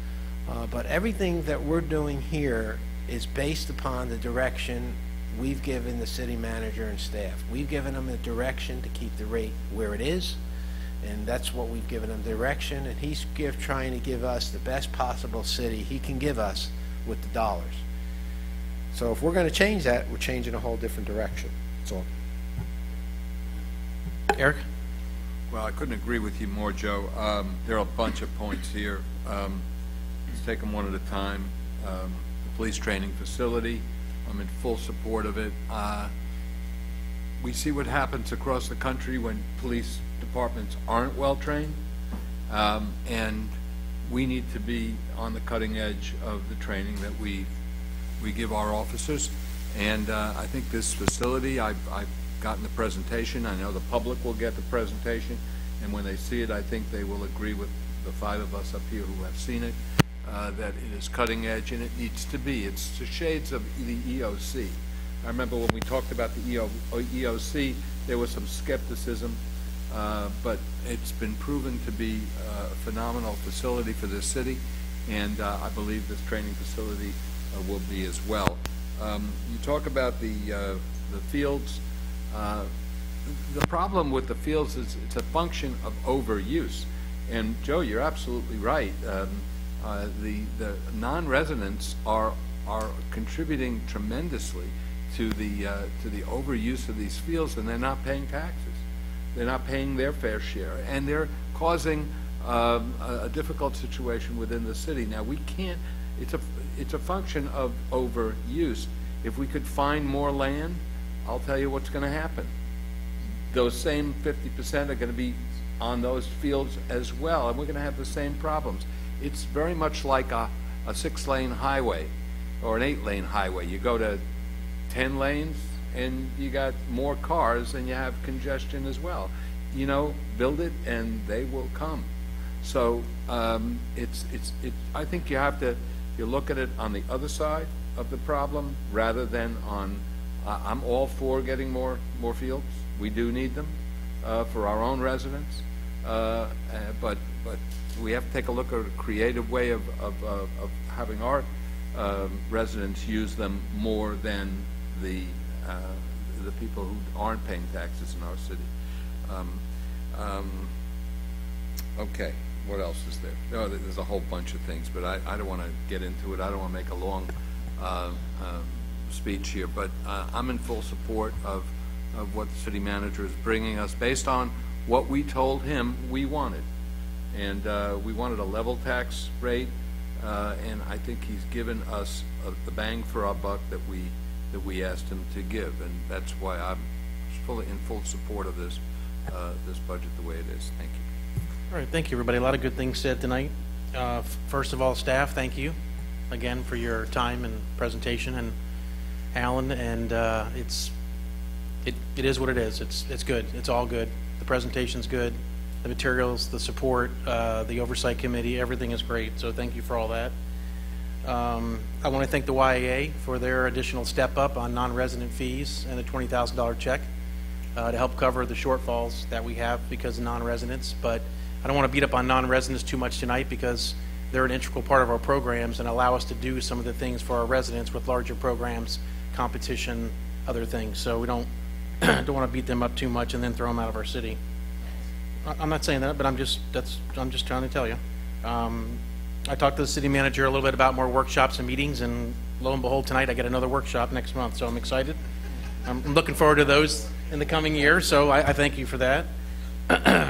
But everything that we're doing here is based upon the direction we've given the city manager and staff. We've given them a direction to keep the rate where it is, and that's what we've given him direction, and he's trying to give us the best possible city he can give us with the dollars. So if we're going to change that, we're changing a whole different direction. That's all. Eric? Well, I couldn't agree with you more, Joe. There are a bunch of points here. Let's take them one at a time. The police training facility, I'm in full support of it. We see what happens across the country when police departments aren't well trained, and we need to be on the cutting edge of the training that we give our officers. And I think this facility, I've gotten the presentation. I know the public will get the presentation, and when they see it, I think they will agree with the 5 of us up here who have seen it, that it is cutting edge, and it needs to be. It's the shades of the EOC. I remember when we talked about the EOC, there was some skepticism, but it's been proven to be a phenomenal facility for this city, and I believe this training facility will be as well. You talk about the fields. The problem with the fields is it's a function of overuse. And Joe, you're absolutely right. The non-residents are contributing tremendously to the overuse of these fields, and they're not paying taxes. They're not paying their fair share, and they're causing a difficult situation within the city. Now we can't. It's a function of overuse. If we could find more land, I'll tell you what's going to happen. Those same 50% are going to be on those fields as well, and we're going to have the same problems. It's very much like a 6-lane highway or an 8-lane highway. You go to 10 lanes and you got more cars and you have congestion as well. You know, build it and they will come. So I think you have to look at it on the other side of the problem rather than on. I'm all for getting more fields. We do need them for our own residents, but we have to take a look at a creative way of having our residents use them more than the people who aren't paying taxes in our city. Okay, what else is there? Oh, there's a whole bunch of things, but I don't want to get into it. I don't want to make a long speech here, but I'm in full support of what the city manager is bringing us based on what we told him we wanted. And we wanted a level tax rate, and I think he's given us the bang for our buck that we asked him to give, and that's why I'm in full support of this budget the way it is. Thank you. All right, thank you, everybody. A lot of good things said tonight. First of all, staff, thank you again for your time and presentation, and Alan. And it is what it is. It's good. It's all good. The presentation's good. The materials, the support, the oversight committee, everything is great. So thank you for all that. I want to thank the YAA for their additional step up on non-resident fees and the $20,000 check to help cover the shortfalls that we have because of non-residents. But I don't want to beat up on non-residents too much tonight because they're an integral part of our programs and allow us to do some of the things for our residents with larger programs, competition, other things. So we don't don't want to beat them up too much and then throw them out of our city. I'm not saying that, but I'm just trying to tell you. I talked to the city manager a little bit about more workshops and meetings, and lo and behold, tonight I get another workshop next month, so I'm excited. I'm looking forward to those in the coming year, so I thank you for that.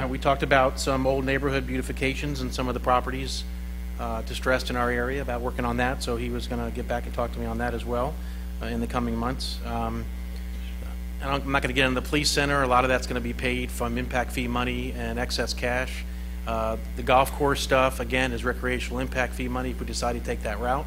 We talked about some old neighborhood beautifications and some of the properties distressed in our area, about working on that, so he was going to get back and talk to me on that as well in the coming months. And I'm not going to get into the police center. A lot of that's going to be paid from impact fee money and excess cash. The golf course stuff, again, is recreational impact fee money if we decide to take that route.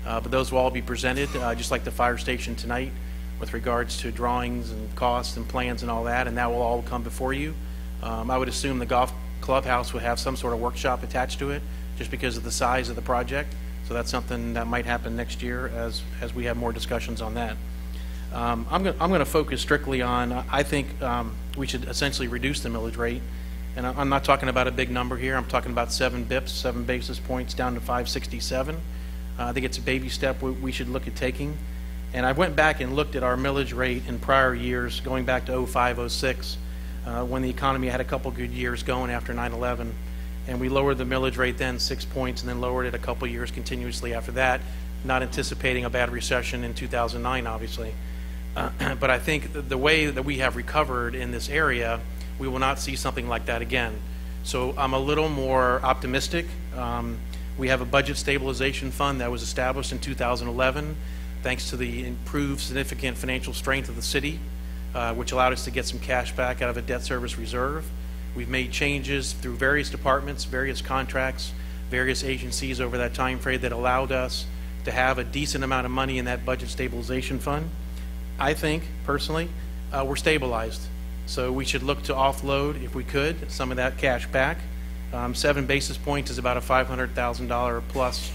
But those will all be presented, just like the fire station tonight, with regards to drawings and costs and plans and all that, and that will all come before you. I would assume the golf clubhouse would have some sort of workshop attached to it, just because of the size of the project. So that's something that might happen next year as we have more discussions on that. I'm going to focus strictly on, I think we should essentially reduce the millage rate. And I'm not talking about a big number here. I'm talking about 7 basis points down to 567. I think it's a baby step we should look at taking. And I went back and looked at our millage rate in prior years, going back to 05, 06, when the economy had a couple good years going after 9/11. And we lowered the millage rate then 6 points, and then lowered it a couple years continuously after that, not anticipating a bad recession in 2009, obviously. But I think the way that we have recovered in this area, we will not see something like that again. So I'm a little more optimistic. We have a budget stabilization fund that was established in 2011, thanks to the improved significant financial strength of the city, which allowed us to get some cash back out of a debt service reserve. We've made changes through various departments, various contracts, various agencies over that time frame that allowed us to have a decent amount of money in that budget stabilization fund. I think, personally, we're stabilized. So we should look to offload, if we could, some of that cash back. 7 basis points is about a $500,000 plus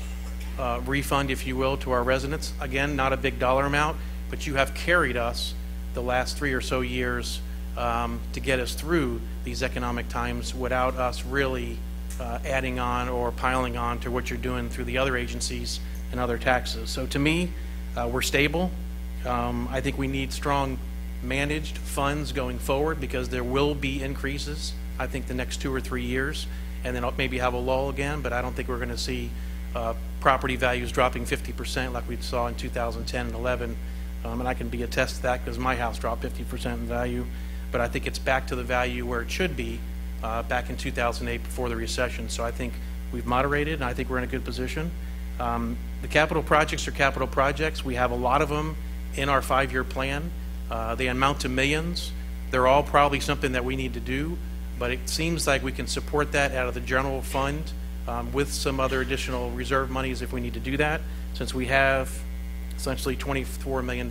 refund, if you will, to our residents. Again, not a big dollar amount, but you have carried us the last 3 or so years to get us through these economic times without us really adding on or piling on to what you're doing through the other agencies and other taxes. So to me, we're stable. I think we need strong managed funds going forward, because there will be increases, I think, the next 2 or 3 years, and then I'll maybe have a lull again, but I don't think we're going to see property values dropping 50% like we saw in 2010 and 11, and I can be attest to that because my house dropped 50% in value, but I think it's back to the value where it should be back in 2008 before the recession. So I think we've moderated, and I think we're in a good position. The capital projects are capital projects. We have a lot of them in our 5-year plan. They amount to millions. They're all probably something that we need to do, but it seems like we can support that out of the general fund with some other additional reserve monies if we need to do that, since we have essentially $24 million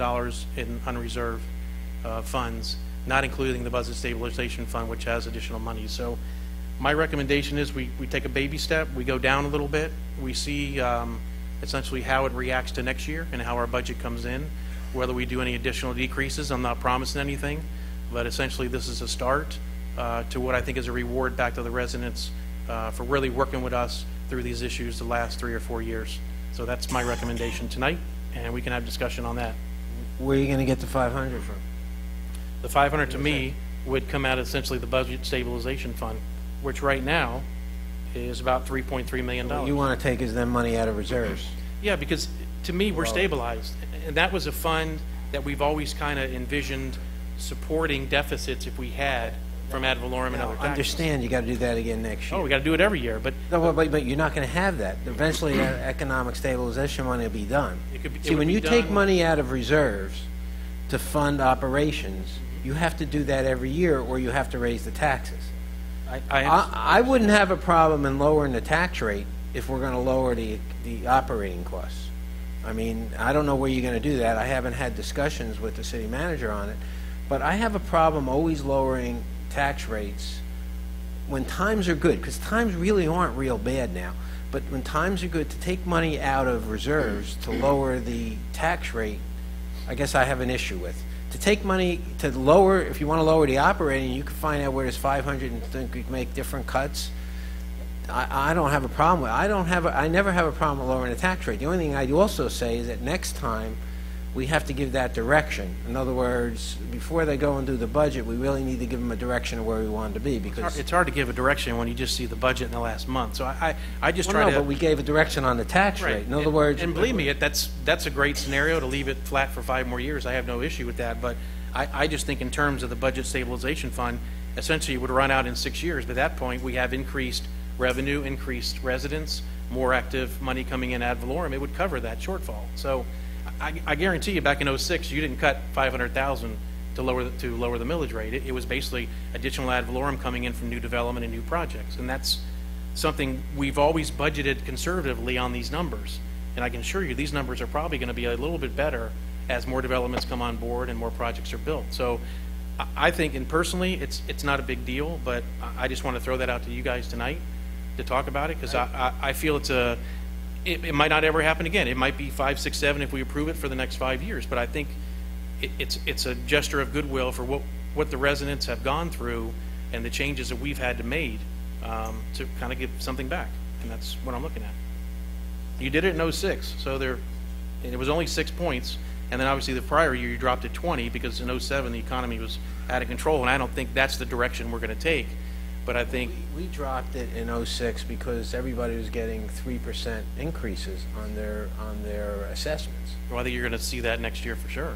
in unreserved funds, not including the budget stabilization fund, which has additional money. So my recommendation is we take a baby step, we go down a little bit, we see essentially how it reacts to next year and how our budget comes in. Whether we do any additional decreases, I'm not promising anything, but essentially this is a start to what I think is a reward back to the residents for really working with us through these issues the last 3 or 4 years. So that's my recommendation tonight, and we can have discussion on that. Where are you going to get the 500 from? The 500 to me would come out of essentially the budget stabilization fund, which right now is about $3.3 million. What you want to take is that money out of reserves. Yeah, because to me, we're stabilized. And that was a fund that we've always kind of envisioned supporting deficits if we had from ad valorem and other taxes. Understand you got to do that again next year. Oh, we got to do it every year, but no, but you're not going to have that. Eventually, that economic stabilization money will be done. See, when you take money out of reserves to fund operations, you have to do that every year, or you have to raise the taxes. I wouldn't have a problem in lowering the tax rate if we're going to lower the operating costs. I mean, I don't know where you're going to do that. I haven't had discussions with the city manager on it, but I have a problem always lowering tax rates when times are good, because times really aren't real bad now. But when times are good, to take money out of reserves to lower the tax rate, I guess I have an issue with. To take money to lower, if you want to lower the operating, you can find out where there's 500 and think we can make different cuts. I don't have a problem with it. I never have a problem with lowering the tax rate. The only thing I also say is that next time we have to give that direction. In other words, before they go and do the budget, we really need to give them a direction of where we want to be, because... It's hard to give a direction when you just see the budget in the last month. So I just Well, try no, to... but we gave a direction on the tax Right. rate. In other words... And believe me, that's a great scenario to leave it flat for 5 more years. I have no issue with that. But I just think in terms of the budget stabilization fund, essentially it would run out in 6 years. But at that point, we have increased revenue, increased residents, more active money coming in ad valorem. It would cover that shortfall. So I guarantee you, back in 06, you didn't cut 500,000 to lower the millage rate. It was basically additional ad valorem coming in from new development and new projects, and that's something we've always budgeted conservatively on these numbers. And I can assure you, these numbers are probably going to be a little bit better as more developments come on board and more projects are built. So I think, and personally, it's not a big deal, but I just want to throw that out to you guys tonight to talk about it, because I feel it might not ever happen again. It might be 5, 6, 7 if we approve it for the next 5 years. But I think it's a gesture of goodwill for what the residents have gone through and the changes that we've had to make to kind of give something back. And that's what I'm looking at. You did it in 06, so it was only 6 points. And then obviously the prior year you dropped it 20 because in 07 the economy was out of control. And I don't think that's the direction we're going to take. But I think we dropped it in 06 because everybody was getting 3% increases on their assessments. Well, I think you're going to see that next year for sure.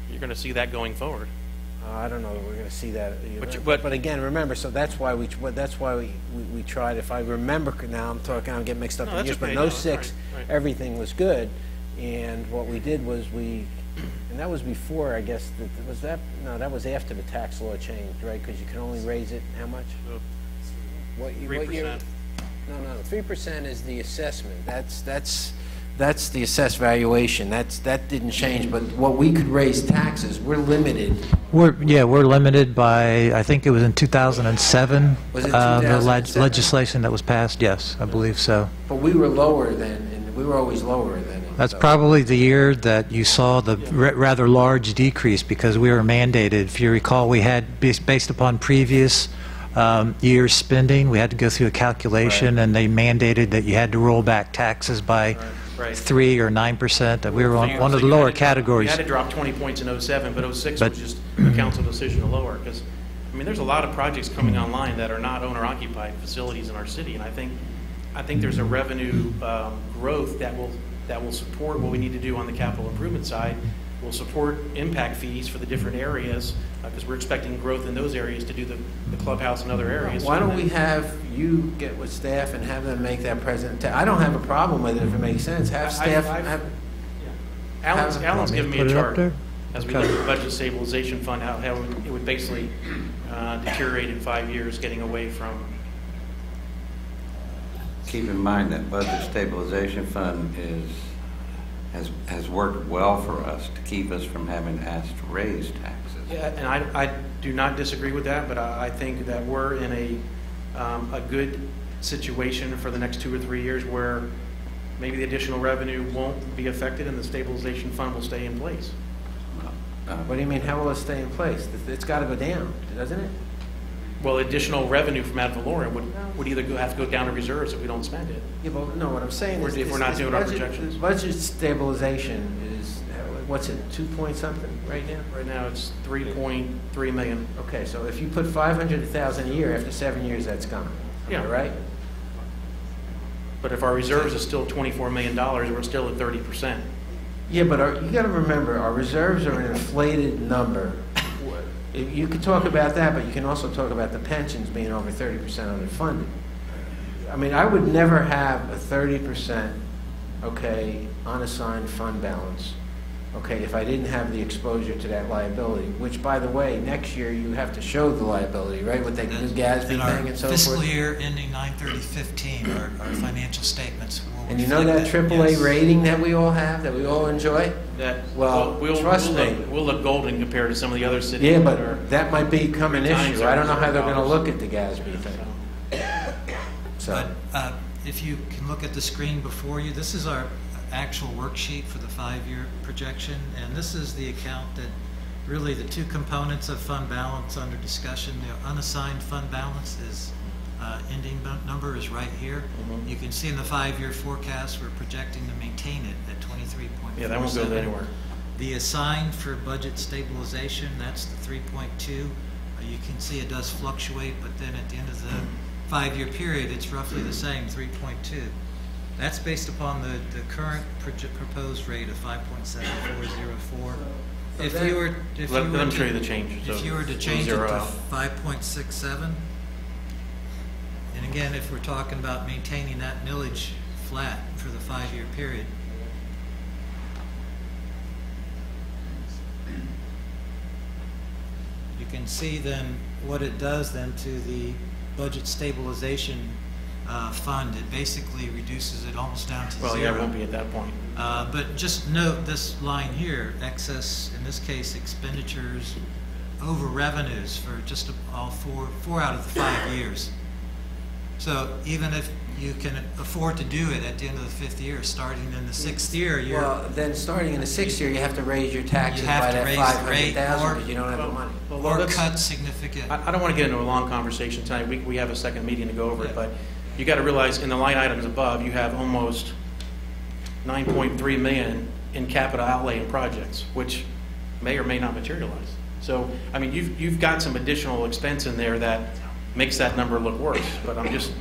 You're going to see that going forward. I don't know that we're going to see that. But again, remember, so that's why we tried. If I remember now, I'm getting mixed up in years. Okay. But in 06, right. Everything was good, and what we did was and that was before, I guess, that was after the tax law changed, right? Because you can only raise it, how much? 3%. No, 3% is the assessment. That's the assessed valuation. That didn't change, but what we could raise taxes, we're limited. We're limited by, I think it was in 2007. Was it 2007? The legislation that was passed, yes, I believe so. But we were lower then, and we were always lower than. That's probably the year that you saw the rather large decrease, because we were mandated. If you recall, we had, based upon previous year's spending, we had to go through a calculation, right. And they mandated that you had to roll back taxes by 3 or 9%. That we were on one of the lower categories. You had to drop 20 points in 07, but 06 was just a council decision to lower. Because I mean, there's a lot of projects coming online that are not owner-occupied facilities in our city, and I think there's a revenue growth that will support what we need to do on the capital improvement side. Will support impact fees for the different areas, because we're expecting growth in those areas to do the clubhouse and other areas. Why don't we have you get with staff and have them make that presentation? I don't have a problem with it if it makes sense. Have staff. Alan's given me a chart as we look at the budget stabilization fund, how it would basically deteriorate in 5 years, getting away from. Keep in mind that budget stabilization fund has worked well for us to keep us from having to ask to raise taxes. Yeah, and I do not disagree with that, but I think that we're in a good situation for the next 2 or 3 years where maybe the additional revenue won't be affected and the stabilization fund will stay in place. What do you mean, how will it stay in place? It's got to go down, doesn't it? Well, additional revenue from ad valorem would either have to go down to reserves if we don't spend it. Yeah, but no, what I'm saying is if we're not doing our projections. Budget stabilization is, what's it, 2 point something right now? Right now it's 3.3 million. Okay, so if you put 500,000 a year, after 7 years, that's gone. Yeah. Right? But if our reserves is still $24 million, we're still at 30%. Yeah, but you got to remember, our reserves are an inflated number. You could talk about that, but you can also talk about the pensions being over 30% underfunded. I mean, I would never have a 30%, okay, unassigned fund balance, okay, if I didn't have the exposure to that liability, which, by the way, next year you have to show the liability, right, with the new GASB thing and so forth. Fiscal year ending 9/30/15, our financial statements will and you know that AAA yes. rating that we all have, that we all enjoy? Trust me. We'll look golden compared to some of the other cities. Yeah, but that might become an issue. I don't know how they're going to look at the GASB thing. So. But if you can look at the screen before you, this is our actual worksheet for the 5-year projection, and this is the account that really the 2 components of fund balance under discussion. The unassigned fund balance is ending number is right here. You can see in the 5-year forecast, we're projecting to maintain it at 23.47. Yeah, that won't go anywhere. The assigned for budget stabilization, that's the 3.2. You can see it does fluctuate, but then at the end of the 5-year period, it's roughly the same, 3.2. That's based upon the current proposed rate of 5.7404. If you were Let them show you the change. If you were to change it to 5.67, and again, if we're talking about maintaining that millage flat for the 5-year period, you can see then what it does then to the budget stabilization fund. It basically reduces it almost down to Well, zero. yeah, it won't be at that point. But just note this line here, excess, in this case, expenditures over revenues for just all four out of the 5 years. So even if you can afford to do it at the end of the 5th year, starting in the 6th year, you're... Well, then starting in the 6th year, you have to raise your taxes You by have to that raise the rate 500,000 because you don't have the money. or let's- cut significant... I don't want to get into a long conversation tonight. We have a second meeting to go over it, but you got to realize in the line items above, you have almost 9.3 million in capital outlay in projects, which may or may not materialize. So, I mean, you've got some additional expense in there that makes that number look worse. But I'm just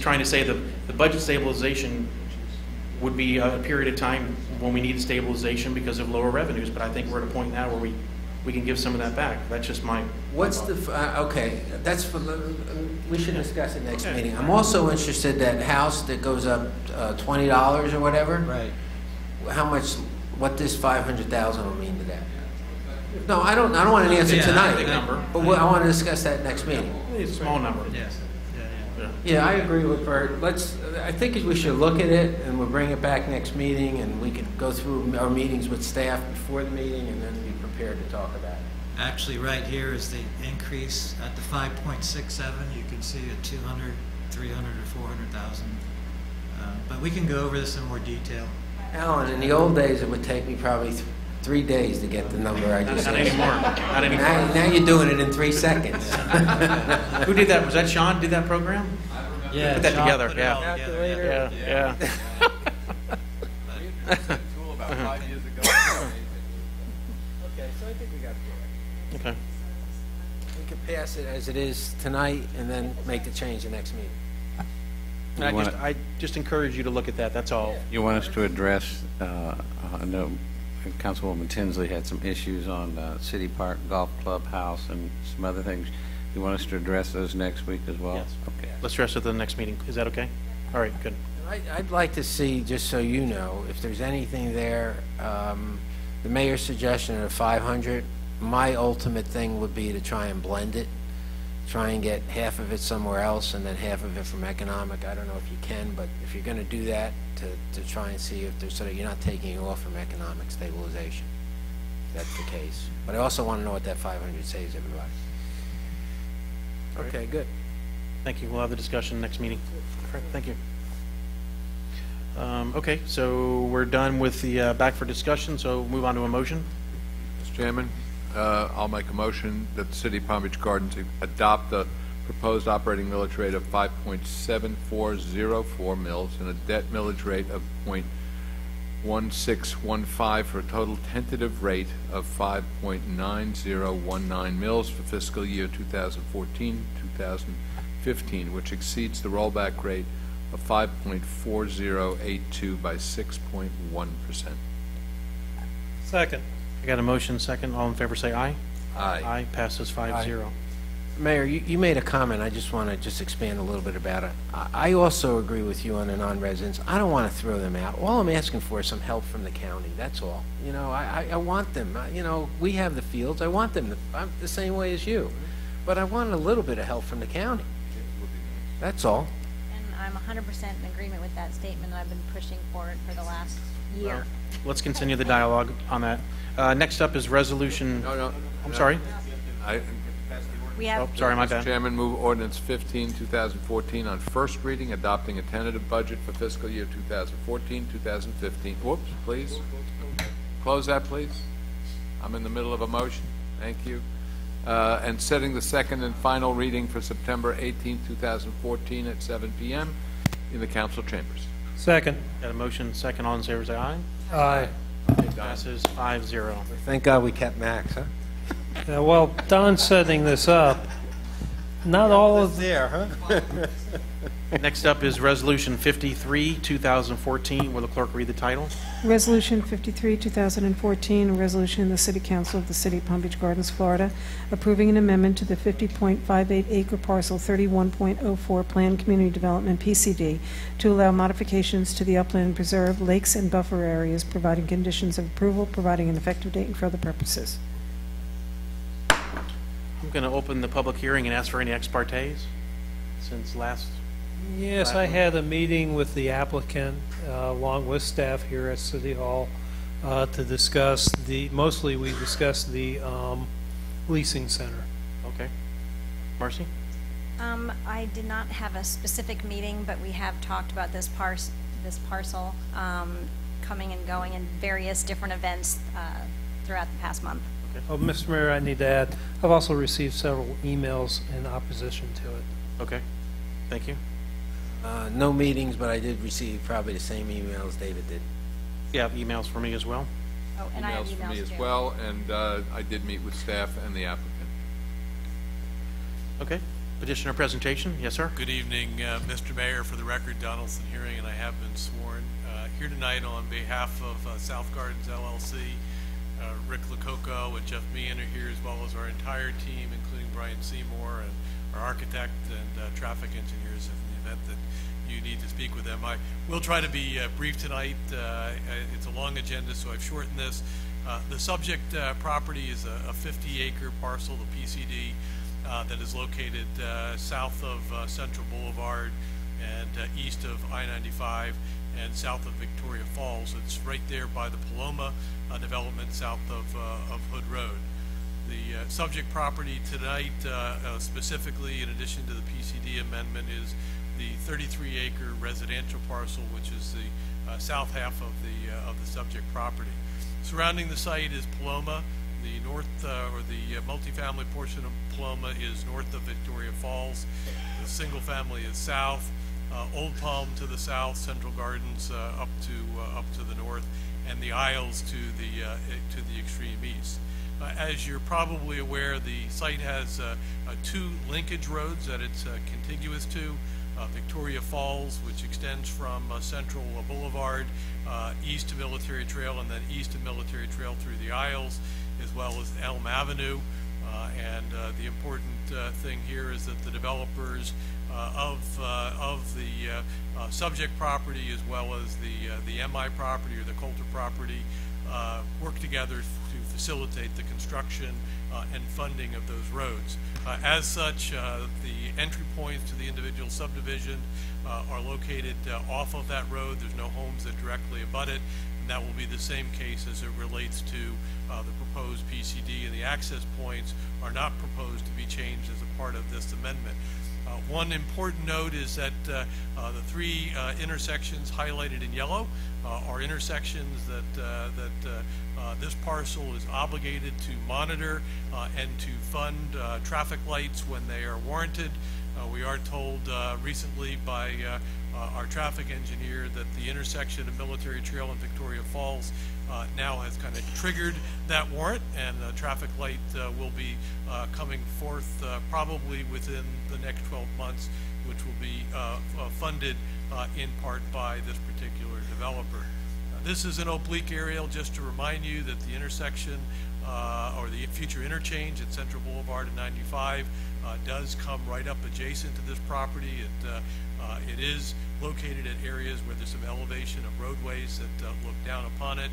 trying to say that the budget stabilization would be a period of time when we need stabilization because of lower revenues. But I think we're at a point now where we can give some of that back. That's just my... What's the, okay, that's for, we should discuss it next meeting. I'm also interested that house that goes up $20 or whatever. Right. How much, what this 500,000 will mean to that? No, I don't want an answer tonight. Big number. But I want to discuss that next meeting. It's a small number. Yes. Yeah, I agree with Bert. I think we should look at it and we'll bring it back next meeting and we can go through our meetings with staff before the meeting and then be prepared to talk about it. Actually, right here is the increase at the 5.67. You can see a 200, 300, or 400,000. But we can go over this in more detail. Alan, in the old days, it would take me probably 3 days to get the number I just said. Not anymore. Not anymore. Now you're doing it in 3 seconds. Who did that? Was that Sean did that program? Yeah, Put that Sean together. put it all together. Yeah. Tool about 5 years ago. Okay, so I think we got it. Okay. We can pass it as it is tonight and then make the change the next meeting. And I just encourage you to look at that. That's all. You want us to address, I know Councilwoman Tinsley had some issues on City Park Golf Clubhouse and some other things. You want us to address those next week as well? Yes. Okay. Let's address it at the next meeting. Is that okay? All right, good. I'd like to see, just so you know, if there's anything there, the mayor's suggestion of 500, my ultimate thing would be to try and blend it, try and get half of it somewhere else and then half of it from economic. I don't know if you can, but if you're going to do that, to try and see if there's, so that you're not taking it off from economic stabilization, if that's the case. But I also want to know what that 500 saves everybody. Okay, good. Thank you. We'll have the discussion next meeting. All right, thank you. Okay, so we're done with the back for discussion, so move on to a motion. Mr. Chairman, I'll make a motion that the City of Palm Beach Gardens adopt the proposed operating millage rate of 5.7404 mils and a debt millage rate of 0.1615 for a total tentative rate of 5.9019 mils for fiscal year 2014-2015, which exceeds the rollback rate of 5.4082 by 6.1%. Second. I got a motion, second. All in favor say aye. Aye. Aye, passes 5-0. Mayor, you made a comment. I just want to expand a little bit about it. I also agree with you on the non-residents. I don't want to throw them out. All I'm asking for is some help from the county. That's all. You know, I want them. You know, we have the fields. I want them. I'm the same way as you. But I want a little bit of help from the county. That's all. And I'm 100% in agreement with that statement. I've been pushing for it for the last year. Let's continue the dialogue on that. Next up is resolution. No. I'm sorry. We have. Sorry, my bad. Mr. Chairman, move ordinance 15, 2014 on first reading, adopting a tentative budget for fiscal year 2014, 2015. Whoops, please. Close that, please. I'm in the middle of a motion. Thank you. and setting the second and final reading for September 18, 2014 at 7 p.m. in the council chambers. Second. Got a motion, second. All in favor, say aye. Aye. It passes 5-0. Thank God we kept Max, huh? Yeah, while Don's setting this up, not all of there, huh? Next up is Resolution 53, 2014. Will the clerk read the title? Resolution 53, 2014, a resolution in the City Council of the City of Palm Beach Gardens, Florida, approving an amendment to the 50.58-acre parcel 31.04 Planned Community Development, PCD, to allow modifications to the upland preserve, lakes, and buffer areas, providing conditions of approval, providing an effective date, and for other purposes. I'm going to open the public hearing and ask for any ex partes since last. Yes, I had a meeting with the applicant, along with staff here at City Hall, to discuss mostly we discussed the leasing center. Okay. Marcy? I did not have a specific meeting, but we have talked about this parcel coming and going in various different events throughout the past month. Okay. Oh, Mr. Mayor, I need to add, I've also received several emails in opposition to it. Okay. Thank you. No meetings, but I did receive probably the same emails David did. You have emails for me as well? Oh, and I have Emails for me emails as too. well, and I did meet with staff and the applicant. Okay. Petitioner presentation. Yes, sir. Good evening, Mr. Mayor. For the record, Donaldson Hearing, and I have been sworn. Here tonight on behalf of South Gardens LLC, Rick Lococo and Jeff Meehan are here, as well as our entire team, including Brian Seymour and our architect and traffic engineers, in the event that you need to speak with them. I will try to be brief tonight. It's a long agenda, so I've shortened this. The subject property is a 50-acre parcel, the PCD, that is located south of Central Boulevard and east of I-95 and south of Victoria Falls. It's right there by the Paloma development south of Hood Road. The subject property tonight, specifically in addition to the PCD amendment, is the 33-acre residential parcel, which is the south half of the subject property. Surrounding the site is Paloma. The north or the multifamily portion of Paloma is north of Victoria Falls. The single family is south. Old Palm to the south, Central Gardens up to the north, and the Isles to the extreme east. As you're probably aware, the site has two linkage roads that it's contiguous to. Victoria Falls, which extends from Central Boulevard east to Military Trail and then east to Military Trail through the Isles, as well as Elm Avenue. And the important thing here is that the developers of the subject property, as well as the MI property or the Coulter property, work together to facilitate the construction and funding of those roads. As such, the entry points to the individual subdivision are located off of that road. There's no homes that directly abut it, and that will be the same case as it relates to the proposed PCD, and the access points are not proposed to be changed as a part of this amendment. One important note is that the three intersections highlighted in yellow are intersections that this parcel is obligated to monitor and to fund traffic lights when they are warranted. We are told recently by our traffic engineer that the intersection of Military Trail and Victoria Falls now has kind of triggered that warrant, and a traffic light will be coming forth probably within the next 12 months, which will be funded in part by this particular developer. This is an oblique aerial just to remind you that the intersection or the future interchange at Central Boulevard and 95 does come right up adjacent to this property. It is located at areas where there's some elevation of roadways that look down upon it.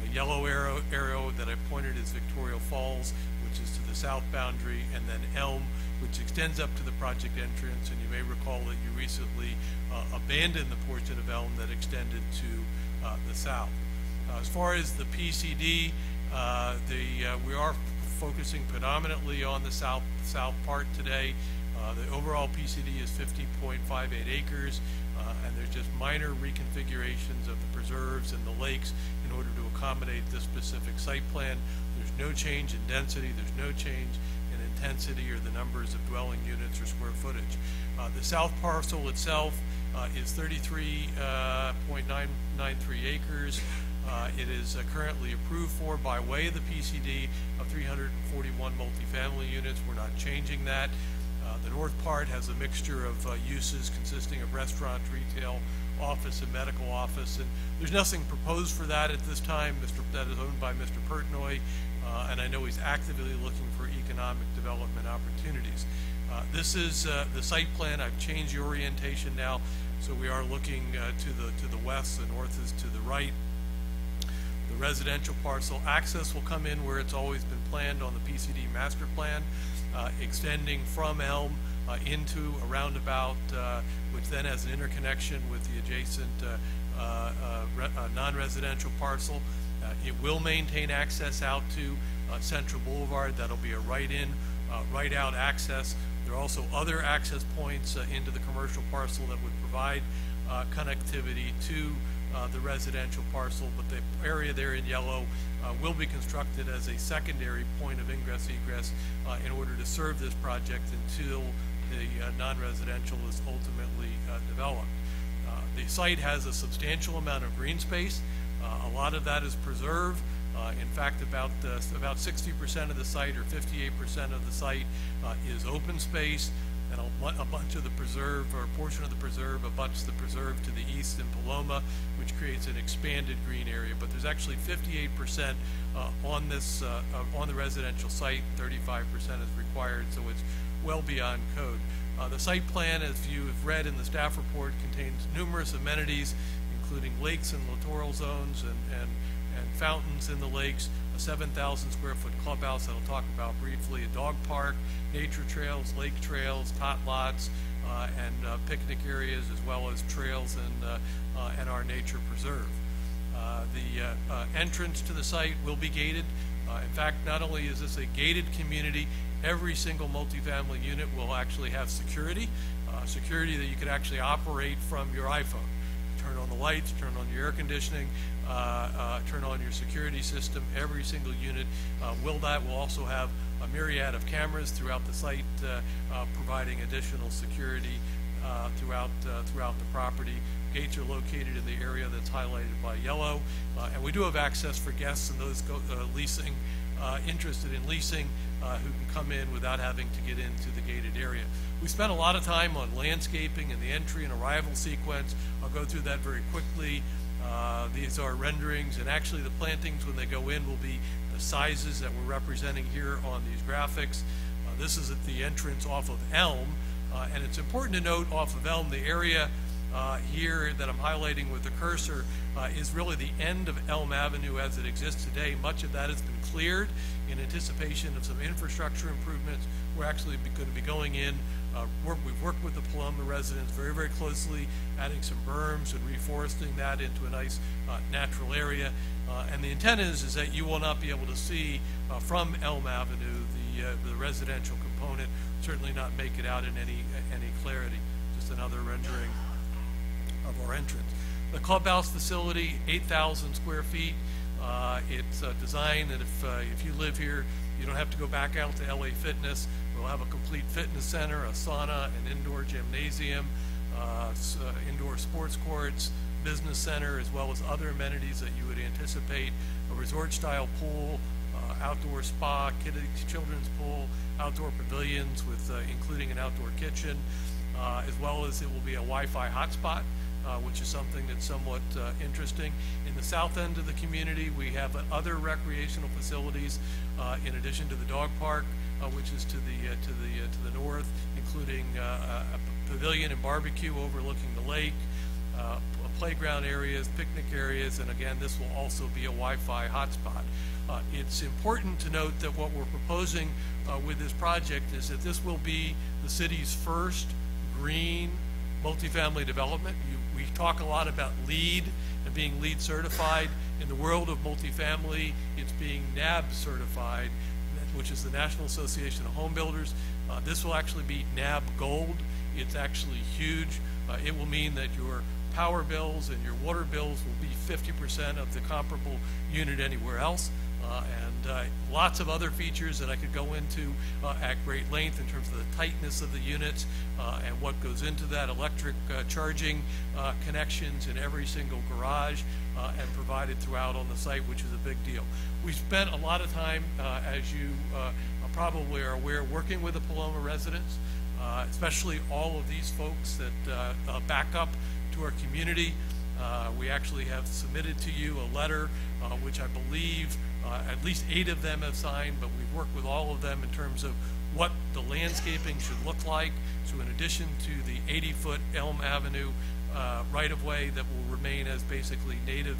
The yellow arrow that I pointed is Victoria Falls, which is to the south boundary, and then Elm, which extends up to the project entrance. And you may recall that you recently abandoned the portion of Elm that extended to the south. As far as the PCD, we are focusing predominantly on the south part today. The overall PCD is 50.58 acres, and there's just minor reconfigurations of the preserves and the lakes in order to accommodate this specific site plan. There's no change in density, there's no change in intensity or the numbers of dwelling units or square footage. The south parcel itself is 33.993 acres. It is currently approved for by way of the PCD of 341 multifamily units. We're not changing that. The north part has a mixture of uses consisting of restaurant, retail, office, and medical office, and there's nothing proposed for that at this time. That is owned by Mr. Pertnoy, and I know he's actively looking for economic development opportunities. This is the site plan. I've changed the orientation now, so we are looking to the west. The north is to the right. The residential parcel access will come in where it's always been planned on the PCD master plan, extending from Elm into a roundabout, which then has an interconnection with the adjacent non-residential parcel. It will maintain access out to Central Boulevard. That'll be a right-in, right-out access. There are also other access points into the commercial parcel that would provide connectivity to the residential parcel, but the area there in yellow will be constructed as a secondary point of ingress-egress in order to serve this project until the non-residential is ultimately developed. The site has a substantial amount of green space. A lot of that is preserved. In fact, about 60% of the site, or 58% of the site, is open space, and a bunch of the preserve, or a portion of the preserve, abuts the preserve to the east in Paloma, which creates an expanded green area. But there's actually 58% on this on the residential site. 35% is required, so it's well beyond code. The site plan, as you have read in the staff report, contains numerous amenities, including lakes and littoral zones and fountains in the lakes, a 7,000 square foot clubhouse that I'll talk about briefly, a dog park, nature trails, lake trails, tot lots, and picnic areas, as well as trails and our nature preserve. The entrance to the site will be gated. In fact, not only is this a gated community, every single multifamily unit will actually have security, security that you could actually operate from your iPhone. Turn on the lights, turn on your air conditioning, turn on your security system. Every single unit will also have a myriad of cameras throughout the site, providing additional security throughout the property. Gates are located in the area that's highlighted by yellow, and we do have access for guests and those leasing interested in leasing who can come in without having to get into the gated area. We spent a lot of time on landscaping and the entry and arrival sequence. I'll go through that very quickly. These are renderings, and actually the plantings when they go in will be the sizes that we're representing here on these graphics. This is at the entrance off of Elm, and it's important to note off of Elm, the area here that I'm highlighting with the cursor is really the end of Elm Avenue as it exists today. Much of that has been cleared in anticipation of some infrastructure improvements. We're actually going to be going in. We've worked with the Paloma residents very, very closely, adding some berms and reforesting that into a nice natural area. And the intent is that you will not be able to see from Elm Avenue the residential component. Certainly not make it out in any clarity. Just another rendering of our entrance. The clubhouse facility, 8,000 square feet. It's designed that if you live here, you don't have to go back out to LA Fitness. We'll have a complete fitness center, a sauna, an indoor gymnasium, indoor sports courts, business center, as well as other amenities that you would anticipate, a resort-style pool, outdoor spa, children's pool, outdoor pavilions with including an outdoor kitchen, as well as it will be a Wi-Fi hotspot, which is something that's somewhat interesting. In the south end of the community, we have other recreational facilities in addition to the dog park, which is to the north, including a pavilion and barbecue overlooking the lake, playground areas, picnic areas, and again, this will also be a Wi-Fi hotspot. It's important to note that what we're proposing with this project is that this will be the city's first green multifamily development. We talk a lot about LEED and being LEED certified. In the world of multifamily, it's being NAB certified, which is the National Association of Home Builders. This will actually be NAB Gold. It's actually huge. It will mean that your power bills and your water bills will be 50% of the comparable unit anywhere else. And lots of other features that I could go into at great length in terms of the tightness of the units and what goes into that, electric charging connections in every single garage and provided throughout on the site, which is a big deal. We spent a lot of time, as you probably are aware, working with the Paloma residents, especially all of these folks that back up to our community. We actually have submitted to you a letter, which I believe at least 8 of them have signed, but we've worked with all of them in terms of what the landscaping should look like. So in addition to the 80-foot Elm Avenue right-of-way that will remain as basically native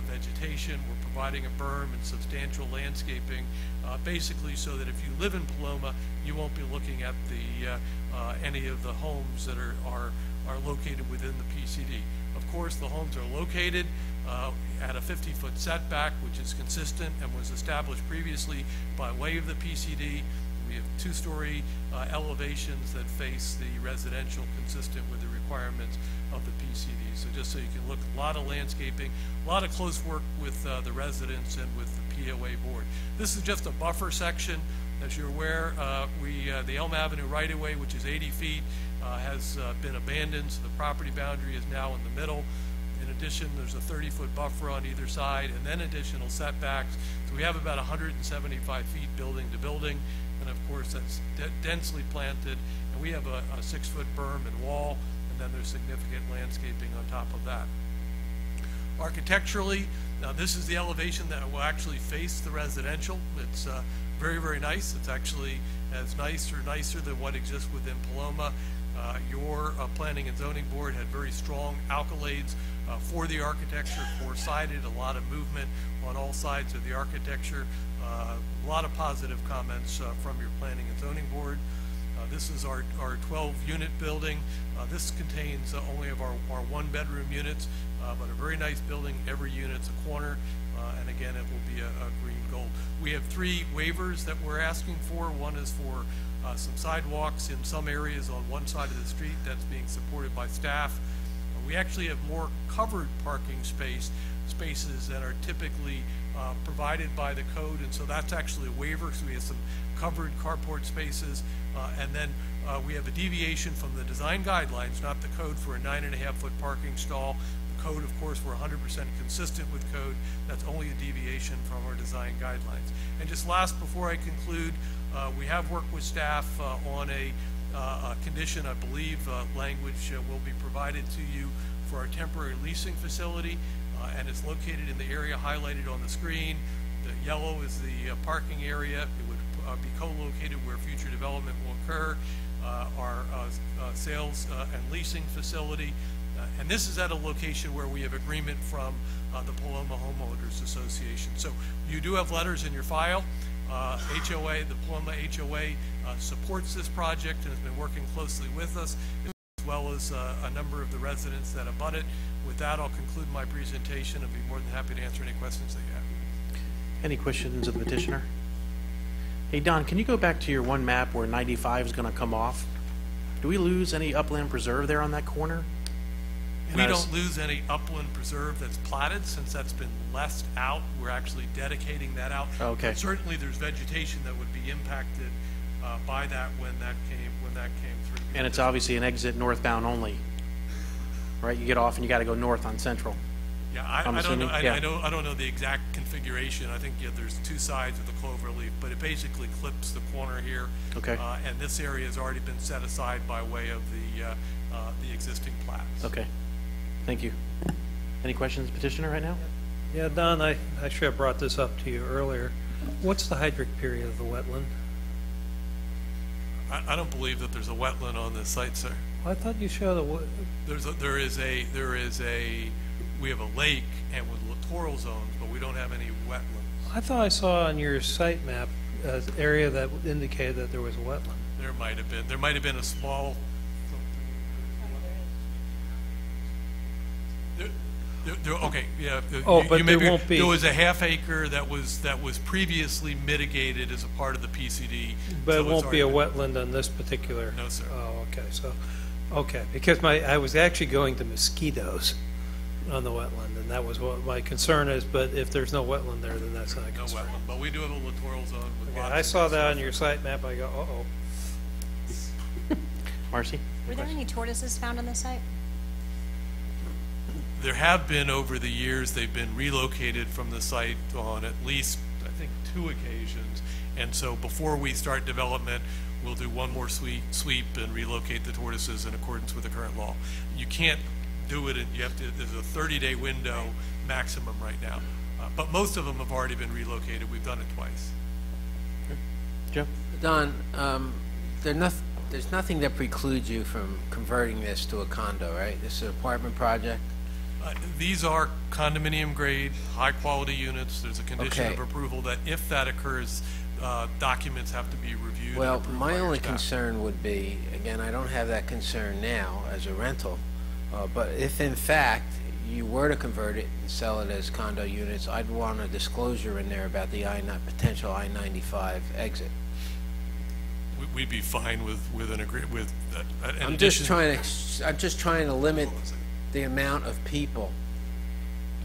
vegetation, we're providing a berm and substantial landscaping, basically so that if you live in Paloma, you won't be looking at the any of the homes that are located within the PCD. Of course, the homes are located at a 50-foot setback, which is consistent and was established previously by way of the PCD. We have 2-story elevations that face the residential, consistent with the requirements of the PCD. So just so you can look, a lot of landscaping, a lot of close work with the residents and with the POA board. This is just a buffer section. As you're aware, the Elm Avenue right-of-way, which is 80 feet, has been abandoned, so the property boundary is now in the middle. In addition, there's a 30-foot buffer on either side, and then additional setbacks. So we have about 175 feet building to building, and of course that's densely planted. And we have a 6-foot berm and wall, and then there's significant landscaping on top of that. Architecturally, now this is the elevation that will actually face the residential. It's very, very nice. It's actually as nice or nicer than what exists within Paloma. Your Planning and Zoning Board had very strong accolades for the architecture, 4-sided, a lot of movement on all sides of the architecture, a lot of positive comments from your Planning and Zoning Board. This is our 12-unit building. This contains only of our 1-bedroom units, but a very nice building. Every unit's a corner, and again, it will be a green gold. We have 3 waivers that we're asking for. One is for some sidewalks in some areas on one side of the street. That's being supported by staff. We actually have more covered parking spaces that are typically provided by the code, and so that's actually a waiver. So we have some covered carport spaces, and then we have a deviation from the design guidelines, not the code, for a 9.5-foot parking stall. The code, of course, we're 100% consistent with code. That's only a deviation from our design guidelines. And just last, before I conclude, we have worked with staff on a condition. I believe language will be provided to you for our temporary leasing facility, and it's located in the area highlighted on the screen. The yellow is the parking area. It would be co-located where future development will occur. Our sales and leasing facility, and this is at a location where we have agreement from the Paloma Homeowners Association. So you do have letters in your file. HOA, the Paloma HOA supports this project and has been working closely with us, as well as a number of the residents that abut it. With that, I'll conclude my presentation and be more than happy to answer any questions that you have. Any questions of the petitioner? Hey, Don, can you go back to your one map where 95 is going to come off? Do we lose any upland preserve there on that corner? We don't lose any upland preserve that's platted, since that's been lessed out. We're actually dedicating that out. Okay. But certainly, there's vegetation that would be impacted by that when that came through. And it's obviously an exit northbound only, right? You get off and you got to go north on Central. Yeah, I don't know. I don't know the exact configuration. I think there's 2 sides of the clover leaf, but it basically clips the corner here. Okay. And this area has already been set aside by way of the existing plats. Okay. Thank you. Any questions, petitioner, right now? Yeah, Don, I should have brought this up to you earlier. What's the hydric period of the wetland? I don't believe that there's a wetland on this site, sir. Well, I thought you showed we have a lake and with littoral zones, but we don't have any wetlands. I thought I saw on your site map an area that indicated that there was a wetland. There might have been. There might have been a small. Okay, yeah. But there won't be. There was a half acre that was previously mitigated as a part of the PCD. But it won't be a wetland on this particular. No, sir. Oh, okay. So Okay, because I was actually going to mosquitoes on the wetland, and that was what my concern is, but if there's no wetland there, then that's not a concern. No wetland, but we do have a littoral zone with Okay, lots I of saw that stuff. on your site map, I go, uh-oh. Marcy? Were there any tortoises found on the site? There have been, over the years, they've been relocated from the site on at least, I think, 2 occasions. And so before we start development, we'll do one more sweep and relocate the tortoises in accordance with the current law. You can't do it, and you have to, there's a 30-day window maximum right now. But most of them have already been relocated. We've done it twice. Joe? Don, there's nothing that precludes you from converting this to a condo, right? This is an apartment project? These are condominium grade, high quality units. There's a condition Okay. of approval that if that occurs, documents have to be reviewed. and Well, approved my by your only staff. concern would be, again, I don't have that concern now as a rental, but if in fact you were to convert it and sell it as condo units, I'd want a disclosure in there about the potential I-95 exit. We'd be fine with an agree, with an I'm addition. just trying to limit the amount of people,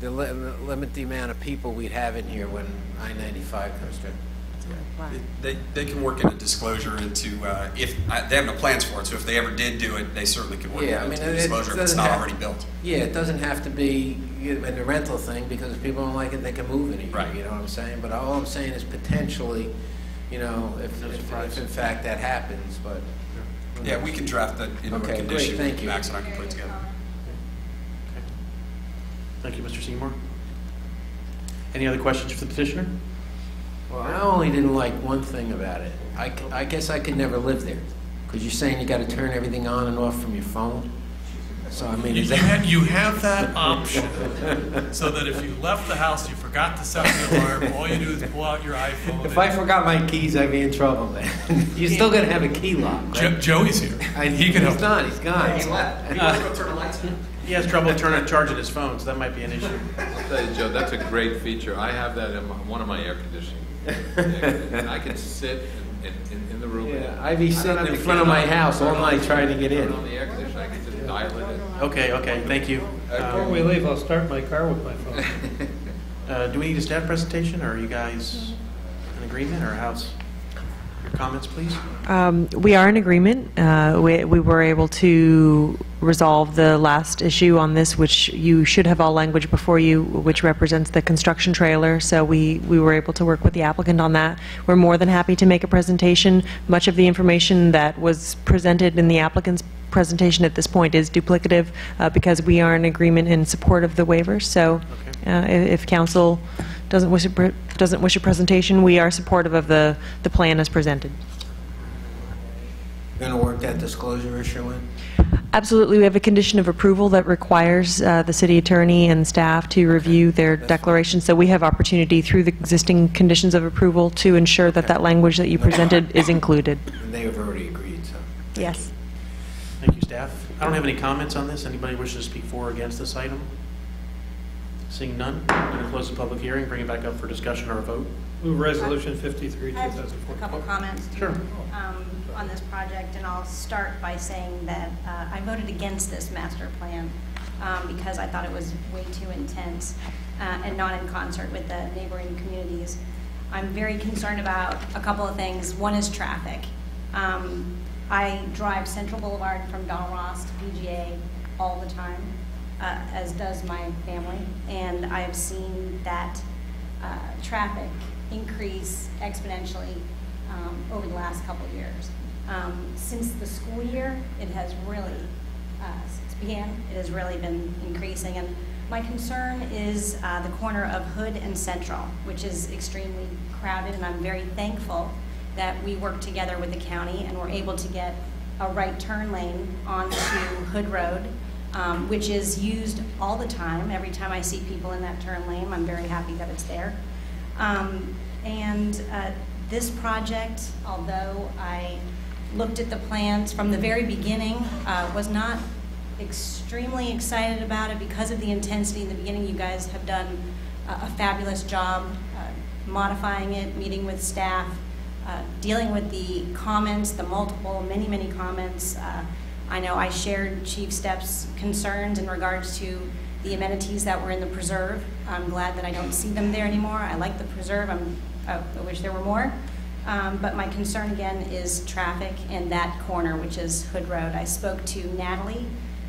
limit the amount of people we'd have in here when I-95 comes through. They can work in a disclosure into, if, they have no plans for it, so if they ever did do it, they certainly could work it Yeah, I mean, into the it disclosure if it's doesn't not have- already built. Yeah, it doesn't have to be in the rental thing, because if people don't like it, they can move in a year, Right. you know what I'm saying? But all I'm saying is potentially, you know, if in fact that happens, but. Yeah, we can draft that into a Okay, great, condition. thank you. Max and I can put it together. Thank you, Mr. Seymour. Any other questions for the petitioner? Well, I only didn't like one thing about it. I guess I could never live there, because you're saying you gotta turn everything on and off from your phone? So, I mean, is that? You have that option, so that if you left the house, you forgot to set the alarm, all you do is pull out your iPhone. If I forgot my keys, I'd be in trouble then. You're still gonna have a key lock, right? Joey's here. He can help. He's not, he's gone. He left. We want to go turn the lights on. He has trouble charging his phone, so that might be an issue. I'll tell you, Joe, that's a great feature. I have that in one of my air conditioning. And I can sit in the room. Yeah, I'd be sitting in front of my house all night trying to get in. Turn on the air conditioner, I can just dial it in. Okay, thank you. Before we leave, I'll start my car with my phone. Do we need a staff presentation, or are you guys in agreement, or how's your comments, please? We are in agreement. We were able to resolve the last issue on this, which you should have all language before you, which represents the construction trailer. So we were able to work with the applicant on that. We're more than happy to make a presentation. Much of the information that was presented in the applicant's presentation at this point is duplicative because we are in agreement in support of the waivers. So if council doesn't wish a presentation, we are supportive of the plan as presented. Going to work that disclosure issue in? Absolutely. We have a condition of approval that requires the city attorney and staff to review their declaration. So we have opportunity through the existing conditions of approval to ensure that that language that you presented is included. And they have already agreed, so. Yes. Thank you, staff. I don't have any comments on this. Anybody wishes to speak for or against this item? Seeing none, I'm going to close the public hearing, bring it back up for discussion or a vote. Move Resolution 53, I have 2014. a couple comments Sure. on this project, and I'll start by saying that I voted against this master plan because I thought it was way too intense and not in concert with the neighboring communities. I'm very concerned about a couple of things. One is traffic. I drive Central Boulevard from Donald Ross to PGA all the time, as does my family, and I've seen that traffic increase exponentially over the last couple of years. Since the school year, it has really, since it began, it has really been increasing. And my concern is the corner of Hood and Central, which is extremely crowded, and I'm very thankful that we work together with the county and we're able to get a right turn lane onto Hood Road, which is used all the time. Every time I see people in that turn lane, I'm very happy that it's there. This project, although I looked at the plans from the very beginning, was not extremely excited about it because of the intensity in the beginning. You guys have done a fabulous job modifying it, meeting with staff, dealing with the comments, the multiple, many comments. I know I shared Chief Stepp's concerns in regards to the amenities that were in the preserve. I'm glad that I don't see them there anymore. I like the preserve. I wish there were more. But my concern again is traffic in that corner, which is Hood Road. I spoke to Natalie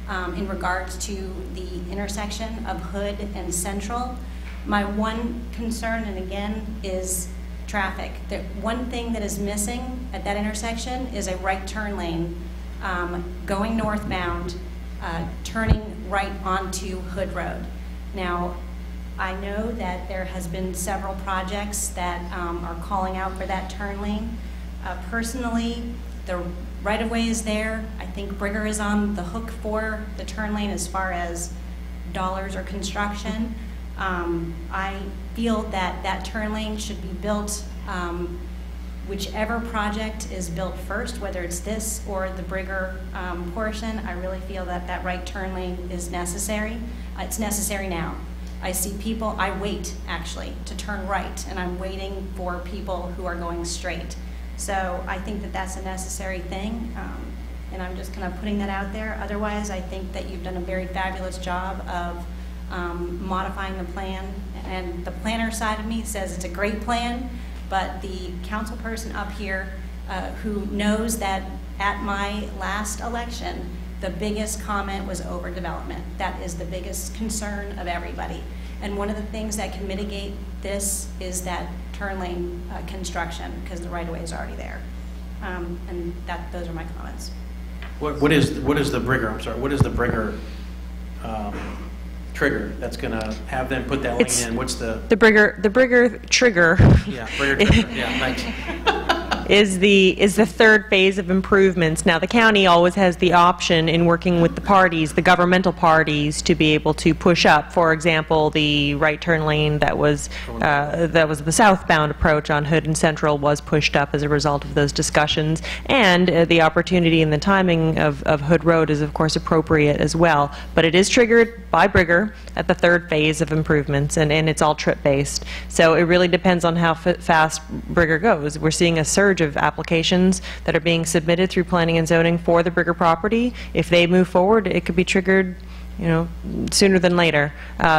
in regards to the intersection of Hood and Central. My one concern, and again, is traffic. The one thing that is missing at that intersection is a right turn lane going northbound, turning right onto Hood Road. Now, I know that there has been several projects that are calling out for that turn lane. Personally, the right-of-way is there. I think Brigger is on the hook for the turn lane as far as dollars or construction. I feel that that turn lane should be built, whichever project is built first, whether it's this or the Brigger portion. I really feel that that right turn lane is necessary. It's necessary now. I see people, I wait actually to turn right, and I'm waiting for people who are going straight. So I think that that's a necessary thing, and I'm just kind of putting that out there. Otherwise, I think that you've done a very fabulous job of modifying the plan, and the planner side of me says it's a great plan, but the council person up here who knows that at my last election, the biggest comment was overdevelopment. That is the biggest concern of everybody. And one of the things that can mitigate this is that turn lane construction, because the right-of-way is already there. And those are my comments. What is the Brigger? I'm sorry. What is the Brigger trigger that's going to have them put that lane in? What's the Brigger trigger? Yeah, Brigger trigger. Yeah, thanks. is the third phase of improvements. Now, the county always has the option in working with the parties, the governmental parties, to be able to push up. For example, the right turn lane that was the southbound approach on Hood and Central was pushed up as a result of those discussions, and the opportunity and the timing of Hood Road is, of course, appropriate as well. But it is triggered by Brigger at the third phase of improvements, and it's all trip-based. So it really depends on how fast Brigger goes. We're seeing a surge of applications that are being submitted through planning and zoning for the Brigger property. If they move forward, it could be triggered, you know, sooner than later.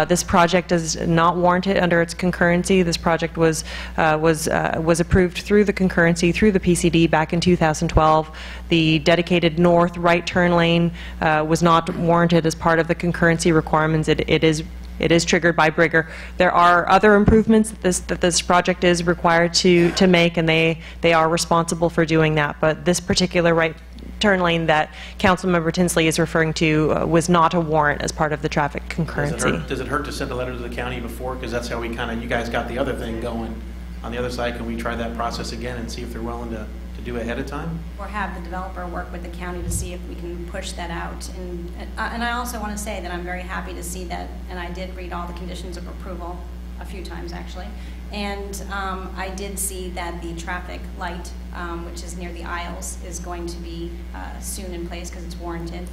This project is not warranted under its concurrency. This project was approved through the concurrency, through the PCD back in 2012. The dedicated north right turn lane was not warranted as part of the concurrency requirements. It is triggered by Brigger. There are other improvements that this project is required to make, and they are responsible for doing that. But this particular right turn lane that Councilmember Tinsley is referring to was not a warrant as part of the traffic concurrency. Does it hurt to send a letter to the county before? Because that's how we kind of, you guys got the other thing going on the other side. Can we try that process again and see if they're willing to do it ahead of time? Or have the developer work with the county to see if we can push that out. And I also want to say that I'm very happy to see that, and I did read all the conditions of approval a few times actually, and I did see that the traffic light, which is near the aisles, is going to be soon in place because it's warranted.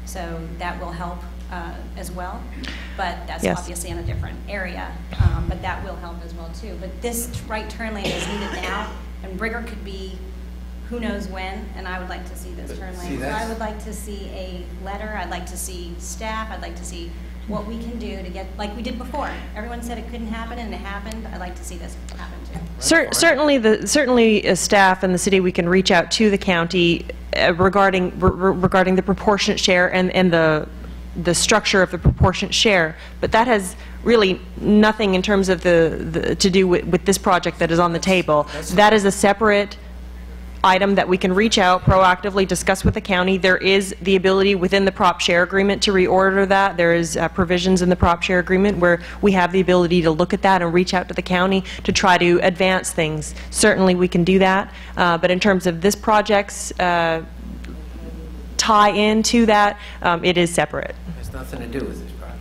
So that will help as well, but that's Yes. obviously in a different area, but that will help as well too. But this right turn lane is needed now, and Brigger could be who knows when, and I would like to see this turn lane. So I would like to see a letter, I'd like to see staff, I'd like to see what we can do to get, like we did before. Everyone said it couldn't happen, and it happened. I'd like to see this happen too. Certainly, staff and the city, we can reach out to the county regarding the proportionate share and the structure of the proportionate share, but that has really nothing in terms of to do with this project that is on the table. That is a separate item that we can reach out, proactively discuss with the county. There is the ability within the prop share agreement to reorder that. There is provisions in the prop share agreement where we have the ability to look at that and reach out to the county to try to advance things. Certainly we can do that, but in terms of this project's tie into that, it is separate. It has nothing to do with this project.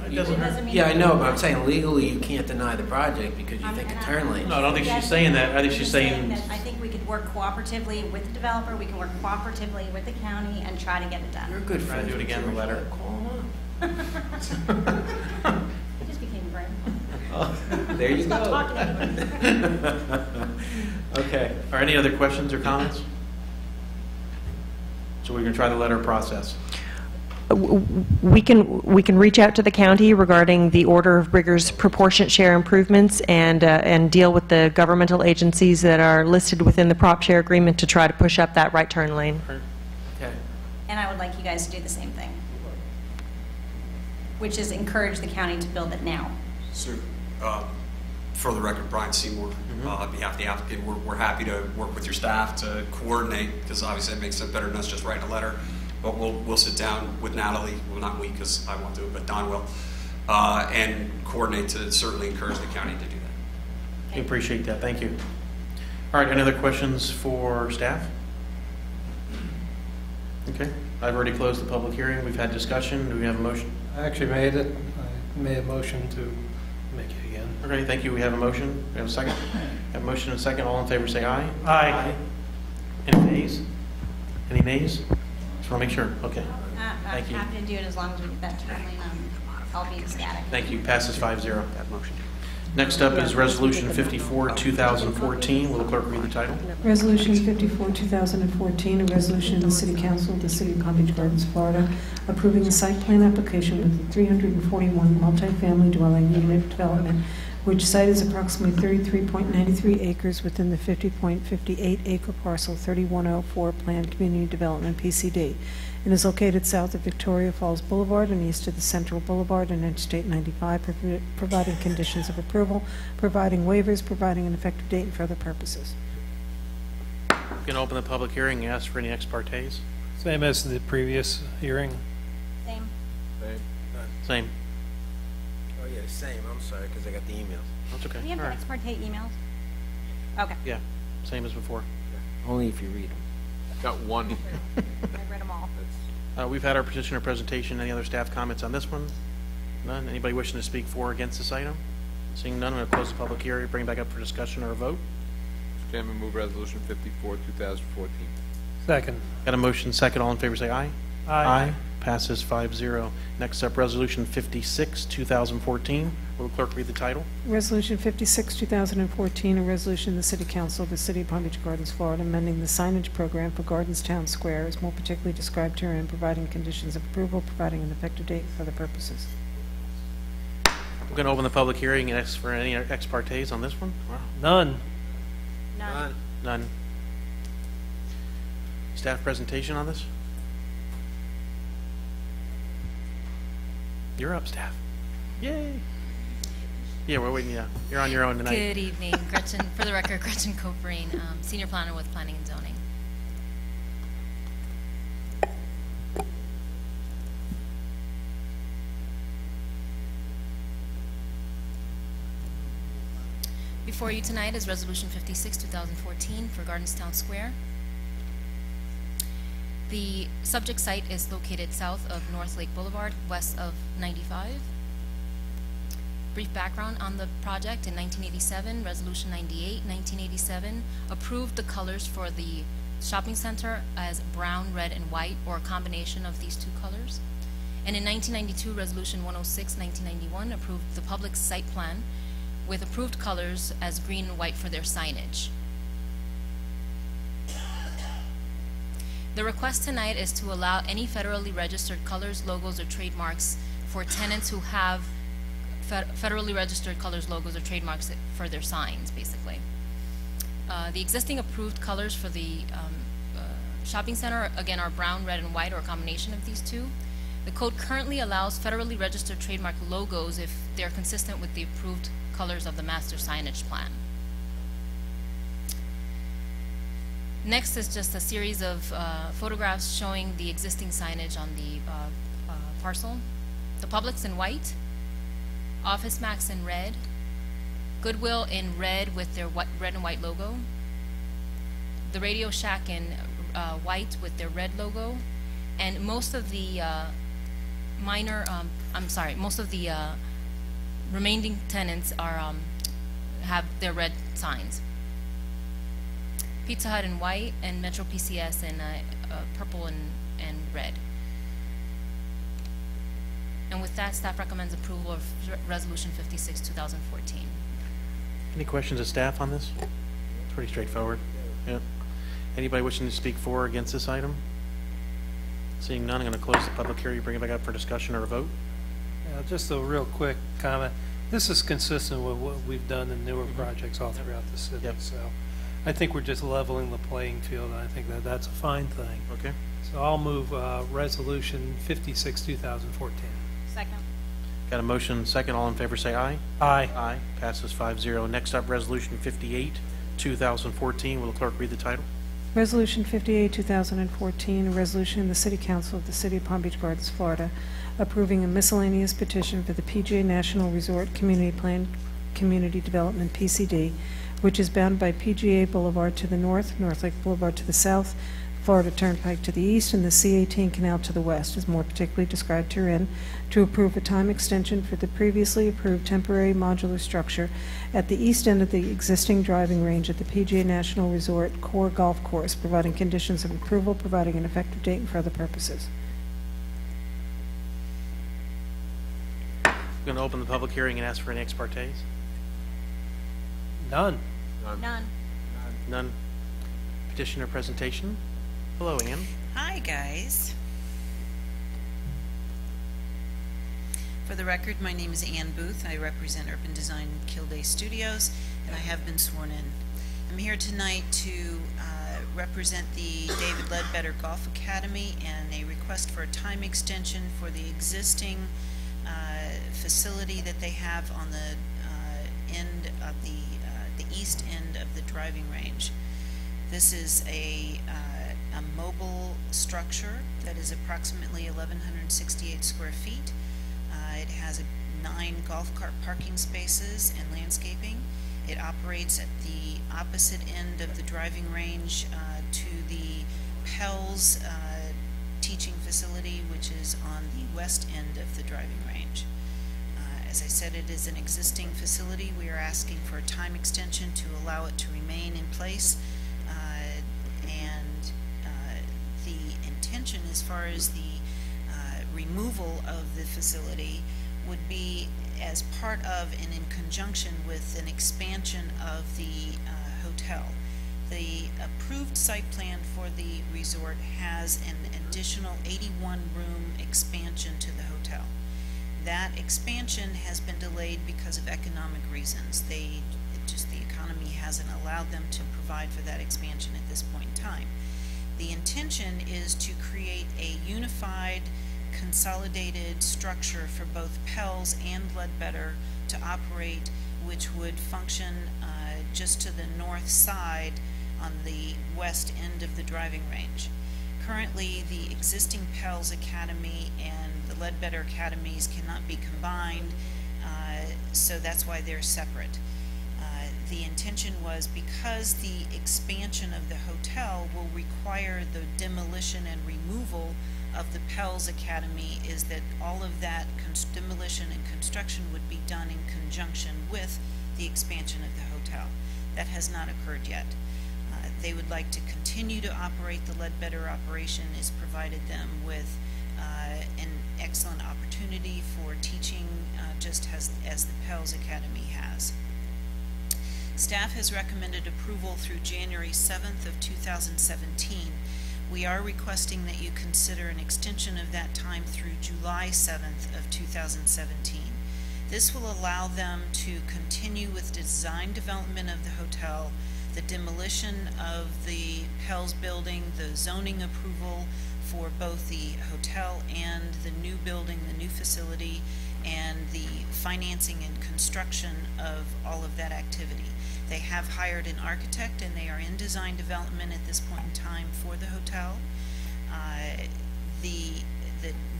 It doesn't hurt. Yeah, I know, but I'm saying legally you can't deny the project because you think a turn lane. No, I don't think she's saying that. I think she's saying that I think we could work cooperatively with the developer, we can work cooperatively with the county and try to get it done. You're good try to do it again in the letter. Call them up. It just became brain. Oh, there you Stop go. talking. Okay. Are any other questions or comments? So we're going to try the letter process. We can reach out to the county regarding the order of Brigger's proportionate share improvements and deal with the governmental agencies that are listed within the prop share agreement to try to push up that right turn lane. Okay. And I would like you guys to do the same thing, which is encourage the county to build it now. So, for the record, Brian Seymour, on behalf of the applicant, we're happy to work with your staff to coordinate, because obviously it makes it better than us just writing a letter. But we'll sit down with Natalie, well, not we, because I won't do it, but Don will, and coordinate to certainly encourage the county to do that. We appreciate that. Thank you. All right, any other questions for staff? Okay, I've already closed the public hearing. We've had discussion. Do we have a motion? I actually made it. I made a motion to make it again. Okay, thank you. We have a motion. We have a second. We have a motion and a second. All in favor say aye. Aye. Any nays? Any nays? Just want to make sure. Okay. I'm happy to do it as long as we get that turn lane. I'll be ecstatic. Thank you. Passes 5-0. That motion. Next up is Resolution 54, 2014. Will the clerk read the title? Resolution 54, 2014, a resolution of the City Council of the City of Palm Beach Gardens, Florida, approving a site plan application with a 341 multifamily dwelling unit development, which site is approximately 33.93 acres within the 50.58 acre parcel 3104 Planned Community Development PCD. It is located south of Victoria Falls Boulevard and east of the Central Boulevard and Interstate 95, providing conditions of approval, providing waivers, providing an effective date, and for other purposes. We can open the public hearing and ask for any ex partes. Same as the previous hearing. Same. Same. Oh, yeah, same. I'm sorry, because I got the emails. That's okay. Do we have All the right. ex parte emails? Okay. Yeah, same as before. Only if you read them. Got one. I read them all. We've had our petitioner presentation. Any other staff comments on this one? None. Anybody wishing to speak for or against this item? Seeing none, I'm going to close the public hearing, bring it back up for discussion or a vote. Mr. Chairman, move Resolution 54, 2014. Second. Got a motion second. All in favor say aye. Aye. Passes 5-0. Next up, Resolution 56, 2014. Will the clerk read the title? Resolution 56, 2014, a resolution of the City Council of the City of Palm Beach Gardens, Florida, amending the signage program for Gardens Town Square as more particularly described herein, providing conditions of approval, providing an effective date for other purposes. We're going to open the public hearing and ask for any ex partes on this one. Wow. None. None. None. Staff presentation on this? You're up, staff. Yay. Yeah, we're waiting. Yeah, you're on your own tonight. Good evening, Gretchen. For the record, Gretchen Coperine, Senior Planner with Planning and Zoning. Before you tonight is Resolution 56, 2014 for Gardens Town Square. The subject site is located south of North Lake Boulevard, west of 95. Brief background on the project: in 1987, Resolution 98, 1987, approved the colors for the shopping center as brown, red, and white, or a combination of these two colors. And in 1992, Resolution 106, 1991, approved the public site plan with approved colors as green and white for their signage. The request tonight is to allow any federally registered colors, logos, or trademarks for tenants who have federally registered colors, logos, or trademarks for their signs, basically. The existing approved colors for the shopping center, again, are brown, red, and white, or a combination of these two. The code currently allows federally registered trademark logos if they're consistent with the approved colors of the master signage plan. Next is just a series of photographs showing the existing signage on the parcel. The Publix in white, Office Max in red, Goodwill in red with their red and white logo, the Radio Shack in white with their red logo, and most of the most of the remaining tenants are have their red signs. Pizza Hut in white and Metro PCS in purple and red. And with that, staff recommends approval of Resolution 56, 2014. Any questions of staff on this? Pretty straightforward. Yeah. Anybody wishing to speak for or against this item? Seeing none, I'm going to close the public hearing, bring it back up for discussion or a vote. Just a real quick comment. This is consistent with what we've done in newer projects all throughout the city. Yep. So I think we're just leveling the playing field, and I think that that's a fine thing. Okay. So I'll move Resolution 56, 2014. Second. Got a motion second. All in favor say aye. Aye. Aye. Passes 5-0. Next up, Resolution 58, 2014. Will the clerk read the title? Resolution 58, 2014, a resolution in the City Council of the City of Palm Beach Gardens, Florida, approving a miscellaneous petition for the PGA National Resort Community Plan Community Development, PCD, which is bound by PGA Boulevard to the north, North Lake Boulevard to the south, Florida Turnpike to the east, and the C-18 Canal to the west, is more particularly described herein, to approve a time extension for the previously approved temporary modular structure at the east end of the existing driving range at the PGA National Resort Core Golf Course, providing conditions of approval, providing an effective date, and for other purposes. I'm going to open the public hearing and ask for any ex partes. None. None. None. Petitioner presentation. Hello, Ann. Hi, guys. For the record, my name is Ann Booth. I represent Urban Design Kilday Studios, and I have been sworn in. I'm here tonight to represent the David Ledbetter Golf Academy and a request for a time extension for the existing facility that they have on the end of the east end of the driving range. This is a mobile structure that is approximately 1,168 square feet. It has 9 golf cart parking spaces and landscaping. It operates at the opposite end of the driving range to the Pell's teaching facility, which is on the west end of the driving range. As I said, it is an existing facility. We are asking for a time extension to allow it to remain in place. The intention as far as the removal of the facility would be as part of and in conjunction with an expansion of the hotel. The approved site plan for the resort has an additional 81-room expansion to the hotel. That expansion has been delayed because of economic reasons. The economy hasn't allowed them to provide for that expansion at this point in time. The intention is to create a unified, consolidated structure for both Pell's and Ledbetter to operate, which would function just to the north side on the west end of the driving range. Currently, the existing Pell's Academy and the Ledbetter Academies cannot be combined, so that's why they're separate. The intention was, because the expansion of the hotel will require the demolition and removal of the Pell's Academy, is that all of that demolition and construction would be done in conjunction with the expansion of the hotel. That has not occurred yet. They would like to continue to operate the Ledbetter operation. It's provided them with an excellent opportunity for teaching, just as the Pell's Academy has. Staff has recommended approval through January 7th of 2017. We are requesting that you consider an extension of that time through July 7th of 2017. This will allow them to continue with design development of the hotel, the demolition of the Pell's building, the zoning approval for both the hotel and the new building, the new facility, and the financing and construction of all of that activity. They have hired an architect and they are in design development at this point in time for the hotel. The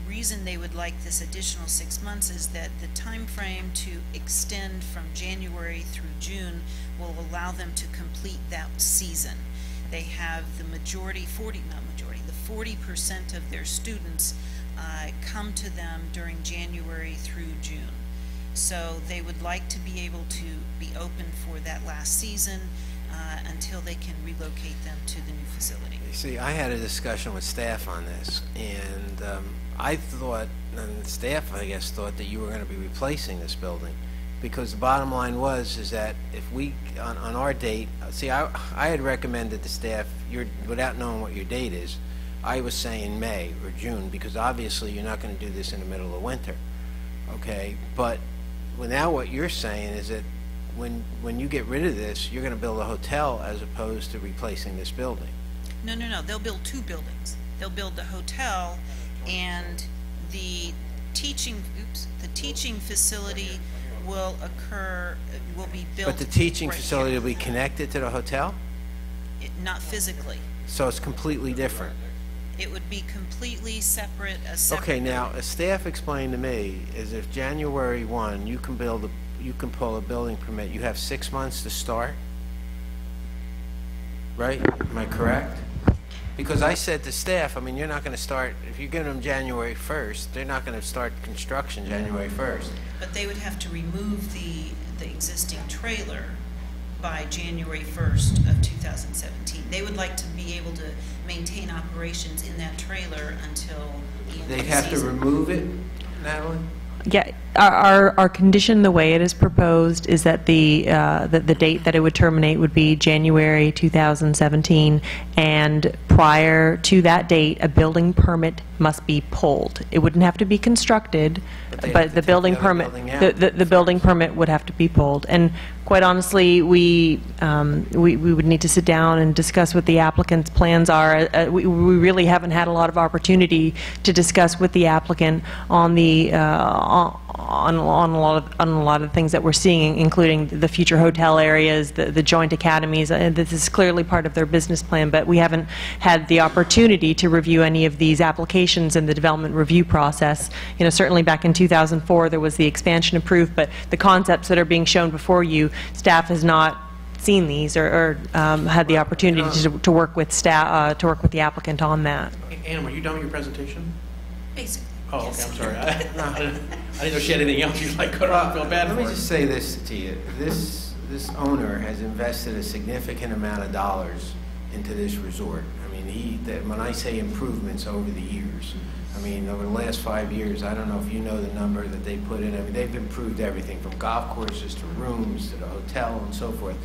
reason they would like this additional 6 months is that the time frame to extend from January through June will allow them to complete that season. They have the majority, the 40% of their students come to them during January through June. So they would like to be able to be open for that last season until they can relocate them to the new facility. You see, I had a discussion with staff on this, and I thought, and the staff, I guess, thought that you were going to be replacing this building, because the bottom line is that if we, on our date, see, I had recommended the staff, without knowing what your date is, I was saying May or June, because obviously you're not going to do this in the middle of winter, okay? But now what you're saying is that when you get rid of this, you're going to build a hotel as opposed to replacing this building. No, no, no, they'll build two buildings. They'll build the hotel and the teaching facility will be built. But the teaching right facility here. will be connected to the hotel? Not physically. So it's completely different. It would be completely separate, a separate. Okay, now, a staff explained to me is if January 1, you can pull a building permit, you have 6 months to start? Right? Am I correct? Because I said to staff, I mean, you're not going to start, if you give them January 1st, they're not going to start construction January 1st. But they would have to remove the existing trailer by January 1st of 2017. They would like to be able to maintain operations in that trailer until the end They'd of the have to season. remove it, Natalie? Yeah, our condition, the way it is proposed, is that the date that it would terminate would be January 2017, and prior to that date, a building permit must be pulled. It wouldn't have to be constructed, but the building permit, the building permit would have to be pulled. And quite honestly, we would need to sit down and discuss what the applicant's plans are. We really haven't had a lot of opportunity to discuss with the applicant on the on a lot of things that we're seeing, including the future hotel areas, the joint academies. This is clearly part of their business plan, but we haven't had the opportunity to review any of these applications in the development review process. You know, certainly back in 2004 there was the expansion approved, but the concepts that are being shown before you, staff has not seen these or had the opportunity to work with staff, to work with the applicant on that. Anna, were you done with your presentation? Basically. Oh, okay, I'm sorry. I didn't know she had anything else you'd like to feel bad for. Let me just say this to you. This owner has invested a significant amount of dollars into this resort. I mean, when I say improvements over the years, I mean, over the last 5 years, I don't know if you know the number that they put in. I mean, they've improved everything from golf courses to rooms to the hotel and so forth.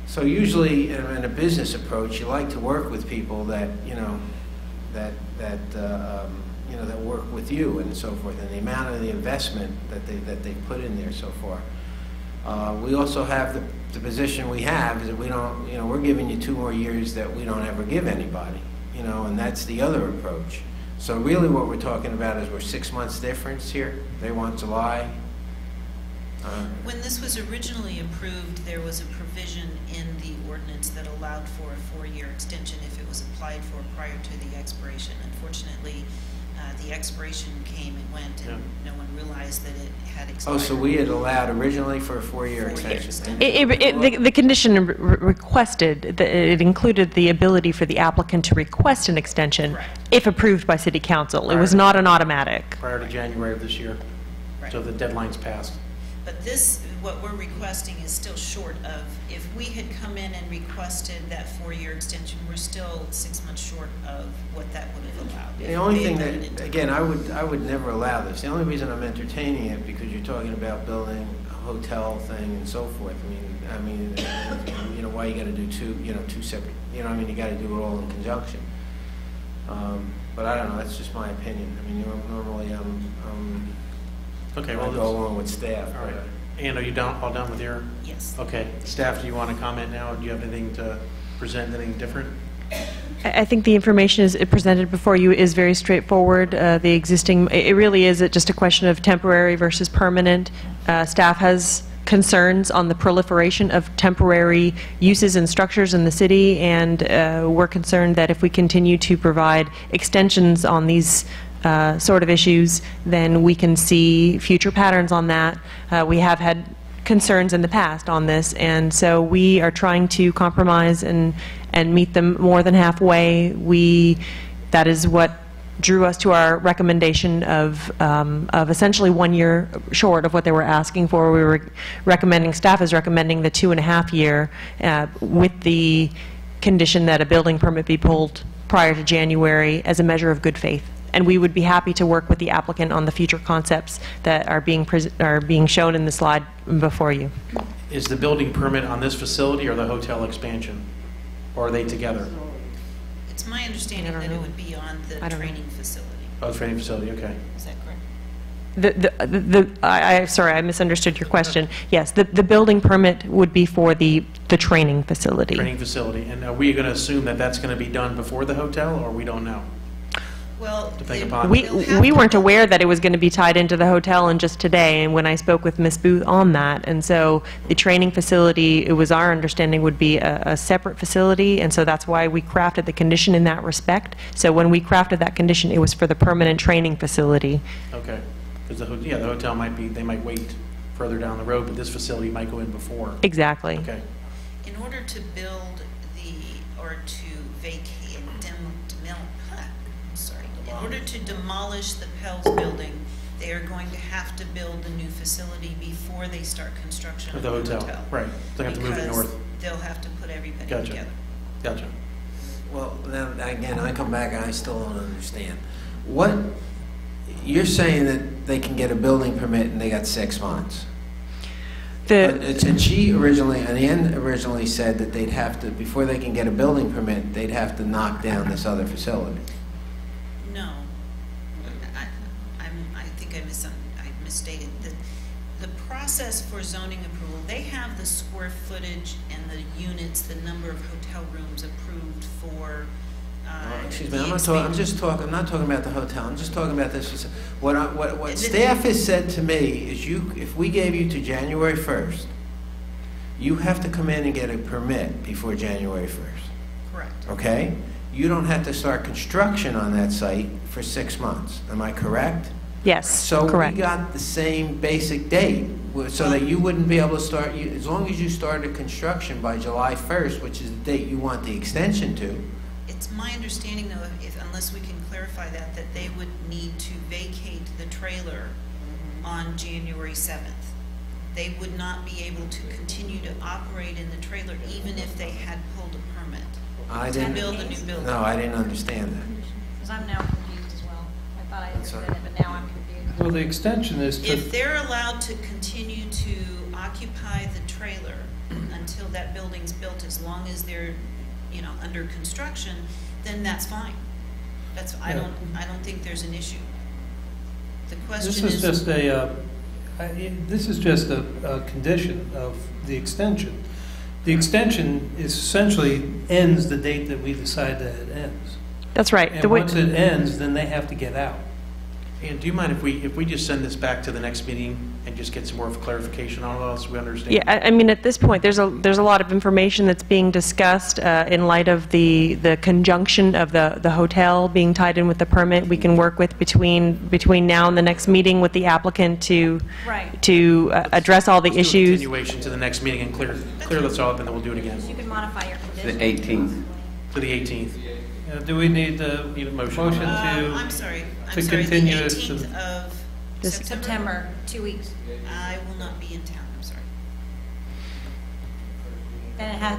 So usually, in a business approach, you like to work with people that, you know, that work with you and so forth, and the amount of the investment that they put in there so far. We also have the position we have is that we don't, you know, we're giving you 2 more years that we don't ever give anybody, you know, and that's the other approach. So really what we're talking about is we're 6 months difference here. They want July. When this was originally approved, there was a provision in the ordinance that allowed for a 4-year extension if it was applied for prior to the expiration. Unfortunately, the expiration came and went, and no one realized that it had expired. Oh, so we had allowed originally for a 4-year extension. The condition requested, it included the ability for the applicant to request an extension if approved by City Council. It was not an automatic. Prior to January of this year. So the deadline's passed. But this, what we're requesting is still short of, if we had come in and requested that 4-year extension, we're still 6 months short of what that would have allowed. The only thing that, again, I would never allow this. The only reason I'm entertaining it because you're talking about building a hotel thing and so forth. I mean, you know, why you got to do two separate, you know, I mean, you got to do it all in conjunction. But I don't know, that's just my opinion. I mean, normally Okay, well, go along with staff. All right. Ann, are you all done with your? Yes. Okay. Staff, do you want to comment now? Do you have anything to present, anything different? I think the information is presented before you is very straightforward. The existing, it really is just a question of temporary versus permanent. Staff has concerns on the proliferation of temporary uses and structures in the city, and we're concerned that if we continue to provide extensions on these sort of issues, then we can see future patterns on that. We have had concerns in the past on this, and so we are trying to compromise and meet them more than halfway. That is what drew us to our recommendation of essentially 1 year short of what they were asking for. We were recommending, staff is recommending the 2.5 year with the condition that a building permit be pulled prior to January as a measure of good faith. And we would be happy to work with the applicant on the future concepts that are being shown in the slide before you. Is the building permit on this facility or the hotel expansion? Or are they together? It's my understanding that it would be on the I don't know. training facility. Oh, the training facility, okay. Is that correct? Sorry, I misunderstood your question. Yes, the building permit would be for the training facility. Training facility. And are we going to assume that that's going to be done before the hotel, or we don't know? Well, Depending upon... We weren't aware that it was going to be tied into the hotel and just today, and when I spoke with Ms. Booth on that, and so the training facility, it was our understanding would be a separate facility, and so that's why we crafted the condition in that respect. So when we crafted that condition, it was for the permanent training facility. Okay. Because the hotel might be, they might wait further down the road, but this facility might go in before. Exactly. Okay. In order to build or to vacate, in order to demolish the Pell's building, they are going to have to build a new facility before they start construction Of the hotel. Right. They have to move it north. Because they'll have to put everybody Gotcha. together. Gotcha. Well, then, again, I come back and I still don't understand. What, you're saying that they can get a building permit and they got 6 months? And she originally, and Ann originally said that they'd have to, before they can get a building permit, they'd have to knock down this other facility. No. I think I misstated. The process for zoning approval, they have the square footage and the units, the number of hotel rooms approved for Excuse me, I'm not talking about the hotel. I'm just talking about this. What staff has said to me is, if we gave you to January 1st, you have to come in and get a permit before January 1st. Correct. Okay? You don't have to start construction on that site for 6 months. Am I correct? Yes, so correct. We got the same basic date, so that you wouldn't be able to start, as long as you started construction by July 1st, which is the date you want the extension to. It's my understanding, though, unless we can clarify that they would need to vacate the trailer on January 7th. They would not be able to continue to operate in the trailer even if they had pulled a permit to build a new building. No, I didn't understand that. Because I'm now confused as well. I thought I understood it, but now I'm confused. Well, the extension is to... If they're allowed to continue to occupy the trailer until that building's built, as long as they're under construction, then that's fine. I don't think there's an issue. The question is... This is just a condition of the extension. The extension essentially ends the date that we decide that it ends. That's right. And once it ends, then they have to get out. And do you mind if we just send this back to the next meeting and just get some more clarification on it, so we understand? Yeah, I mean, at this point, there's a lot of information that's being discussed in light of the conjunction of the hotel being tied in with the permit. We can work with between now and the next meeting with the applicant to address all the Let's do a issues. continuation to the next meeting and clear this all up, and then we'll do it again. You can modify your condition. The 18th. To the 18th. Do we need a motion to... I'm sorry. To continue the it 18th of September, 2 weeks. I will not be in town, I'm sorry.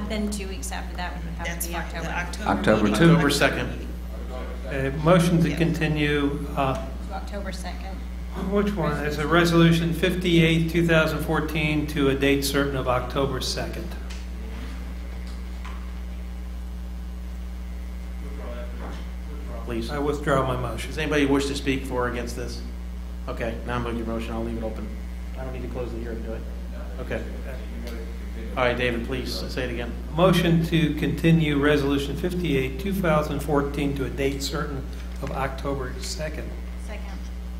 Then 2 weeks after that would have to be October. October 2. October 2nd. Motion to continue... To October 2nd. Which one? It's a resolution 58, 2014 to a date certain of October 2nd. Please. I withdraw my motion. Does anybody wish to speak for or against this? Okay, now I'm moving your motion. I'll leave it open. I don't need to close the hearing, do I? Okay. All right, David, please say it again. Motion to continue Resolution 58, 2014 to a date certain of October 2nd, Second.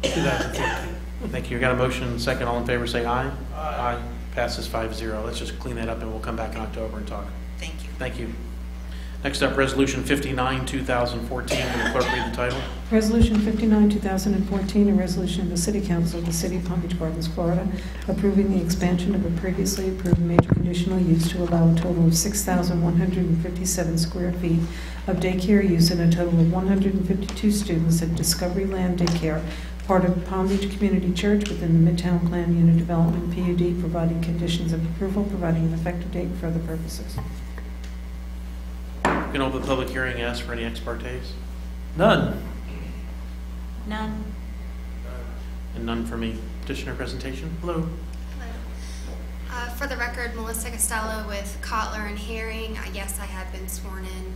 2014. Thank you. You got a motion and second. All in favor say aye. Aye. Passes 5-0. Let's just clean that up and we'll come back in October and talk. Thank you. Thank you. Next up, Resolution 59, 2014. Will the clerk read the title? Resolution 59, 2014, a resolution of the City Council of the City of Palm Beach Gardens, Florida, approving the expansion of a previously approved major conditional use to allow a total of 6,157 square feet of daycare use and a total of 152 students at Discovery Land Daycare, part of Palm Beach Community Church within the Midtown Plan Unit Development PUD, providing conditions of approval, providing an effective date for other purposes. You can open the public hearing and ask for any ex partes. None. None. And none for me. Petitioner presentation. Hello. Hello. For the record, Melissa Costello with Kotler and Herring. Yes, I have been sworn in.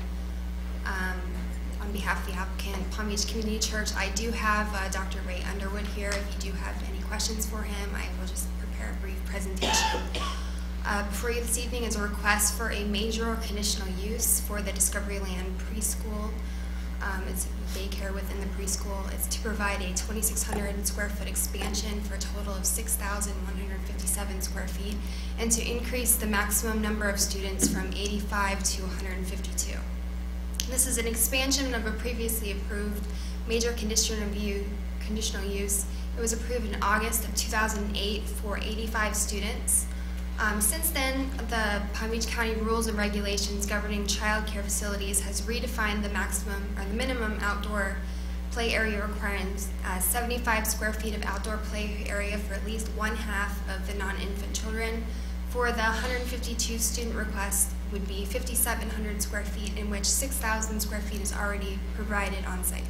on behalf of the applicant, Palm Beach Community Church. I do have Dr. Ray Underwood here. If you do have any questions for him, I will just prepare a brief presentation. Before you this evening is a request for a major or conditional use for the Discoveryland preschool. It's daycare within the preschool. It's to provide a 2,600 square foot expansion for a total of 6,157 square feet, and to increase the maximum number of students from 85 to 152. This is an expansion of a previously approved major conditional use. It was approved in August of 2008 for 85 students. Since then, the Palm Beach County rules and regulations governing child care facilities has redefined the maximum or the minimum outdoor play area requirements as 75 square feet of outdoor play area for at least one half of the non-infant children. For the 152 student request would be 5,700 square feet, in which 6,000 square feet is already provided on site.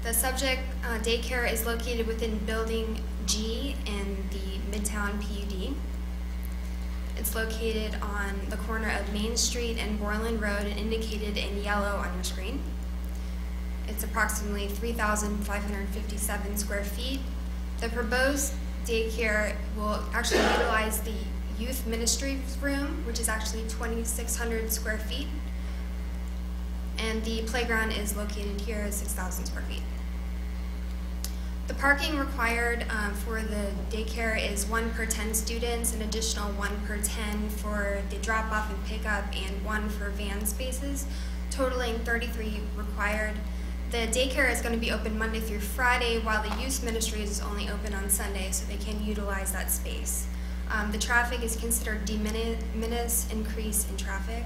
The subject daycare is located within Building G in the Midtown PUD. It's located on the corner of Main Street and Borland Road and indicated in yellow on your screen. It's approximately 3,557 square feet. The proposed daycare will actually utilize the youth ministry room, which is actually 2,600 square feet. And the playground is located here at 6,000 square feet. The parking required for the daycare is 1 per 10 students, an additional 1 per 10 for the drop-off and pickup, and 1 for van spaces, totaling 33 required. The daycare is going to be open Monday through Friday, while the youth ministry is only open on Sunday, so they can utilize that space. The traffic is considered de minimis increase in traffic.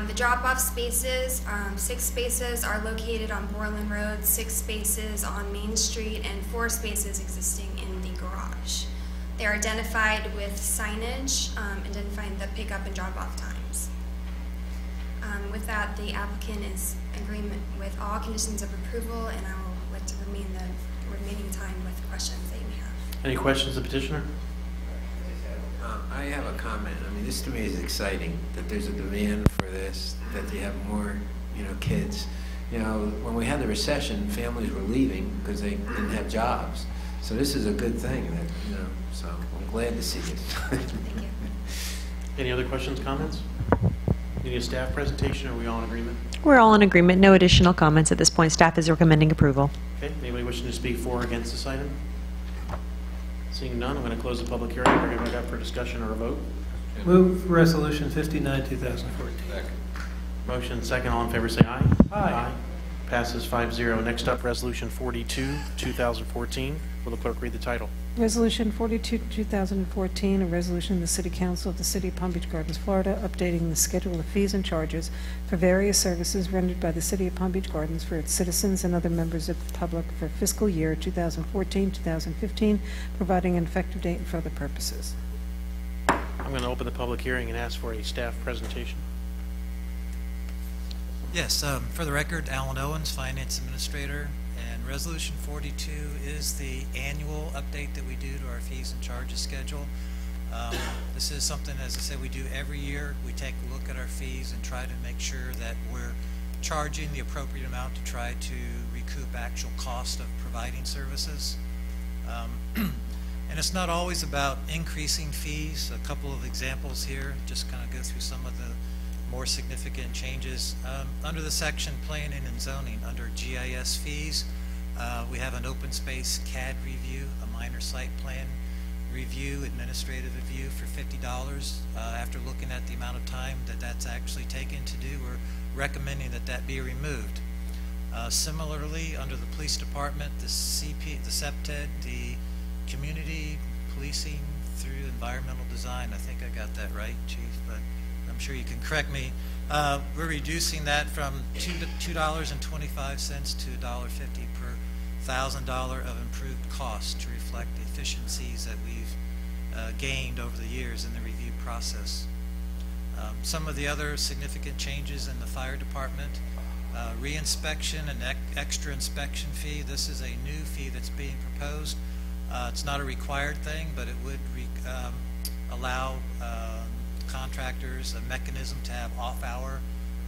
The drop-off spaces, 6 spaces are located on Borland Road, 6 spaces on Main Street, and 4 spaces existing in the garage. They are identified with signage, identifying the pickup and drop-off times. With that, the applicant is in agreement with all conditions of approval, and I will like to remain the remaining time with questions that you may have. Any questions of the petitioner? I have a comment. I mean, this to me is exciting, that there's a demand for this, that you have more, kids. When we had the recession, families were leaving because they didn't have jobs. So this is a good thing that, so I'm glad to see it. Thank you. Any other questions, comments? Need a staff presentation, or are we all in agreement? We're all in agreement. No additional comments at this point. Staff is recommending approval. Okay, anybody wishing to speak for or against this item? Seeing none, I'm going to close the public hearing. We're going to go up for discussion or a vote. Move Resolution 59, 2014. Second. Motion second. All in favor say aye. Aye. Passes 5-0. Next up, Resolution 42, 2014. Will the clerk read the title? Resolution 42, 2014, a resolution of the City Council of the City of Palm Beach Gardens, Florida, updating the schedule of fees and charges for various services rendered by the City of Palm Beach Gardens for its citizens and other members of the public for fiscal year 2014-2015, providing an effective date and for other purposes. I'm going to open the public hearing and ask for a staff presentation. Yes, for the record, Alan Owens, Finance Administrator, and Resolution 42 is the annual update that we do to our fees and charges schedule. This is something, as I said, we do every year. We take a look at our fees and try to make sure that we're charging the appropriate amount to try to recoup actual cost of providing services. And it's not always about increasing fees. A couple of examples here, just kind of go through some of the more significant changes. Under the section Planning and Zoning, under GIS fees, we have an open space CAD review, a minor site plan review, administrative review for $50. After looking at the amount of time that that's actually taken to do, we're recommending that that be removed. Similarly, under the police department, the CPTED, the community policing through environmental design, I think I got that right, Chief, but I'm sure you can correct me. We're reducing that from $2.25 to $1.50 per $1,000 of improved cost to reflect the efficiencies that we've gained over the years in the review process. Some of the other significant changes in the fire department, re-inspection and extra inspection fee. This is a new fee that's being proposed. It's not a required thing, but it would allow contractors a mechanism to have off-hour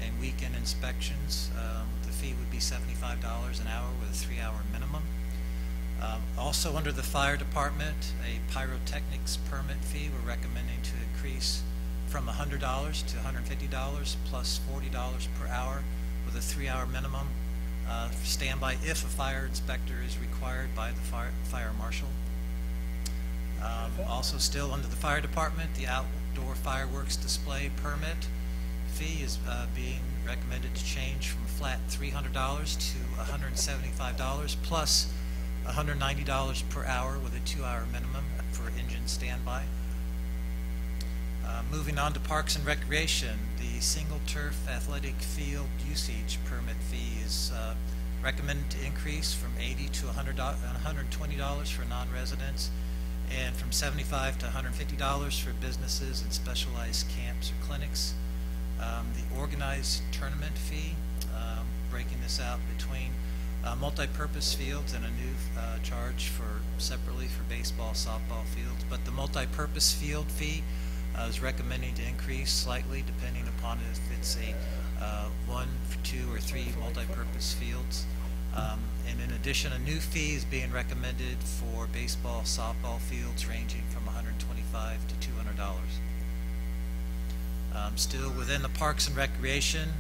and weekend inspections. The fee would be $75 an hour with a 3-hour minimum. Also under the fire department, a pyrotechnics permit fee we're recommending to increase from $100 to $150 plus $40 per hour with a 3-hour minimum for standby if a fire inspector is required by the fire marshal. Also still under the fire department, the outdoor fireworks display permit fee is being recommended to change from a flat $300 to $175 plus $190 per hour with a 2-hour minimum for engine standby. Moving on to Parks and Recreation, the single turf athletic field usage permit fee is recommended to increase from $80 to $120 for non-residents and from $75 to $150 for businesses and specialized camps or clinics. The organized tournament fee, breaking this out between multi-purpose fields and a new charge separately for baseball, softball fields. But the multi-purpose field fee is recommending to increase slightly depending upon if it's a 1, 2, or 3 multi-purpose fields. And in addition, a new fee is being recommended for baseball, softball fields ranging from $125 to $200. Still within the Parks and Recreation,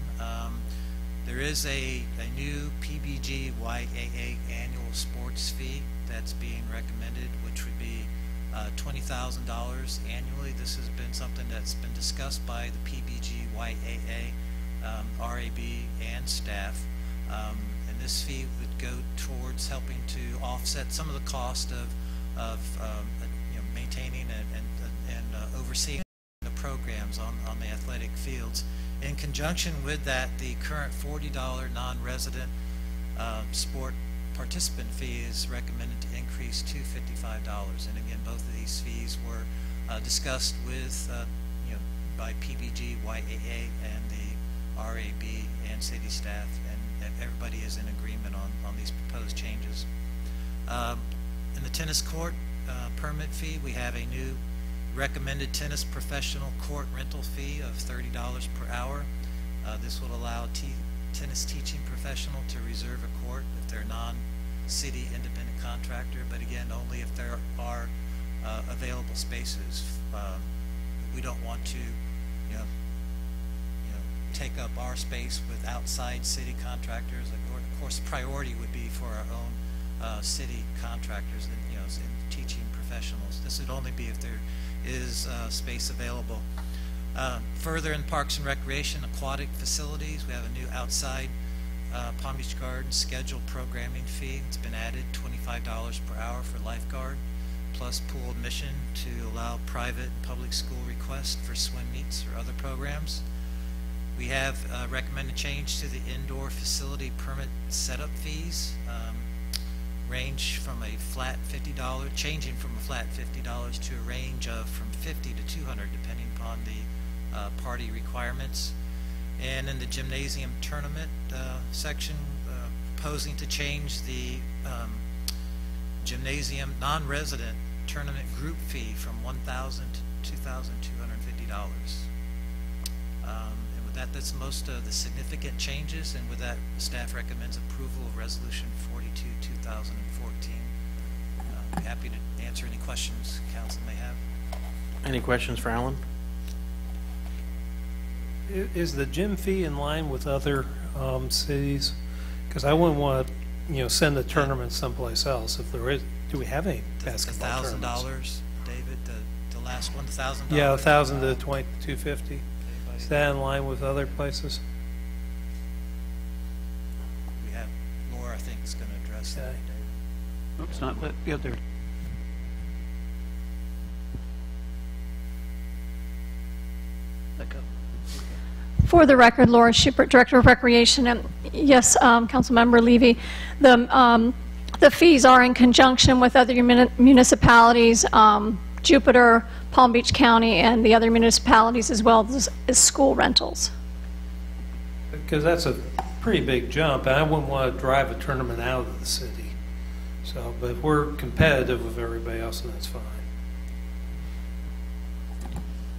there is a new PBGYAA annual sports fee that's being recommended, which would be $20,000 annually. This has been something that's been discussed by the PBGYAA, RAB, and staff. And this fee would go towards helping to offset some of the cost of maintaining and overseeing the programs on the athletic fields. In conjunction with that, the current $40 non-resident sport participant fee is recommended to increase to $55. And again, both of these fees were discussed with by PBGYAA and the RAB and city staff, and everybody is in agreement on these proposed changes. In the tennis court permit fee, we have a new recommended tennis professional court rental fee of $30 per hour. This will allow tennis teaching professional to reserve a court if they're non-city independent contractor, but again, only if there are available spaces. We don't want to, take up our space with outside city contractors. Of course, priority would be for our own city contractors and teaching professionals. This would only be if there is space available. Further in Parks and Recreation, aquatic facilities, we have a new outside Palm Beach Gardens scheduled programming fee. It's been added, $25 per hour for lifeguard, plus pool admission to allow private and public school requests for swim meets or other programs. We have recommended change to the indoor facility permit setup fees, range from a flat $50, changing from a flat $50 to a range of from $50 to $200, depending upon the party requirements. And in the gymnasium tournament section, proposing to change the gymnasium non-resident tournament group fee from $1,000 to $2,250. And with that, that's most of the significant changes. And with that, staff recommends approval of Resolution 42, 2014. I'm happy to answer any questions council may have. Any questions for Alan? Is the gym fee in line with other cities? Because I wouldn't want to, send the tournament someplace else. If there is, do we have any basketball tournaments? $1,000, David, the last one, $1,000. Yeah, $1,000 to $250. Is that in line with other places? We have Laura, I think, is going to address that. Oops, not lit. Yeah, there. Let go. For the record, Laura Schubert, Director of Recreation, and yes, Councilmember Levy, the fees are in conjunction with other municipalities, Jupiter, Palm Beach County, and the other municipalities, as well as school rentals. Because that's a pretty big jump, and I wouldn't want to drive a tournament out of the city. So, but if we're competitive with everybody else, then that's fine.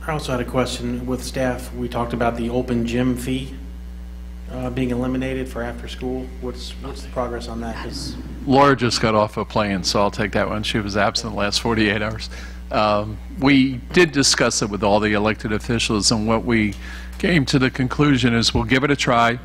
I also had a question with staff. We talked about the open gym fee being eliminated for after school. What's the progress on that? 'Cause Laura just got off a plane, so I'll take that one. She was absent the last 48 hours. We did discuss it with all the elected officials, and what we came to the conclusion is we'll give it a try,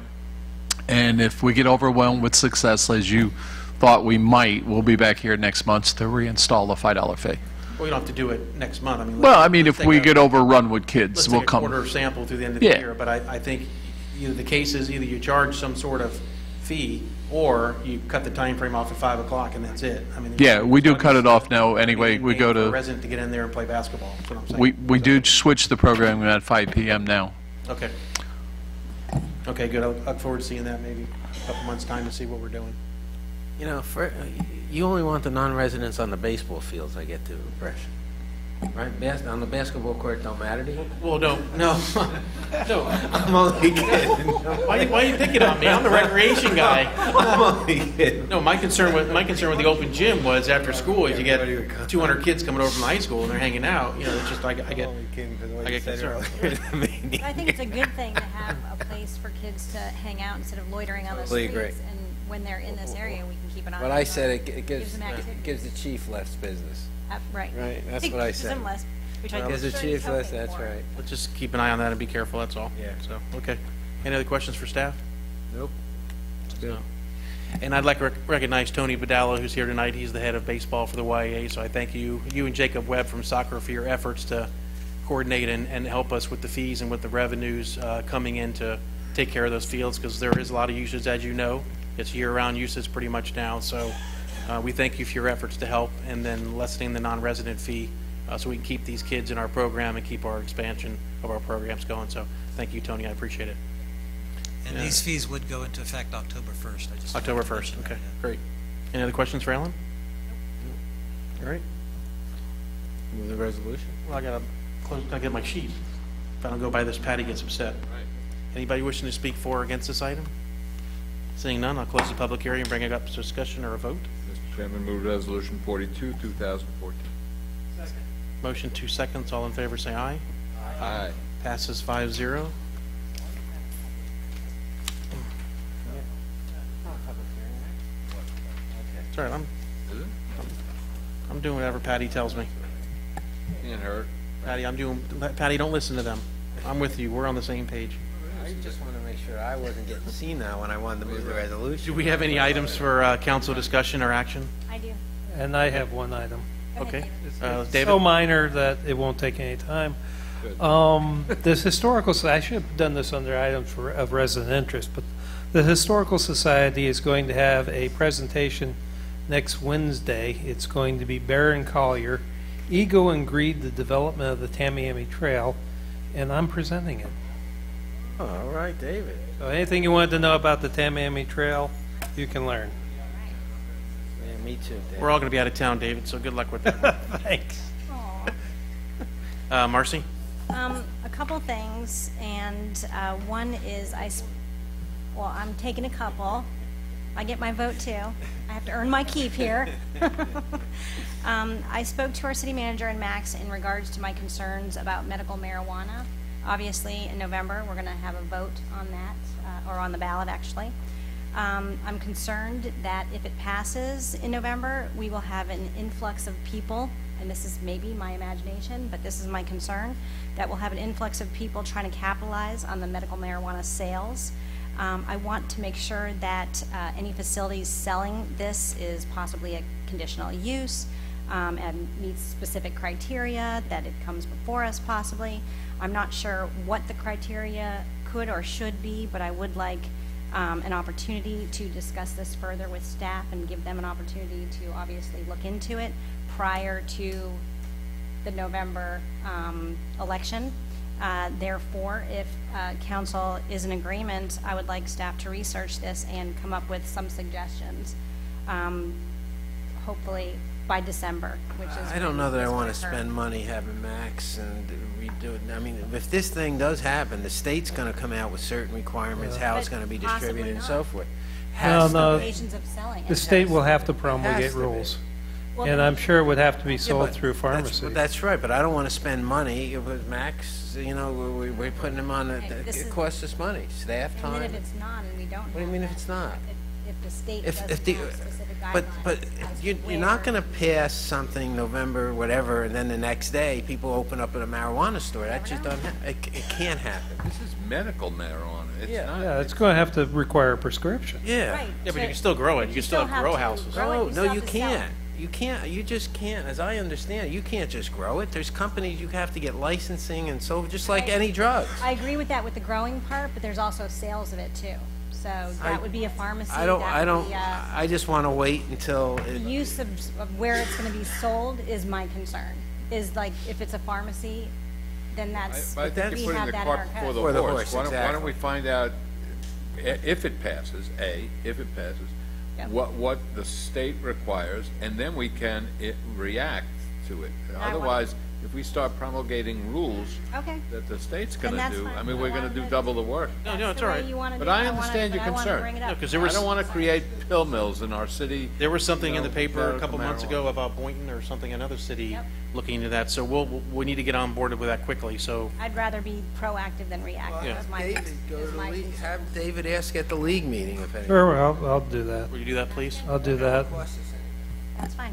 and if we get overwhelmed with success, as you thought we might, we'll be back here next month to reinstall the $5 fee. well, you don't have to do it next month. I mean, Well, I mean, if let's we take get overrun with let's kids, take we'll a come. quarter sample through the end of the Yeah. year. But I think either the case is either you charge some sort of fee or you cut the time frame off at 5 o'clock and that's it. I mean, Yeah, we do cut it off now anyway. We go for a to, resident to get in there and play basketball. That's what I'm saying. we do switch the programming at 5 p.m. now. Okay. Okay, good. I'll look forward to seeing that maybe a couple months' time to see what we're doing. You know, you only want the non-residents on the baseball fields, I get the impression. Right? On the basketball court don't matter to you? Well, no. No. I'm only kidding. Why are you picking on me? I'm the recreation guy. I'm only kidding. No, my concern with the open gym was after school, is you get 200 kids coming over from high school and they're hanging out. You know, it's just I get concerned. I think it's a good thing to have a place for kids to hang out instead of loitering on the Totally streets. agree. And when they're in this area, we can keep an eye on What them. I said, it gives them activity. the chief less business. Right. Right, that's what I Gives said. them less, which I Gives the think chief is less, hoping that's for. right. Let's just keep an eye on that and be careful, that's all. Yeah. So, okay. Any other questions for staff? Nope. Good. And I'd like to recognize Tony Badallo, who's here tonight. He's the head of baseball for the YA, so I thank you and Jacob Webb from soccer for your efforts to coordinate and help us with the fees and with the revenues coming in to take care of those fields, because there is a lot of usage, as you know. It's year-round usage pretty much now, so we thank you for your efforts to help, and then lessening the non-resident fee so we can keep these kids in our program and keep our expansion of our programs going. So thank you, Tony. I appreciate it. And Yeah. these fees would go into effect October 1st. I just October wanted to 1st. mention Okay, that. great. Any other questions for Alan? All right. Move the resolution. Well, I gotta get my sheet. If I don't go by this, Patty gets upset. Anybody wishing to speak for or against this item? Seeing none, I'll close the public hearing and bring it up to discussion or a vote. Mr. Chairman, move Resolution 42, 2014. Motion 2 seconds. All in favor say aye. Aye. Passes 5-0. It's all right. I'm doing whatever Patty tells me. Can't hurt. Patty, don't listen to them. I'm with you. We're on the same page. I just want to make sure I wasn't getting senile when I wanted to move the resolution. Do we have any items for council discussion or action? I do. And I have one item. Okay. It's David? so minor that it won't take any time. This historical, I should have done this under items of resident interest, but the Historical Society is going to have a presentation next Wednesday. It's going to be Barron Collier, Ego and Greed, the Development of the Tamiami Trail, and I'm presenting it. Oh, all right, David. So anything you wanted to know about the Tamiami Trail, you can learn. Yeah, me too, David. We're all going to be out of town, David, so good luck with that. Thanks. Marcy? A couple things, and one is I'm taking a couple. I get my vote too. I have to earn my keep here. I spoke to our city manager and Max in regards to my concerns about medical marijuana. Obviously, in November, we're going to have a vote on that, or on the ballot, actually. I'm concerned that if it passes in November, we will have an influx of people, and this is maybe my imagination, but this is my concern, that we'll have an influx of people trying to capitalize on the medical marijuana sales. I want to make sure that any facilities selling this is possibly a conditional use and meets specific criteria, that it comes before us possibly. I'm not sure what the criteria could or should be, but I would like an opportunity to discuss this further with staff and give them an opportunity to obviously look into it prior to the November election. Therefore, if council is in agreement, I would like staff to research this and come up with some suggestions, hopefully by December, which is... I don't know that I want to spend money having Max and redo it. I mean, if this thing does happen, the state's going to come out with certain requirements, how it's going to be distributed and so forth. No, Occasions of selling. the state will have to promulgate rules. And I'm sure it would have to be Yeah, sold but through that's- pharmacy. That's right, but I don't want to spend money with Max, you know, we're putting him on, this it is- costs us money, staff And then time. if it's not, and we don't What do you have mean that, if it's not? If the state If doesn't the, have specific guidelines. but as you're where- not going to pass something November, whatever, and then the next day, people open up a marijuana store. That just doesn't, it can't happen. This is medical marijuana. It's Yeah. not. Yeah, it's going to have to require a prescription. Yeah. Right. Yeah, but you can still grow it. You can still have grow houses. No, you no, still you have to sell it. can't. You can't. You just can't. As I understand it, you can't just grow it. There's companies you have to get licensing and so, just like any drugs. I agree with that with the growing part, but there's also sales of it too. So that would be a pharmacy. I don't. that I would don't. be, I just want to wait until. the use of where it's going to be sold is my concern. Is like if it's a pharmacy, then that's I think we you're putting have the that cart in our before code. the Before the horse. horse, Why don't we exactly. find out if it passes, if it passes, Yep. what the state requires, and then we can react to it. I want- Otherwise, if we start promulgating rules Okay. that the state's Then going to that's do, fine. I mean, I we're going wanted to do to- double the work. No, That's no, it's the all way right. you wanna But do it. I wanted- understand your but I wanted to concern. bring it up. No, 'cause there was- I don't want to create pill mills in our city. There was something in the paper a medical couple months marijuana. ago about Boynton or something, another city Yep. looking into that. So we need to get on board with that quickly. So I'd rather be proactive than reactive. Yeah. Is my, David, go to is the my league. concern. Have David ask at the league meeting if anything. Sure, I'll do that. will you do that, please? I'll do that. That's fine.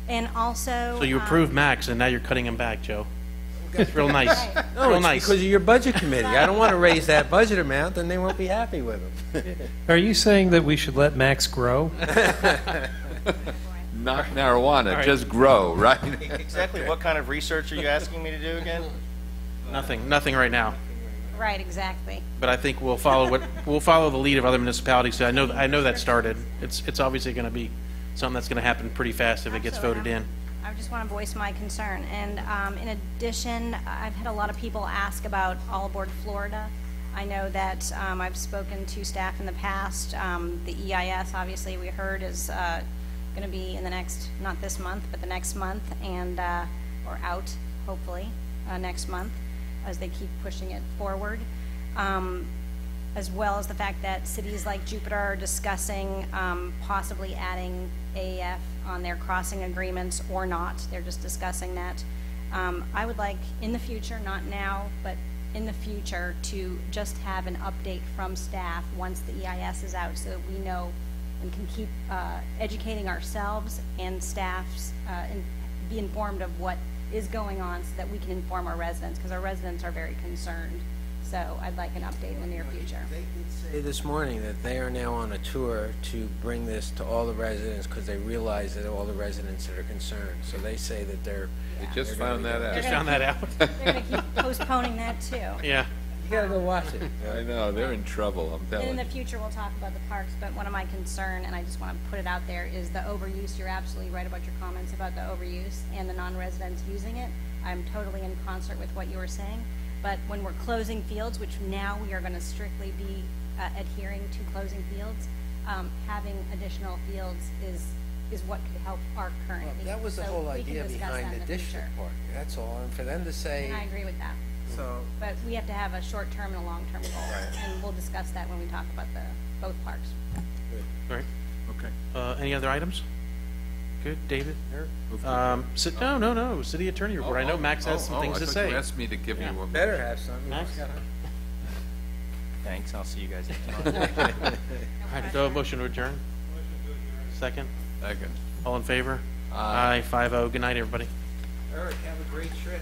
And also. So you approved Max, and now you're cutting him back, Joe. It's real nice. Right. No, Real it's nice. because of your budget committee. I don't want to raise that budget amount, then they won't be happy with him. Are you saying that we should let Max grow? Not marijuana, right. just grow, right? Exactly what kind of research are you asking me to do again? Nothing right now. Right, exactly. But I think we'll follow the lead of other municipalities. So I know that started. It's obviously going to be something that's going to happen pretty fast if it gets voted in. I just want to voice my concern. And in addition, I've had a lot of people ask about All Aboard Florida. I know that I've spoken to staff in the past. The EIS, obviously, we heard is going to be in the next, not this month, but the next month, and or out, hopefully, next month, as they keep pushing it forward. As well as the fact that cities like Jupiter are discussing possibly adding AAF on their crossing agreements or not. They're just discussing that. I would like in the future, not now, but in the future, to just have an update from staff once the EIS is out so that we know and can keep educating ourselves and staffs and be informed of what is going on so that we can inform our residents, because our residents are very concerned. So I'd like an update in the near future. They did say this morning that they are now on a tour to bring this to all the residents because they realize that all the residents that are concerned. So they say that they're. They just they're gonna found be that doing- out. Just found that out. They're going to keep postponing that too. Yeah. You gotta go watch it. I know, they're in trouble, I'm And telling in you. the future, we'll talk about the parks, but one of my concern, and I just want to put it out there, is the overuse. You're absolutely right about your comments about the overuse and the non-residents using it. I'm totally in concert with what you were saying. But when we're closing fields, which now we are going to strictly be adhering to closing fields, having additional fields is what could help our current Well, needs. that was the So whole we can idea discuss behind that in the future. district park. That's all. And for them to say. And I agree with that. So. But we have to have a short-term and a long-term goal, and we'll discuss that when we talk about both parks. All right. Okay. Any other items? Good, David? Move to adjourn. No. City Attorney report. I know Max has some things I to thought say. you asked me to give you a. Better have something. Max? Thanks, I'll see you guys next month. All right, go motion to adjourn. Second. Second. All in favor? Aye. 5-0. Good night, everybody. Eric, have a great trip.